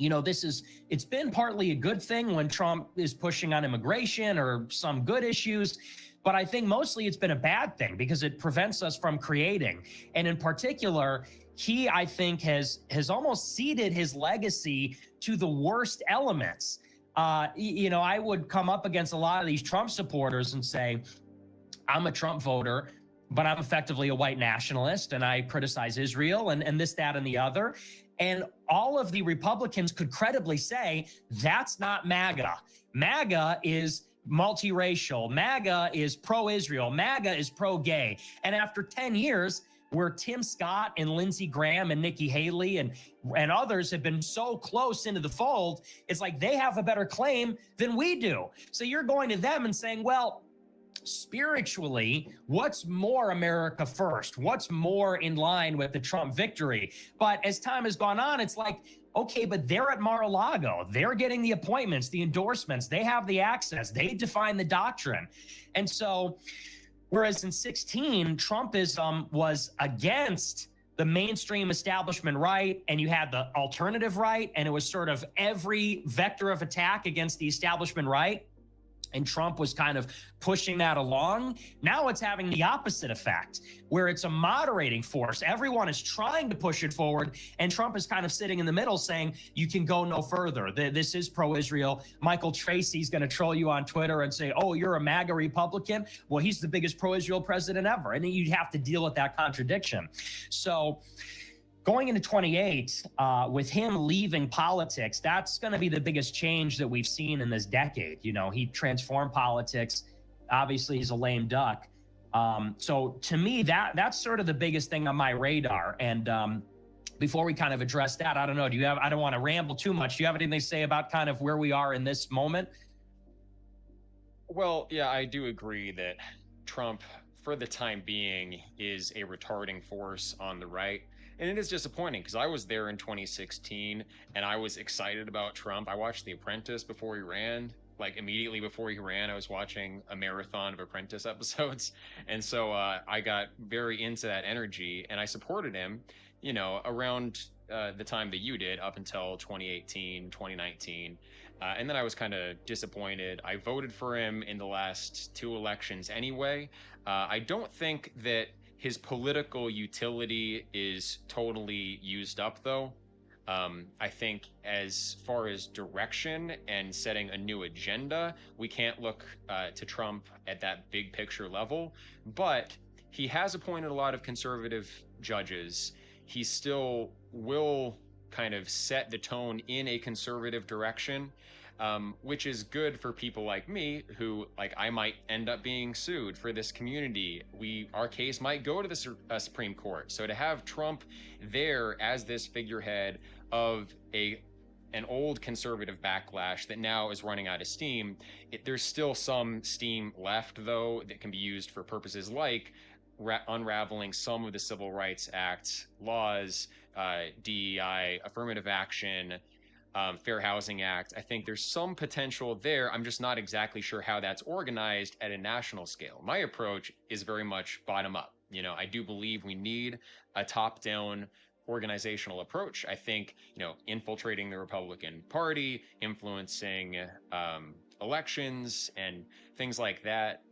you know, it's been partly a good thing when Trump is pushing on immigration or some good issues, but I think mostly it's been a bad thing because it prevents us from creating. And in particular, he, I think, has almost ceded his legacy to the worst elements. You know, I would come up against a lot of these Trump supporters and say, I'm a Trump voter, but I'm effectively a white nationalist and I criticize Israel and this, that, and the other. And all of the Republicans could credibly say, that's not MAGA. MAGA is multiracial. MAGA is pro-Israel. MAGA is pro-gay. And after 10 years, where Tim Scott and Lindsey Graham and Nikki Haley and others have been so close into the fold, it's like they have a better claim than we do. So you're going to them and saying, well, spiritually, what's more America first? What's more in line with the Trump victory? But as time has gone on, it's like, okay, but they're at Mar-a-Lago. They're getting the appointments, the endorsements. They have the access. They define the doctrine. And so, whereas in 2016, Trumpism was against the mainstream establishment right, and you had the alternative right, and it was sort of every vector of attack against the establishment right. And Trump was kind of pushing that along. Now it's having the opposite effect, where it's a moderating force. Everyone is trying to push it forward, and Trump is kind of sitting in the middle saying, you can go no further. This is pro-Israel. Michael Tracy's going to troll you on Twitter and say, oh, you're a MAGA Republican? Well, he's the biggest pro-Israel president ever. And you'd have to deal with that contradiction. So going into 28, with him leaving politics, that's going to be the biggest change that we've seen in this decade. You know, he transformed politics. Obviously, he's a lame duck. So to me, that's sort of the biggest thing on my radar. And before we kind of address that, I don't know, I don't want to ramble too much. Do you have anything to say about kind of where we are in this moment? Well, yeah, I do agree that Trump, for the time being, is a retarding force on the right. And it is disappointing because I was there in 2016 and I was excited about Trump. I watched The Apprentice before he ran. Like immediately before he ran, I was watching a marathon of Apprentice episodes. And so I got very into that energy and I supported him, you know, around the time that you did up until 2018, 2019. And then I was kind of disappointed. I voted for him in the last 2 elections anyway. I don't think that his political utility is totally used up, though. I think as far as direction and setting a new agenda, we can't look to Trump at that big picture level. But he has appointed a lot of conservative judges. He still will kind of set the tone in a conservative direction. Which is good for people like me who, like, I might end up being sued for this community. Our case might go to the Supreme Court. So to have Trump there as this figurehead of an old conservative backlash that now is running out of steam, there's still some steam left, though, that can be used for purposes like unraveling some of the Civil Rights Act laws, DEI, affirmative action, Fair Housing Act. I think there's some potential there. I'm just not exactly sure how that's organized at a national scale. My approach is very much bottom up. You know, I do believe we need a top-down organizational approach. I think, you know, infiltrating the Republican Party, influencing elections and things like that,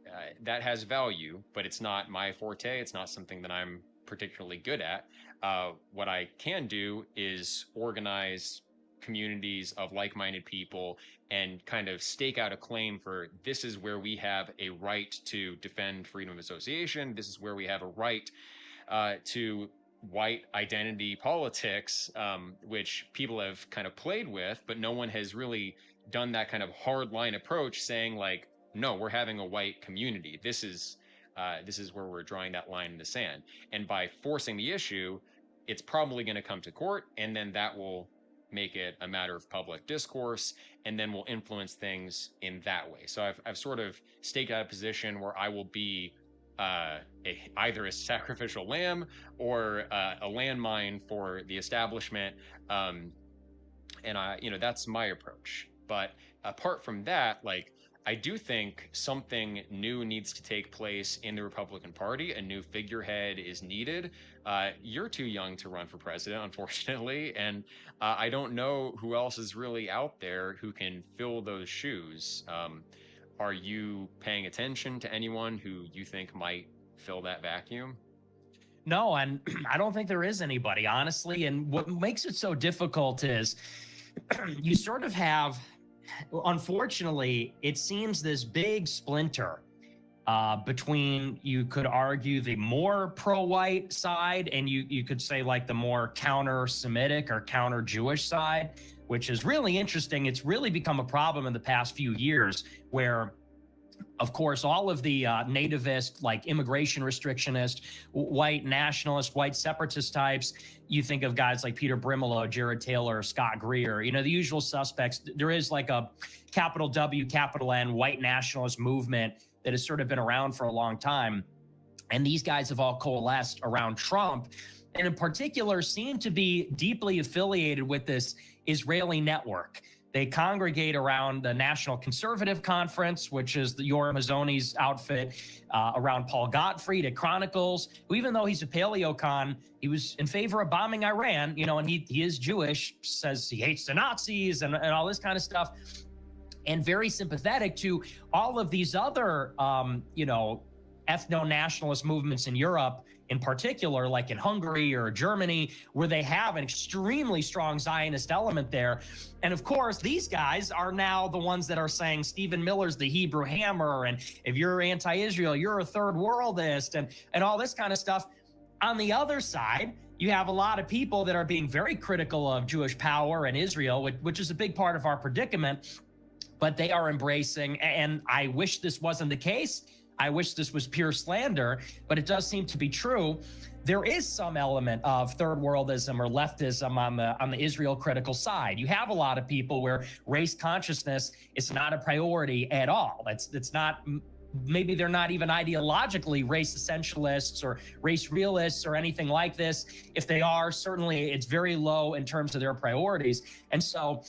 that has value, but it's not my forte. It's not something that I'm particularly good at. What I can do is organize communities of like-minded people and kind of stake out a claim for this is where we have a right to defend freedom of association. This is where we have a right to white identity politics, which people have kind of played with, but no one has really done that kind of hard line approach saying like, no, we're having a white community. This is where we're drawing that line in the sand. And by forcing the issue, it's probably going to come to court, and then that will make it a matter of public discourse, and then we'll influence things in that way. So I've sort of staked out a position where I will be either a sacrificial lamb or a landmine for the establishment. And that's my approach. But apart from that, like, I do think something new needs to take place in the Republican Party. A new figurehead is needed. You're too young to run for president, unfortunately, and I don't know who else is really out there who can fill those shoes. Are you paying attention to anyone who you think might fill that vacuum? No, and I don't think there is anybody, honestly. And what makes it so difficult is you sort of have, unfortunately, it seems this big splinter between, you could argue, the more pro-white side, and you could say like the more counter-Semitic or counter-Jewish side, which is really interesting. It's really become a problem in the past few years where, of course, all of the nativist, like immigration restrictionist, white nationalist, white separatist types, you think of guys like Peter Brimelow, Jared Taylor, Scott Greer, the usual suspects. There is like a capital W, capital N, white nationalist movement that has sort of been around for a long time. And these guys have all coalesced around Trump, and in particular seem to be deeply affiliated with this Israeli network. They congregate around the National Conservative Conference, which is Yoram Hazony's outfit, around Paul Gottfried at Chronicles, who, even though he's a paleocon, he was in favor of bombing Iran, and he is Jewish, says he hates the Nazis and all this kind of stuff, and very sympathetic to all of these other, ethno-nationalist movements in Europe, in particular, like in Hungary or Germany, where they have an extremely strong Zionist element there. And of course, these guys are now the ones that are saying Stephen Miller's the Hebrew hammer, and if you're anti-Israel, you're a third worldist, and all this kind of stuff. On the other side, you have a lot of people that are being very critical of Jewish power and Israel, which is a big part of our predicament, but they are embracing, and I wish this wasn't the case. I wish this was pure slander, but it does seem to be true. There is some element of third worldism or leftism on the Israel critical side. You have a lot of people where race consciousness is not a priority at all. It's not, maybe they're not even ideologically race essentialists or race realists or anything like this. If they are, certainly it's very low in terms of their priorities. And so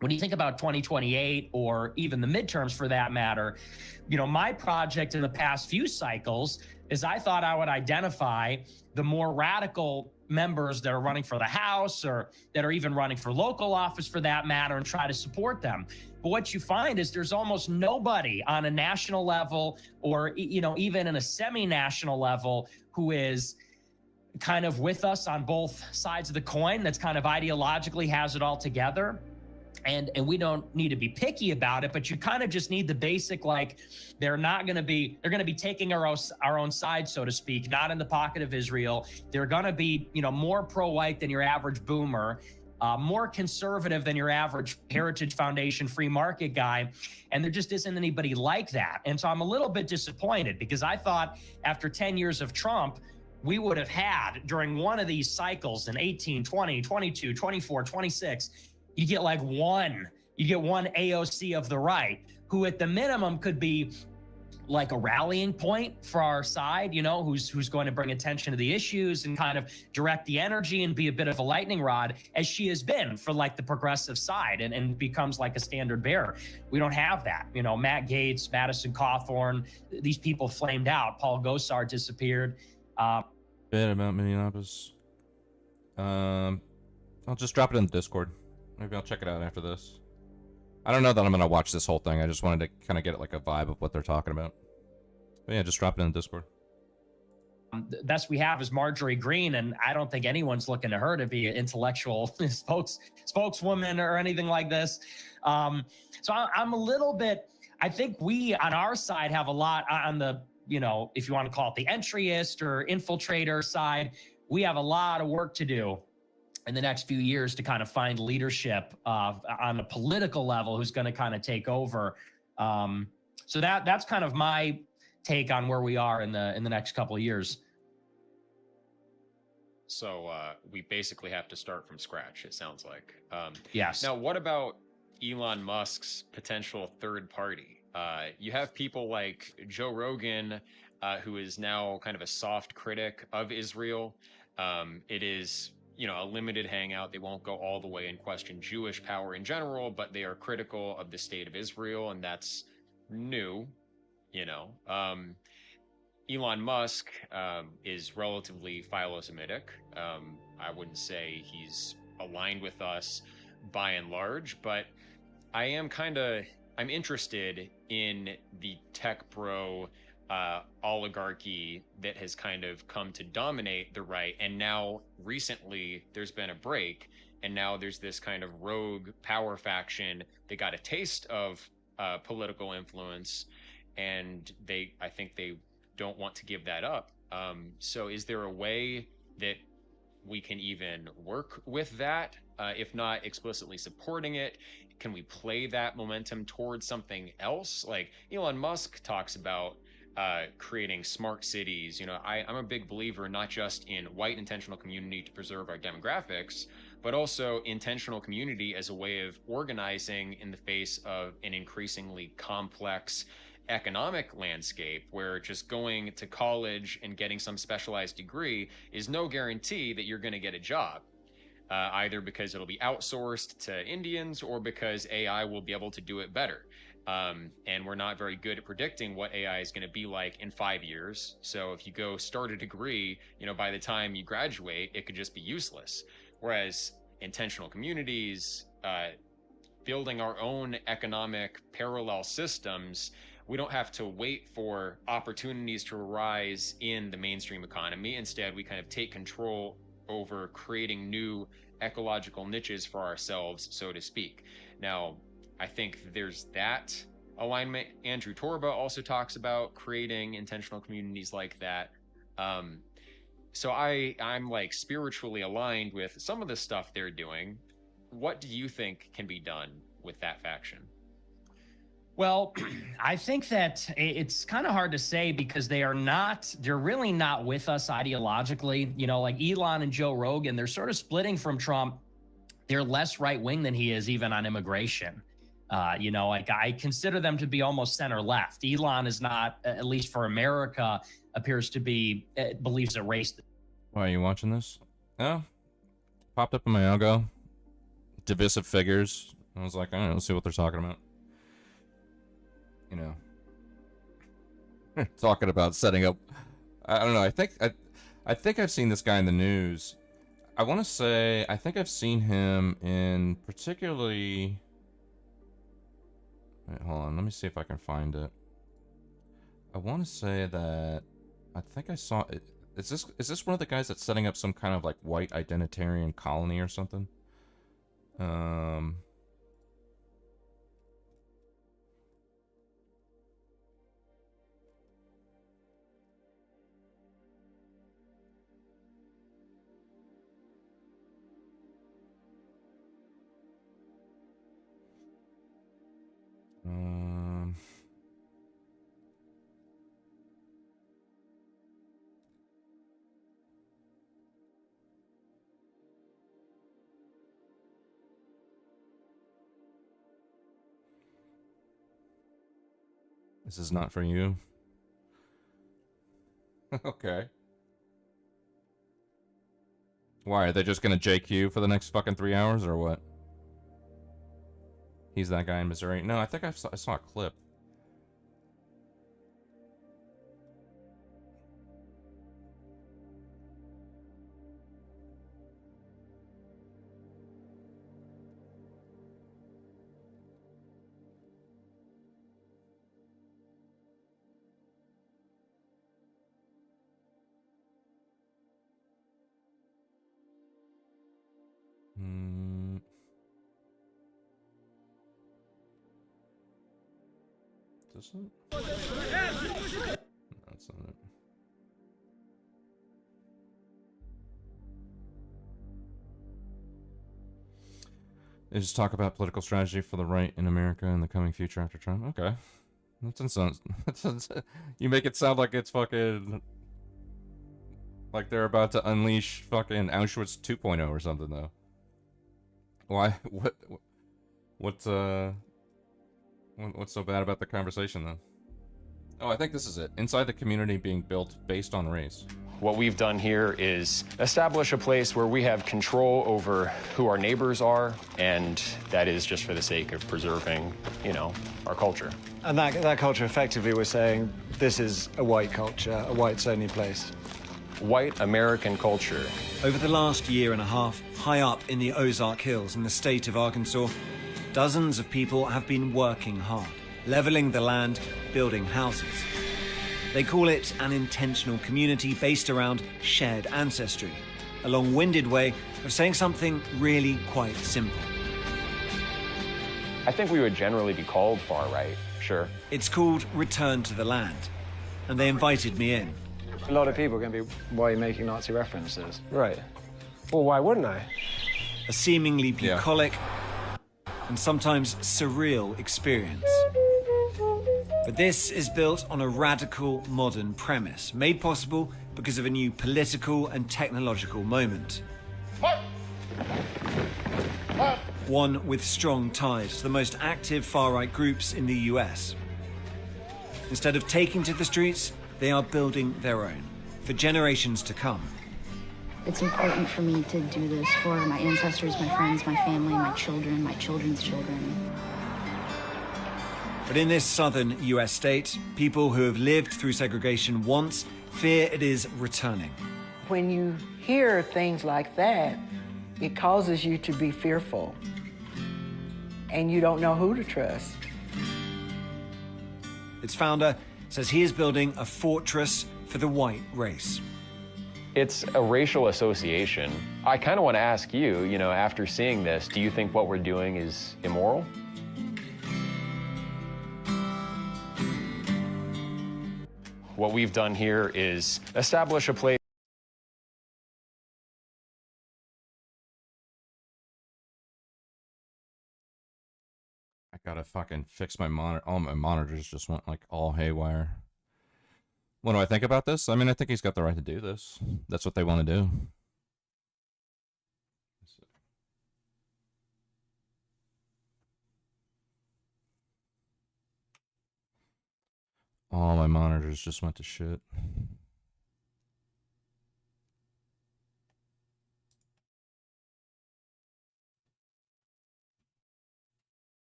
when you think about 2028 or even the midterms for that matter, my project in the past few cycles is I thought I would identify the more radical members that are running for the House or that are even running for local office for that matter and try to support them. But what you find is there's almost nobody on a national level or, even in a semi-national level who is kind of with us on both sides of the coin, that's kind of ideologically has it all together. And we don't need to be picky about it, but you kind of just need the basic, like, they're going to be taking our own side, so to speak, not in the pocket of Israel. They're going to be, more pro-white than your average boomer, more conservative than your average Heritage Foundation free market guy. And there just isn't anybody like that. And so I'm a little bit disappointed because I thought after 10 years of Trump, we would have had during one of these cycles in 18, 20, 22, 24, 26, you get like one AOC of the right, who at the minimum could be like a rallying point for our side, who's going to bring attention to the issues and kind of direct the energy and be a bit of a lightning rod, as she has been for like the progressive side and becomes like a standard bearer. We don't have that. Matt Gaetz, Madison Cawthorn, these people flamed out. Paul Gosar disappeared. Bit about Minneapolis. I'll just drop it in the Discord. Maybe I'll check it out after this. I don't know that I'm going to watch this whole thing. I just wanted to kind of get like a vibe of what they're talking about. But yeah, just drop it in the Discord. The best we have is Marjorie Greene, and I don't think anyone's looking to her to be an intellectual spokeswoman or anything like this. So I'm a little bit, I think we on our side have a lot on the, if you want to call it the entryist or infiltrator side, we have a lot of work to do in the next few years to kind of find leadership on a political level who's going to kind of take over. So that's kind of my take on where we are in the next couple of years. So we basically have to start from scratch, it sounds like. Yes. Now, what about Elon Musk's potential third party? You have people like Joe Rogan who is now kind of a soft critic of Israel. It is, a limited hangout. They won't go all the way and question Jewish power in general, but they are critical of the state of Israel, and that's new, you know. Elon Musk is relatively philo-Semitic. I wouldn't say he's aligned with us by and large, but I'm interested in the tech bro oligarchy that has kind of come to dominate the right. And now recently there's been a break, and now there's this kind of rogue power faction that got a taste of political influence, and I think they don't want to give that up. So is there a way that we can even work with that, if not explicitly supporting it? Can we play that momentum towards something else? Like Elon Musk talks about creating smart cities. I'm a big believer not just in white intentional community to preserve our demographics, but also intentional community as a way of organizing in the face of an increasingly complex economic landscape, where just going to college and getting some specialized degree is no guarantee that you're going to get a job, either because it'll be outsourced to Indians or because AI will be able to do it better. And we're not very good at predicting what AI is going to be like in 5 years. So if you go start a degree, by the time you graduate, it could just be useless. Whereas intentional communities, building our own economic parallel systems, we don't have to wait for opportunities to arise in the mainstream economy. Instead, we kind of take control over creating new ecological niches for ourselves, so to speak. Now, I think there's that alignment. Andrew Torba also talks about creating intentional communities like that. So I'm like spiritually aligned with some of the stuff they're doing. What do you think can be done with that faction? Well, I think that it's kind of hard to say because they're really not with us ideologically. Like Elon and Joe Rogan, they're sort of splitting from Trump. They're less right wing than he is, even on immigration. Like I consider them to be almost center left. Elon is not, at least for America, appears to be, believes that race. Why are you watching this? Oh, popped up in my algo. Divisive figures. I was like, I don't know, let's see what they're talking about. Talking about setting up. I don't know. I think I've seen this guy in the news. I want to say I think I've seen him in particularly. Wait, hold on. Let me see if I can find it. I want to say that I think I saw it. Is this one of the guys that's setting up some kind of like white identitarian colony or something? This is not for you. Okay. Why, are they just gonna JQ for the next fucking 3 hours or what? He's that guy in Missouri. No, I think I saw a clip. Is this it? No, that's not it. They just talk about political strategy for the right in America in the coming future after Trump. Okay. You make it sound like it's fucking... like they're about to unleash fucking Auschwitz 2.0 or something, though. Why? What's so bad about the conversation, though? Oh, I think this is it. Inside the community being built based on race. What we've done here is establish a place where we have control over who our neighbors are, and that is just for the sake of preserving, you know, our culture. And that culture, effectively, we're saying this is a white culture, a whites-only place. White American culture. Over the last year and a half, high up in the Ozark Hills in the state of Arkansas, dozens of people have been working hard, leveling the land, building houses. They call it an intentional community based around shared ancestry, a long-winded way of saying something really quite simple. I think we would generally be called far right, sure. It's called Return to the Land, and they invited me in. A lot of people are going to be, why are you making Nazi references? Right. Well, why wouldn't I? A seemingly bucolic and sometimes surreal experience. But this is built on a radical modern premise, made possible because of a new political and technological moment. One with strong ties to the most active far-right groups in the US. Instead of taking to the streets, they are building their own, for generations to come. It's important for me to do this for my ancestors, my friends, my family, my children, my children's children. But in this southern US state, people who have lived through segregation once fear it is returning. When you hear things like that, it causes you to be fearful. And you don't know who to trust. Its founder says he is building a fortress for the white race. It's a racial association. I kind of want to ask you, you know, after seeing this, do you think what we're doing is immoral? What we've done here is establish a place. I gotta fucking fix my monitor. All my monitors just went like all haywire. What do I think about this? I mean, I think he's got the right to do this. That's what they want to do. All my monitors just went to shit.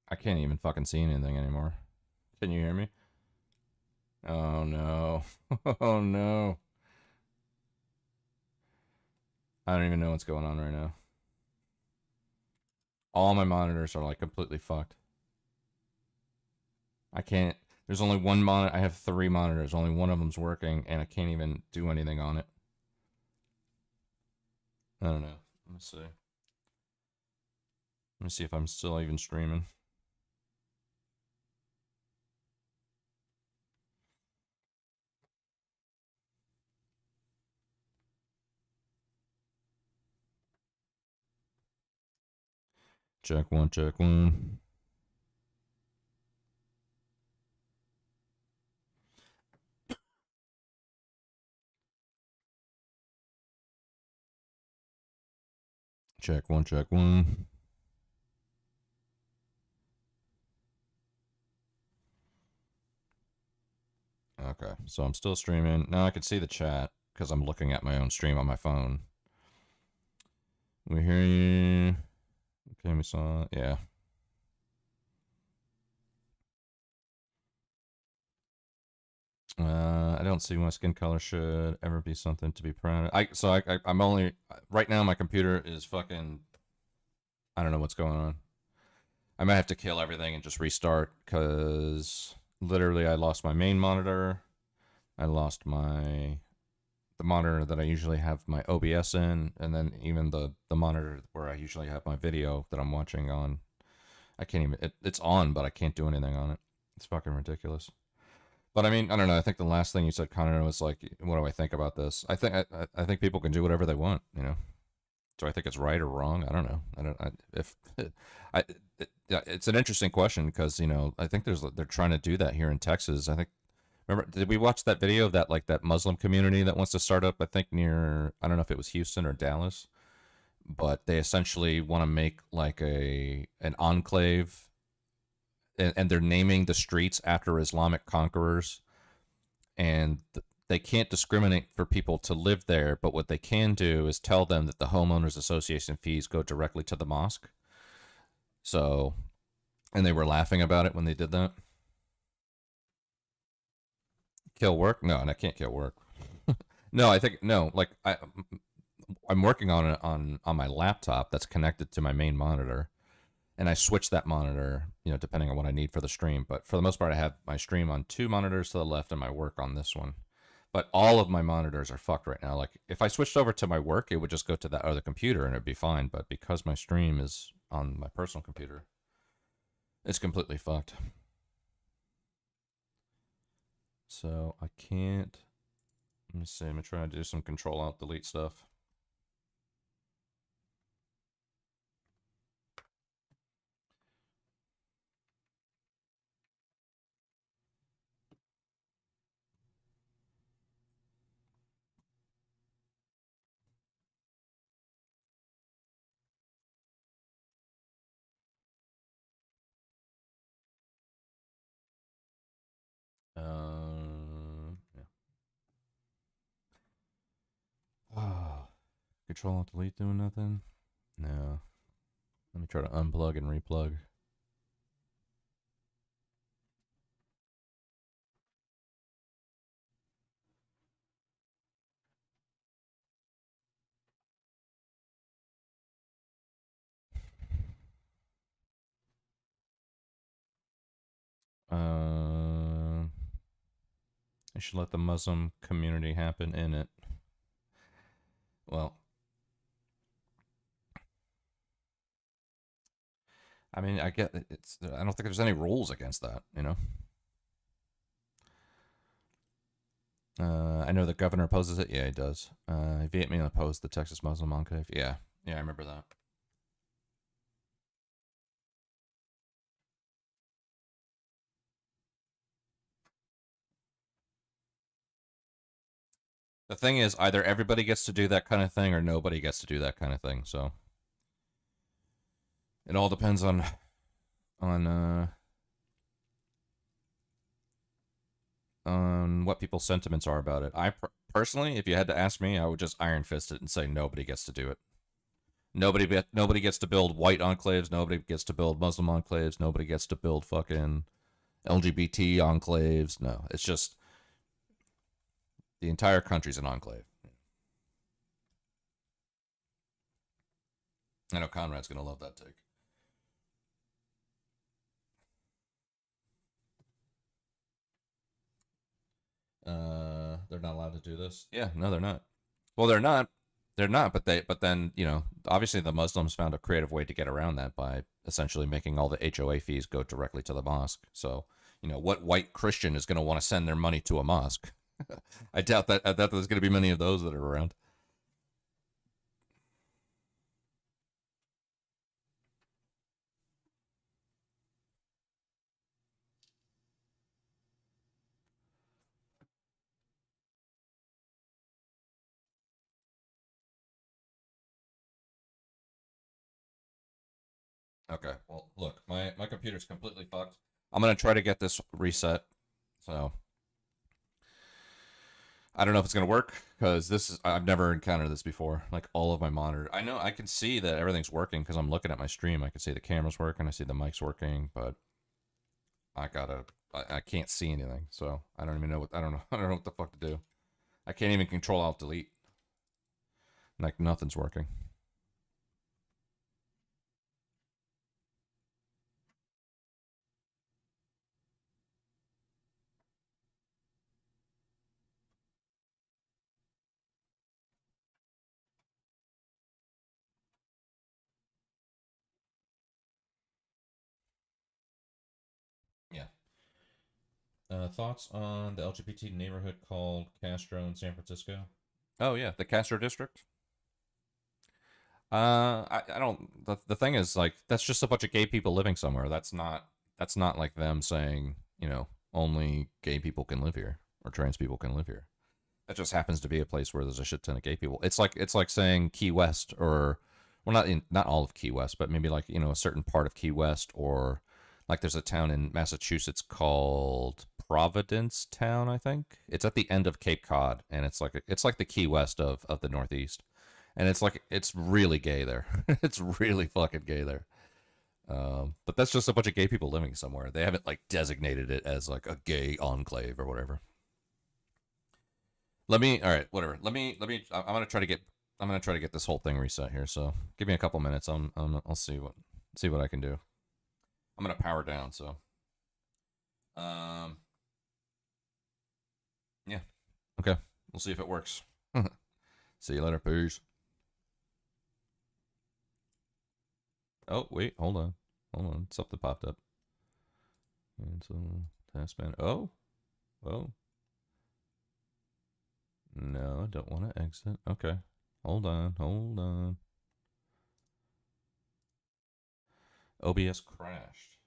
I can't even fucking see anything anymore. Can you hear me? Oh no. Oh no. I don't even know what's going on right now. All my monitors are like completely fucked. I can't. There's only one monitor. I have 3 monitors. Only one of them's working, and I can't even do anything on it. I don't know. Let me see. Let me see if I'm still even streaming. Check one, check one. Check one, check one. Okay, so I'm still streaming. Now I can see the chat because I'm looking at my own stream on my phone. We hear you. Okay, we saw. Yeah. I don't see why skin color should ever be something to be proud of. I'm only right now. My computer is fucking. I don't know what's going on. I might have to kill everything and just restart because literally I lost my main monitor. I lost the monitor that I usually have my OBS in, and then even the monitor where I usually have my video that I'm watching on. I can't even. It's on, but I can't do anything on it. It's fucking ridiculous. But I mean, I don't know. I think the last thing you said, Connor, was like, "What do I think about this?" I think people can do whatever they want. You know. Do I think it's right or wrong? I don't know. It's an interesting question because I think they're trying to do that here in Texas. I think. Remember, did we watch that video of that Muslim community that wants to start up? I think near, I don't know if it was Houston or Dallas, but they essentially want to make like an enclave, and they're naming the streets after Islamic conquerors, and they can't discriminate for people to live there, but what they can do is tell them that the homeowners association fees go directly to the mosque. So, and they were laughing about it when they did that. Kill work? No, and I can't kill work. No, I think no. Like I'm working on it on my laptop that's connected to my main monitor, and I switch that monitor, depending on what I need for the stream. But for the most part, I have my stream on 2 monitors to the left and my work on this one. But all of my monitors are fucked right now. Like if I switched over to my work, it would just go to that other computer and it'd be fine. But because my stream is on my personal computer, it's completely fucked. So I can't. Let me see. I'm gonna try to do some Control Alt Delete stuff. Yeah. Oh, Control Alt Delete doing nothing? No. Let me try to unplug and replug. I should let the Muslim community happen in it. Well, I mean, I get it's. I don't think there's any rules against that. I know the governor opposes it. Yeah, he does. Vietnam opposed the Texas Muslim enclave. Yeah, I remember that. The thing is, either everybody gets to do that kind of thing or nobody gets to do that kind of thing. So it all depends on what people's sentiments are about it. I personally, if you had to ask me, I would just iron fist it and say nobody gets to do it. Nobody gets to build white enclaves. Nobody gets to build Muslim enclaves. Nobody gets to build fucking LGBT enclaves. No, it's just the entire country's an enclave. I know Conrad's gonna love that take. They're not allowed to do this. Yeah, no, they're not. Well, they're not. They're not. But then obviously the Muslims found a creative way to get around that by essentially making all the HOA fees go directly to the mosque. So what white Christian is going to want to send their money to a mosque? I doubt that. I doubt there's going to be many of those that are around. Okay, well, look, my computer's completely fucked. I'm gonna try to get this reset. So I don't know if it's gonna work because I've never encountered this before. Like all of my monitor, I know I can see that everything's working because I'm looking at my stream. I can see the camera's working, I see the mic's working, but I can't see anything. So I don't even know I don't know I don't know what the fuck to do. I can't even control alt delete. Like nothing's working. Yeah. Thoughts on the LGBT neighborhood called Castro in San Francisco? Oh yeah, the Castro district. I don't. The thing is, like, that's just a bunch of gay people living somewhere. That's not like them saying, you know, only gay people can live here or trans people can live here. That just happens to be a place where there's a shit ton of gay people. It's like saying Key West, or well, not all of Key West, but maybe like, you know, a certain part of Key West, or like there's a town in Massachusetts called Providence Town, I think. It's at the end of Cape Cod, and it's like the Key West of the Northeast, and it's really gay there. It's really fucking gay there. But that's just a bunch of gay people living somewhere. They haven't like designated it as like a gay enclave or whatever. All right, whatever. I'm gonna try to get this whole thing reset here. So give me a couple minutes. I'll see what I can do. I'm gonna power down. So, yeah, okay. We'll see if it works. See you later, peace. Oh wait, hold on. Something popped up. Cancel taskman. Oh. No, I don't want to exit. Okay. Hold on. OBS crashed.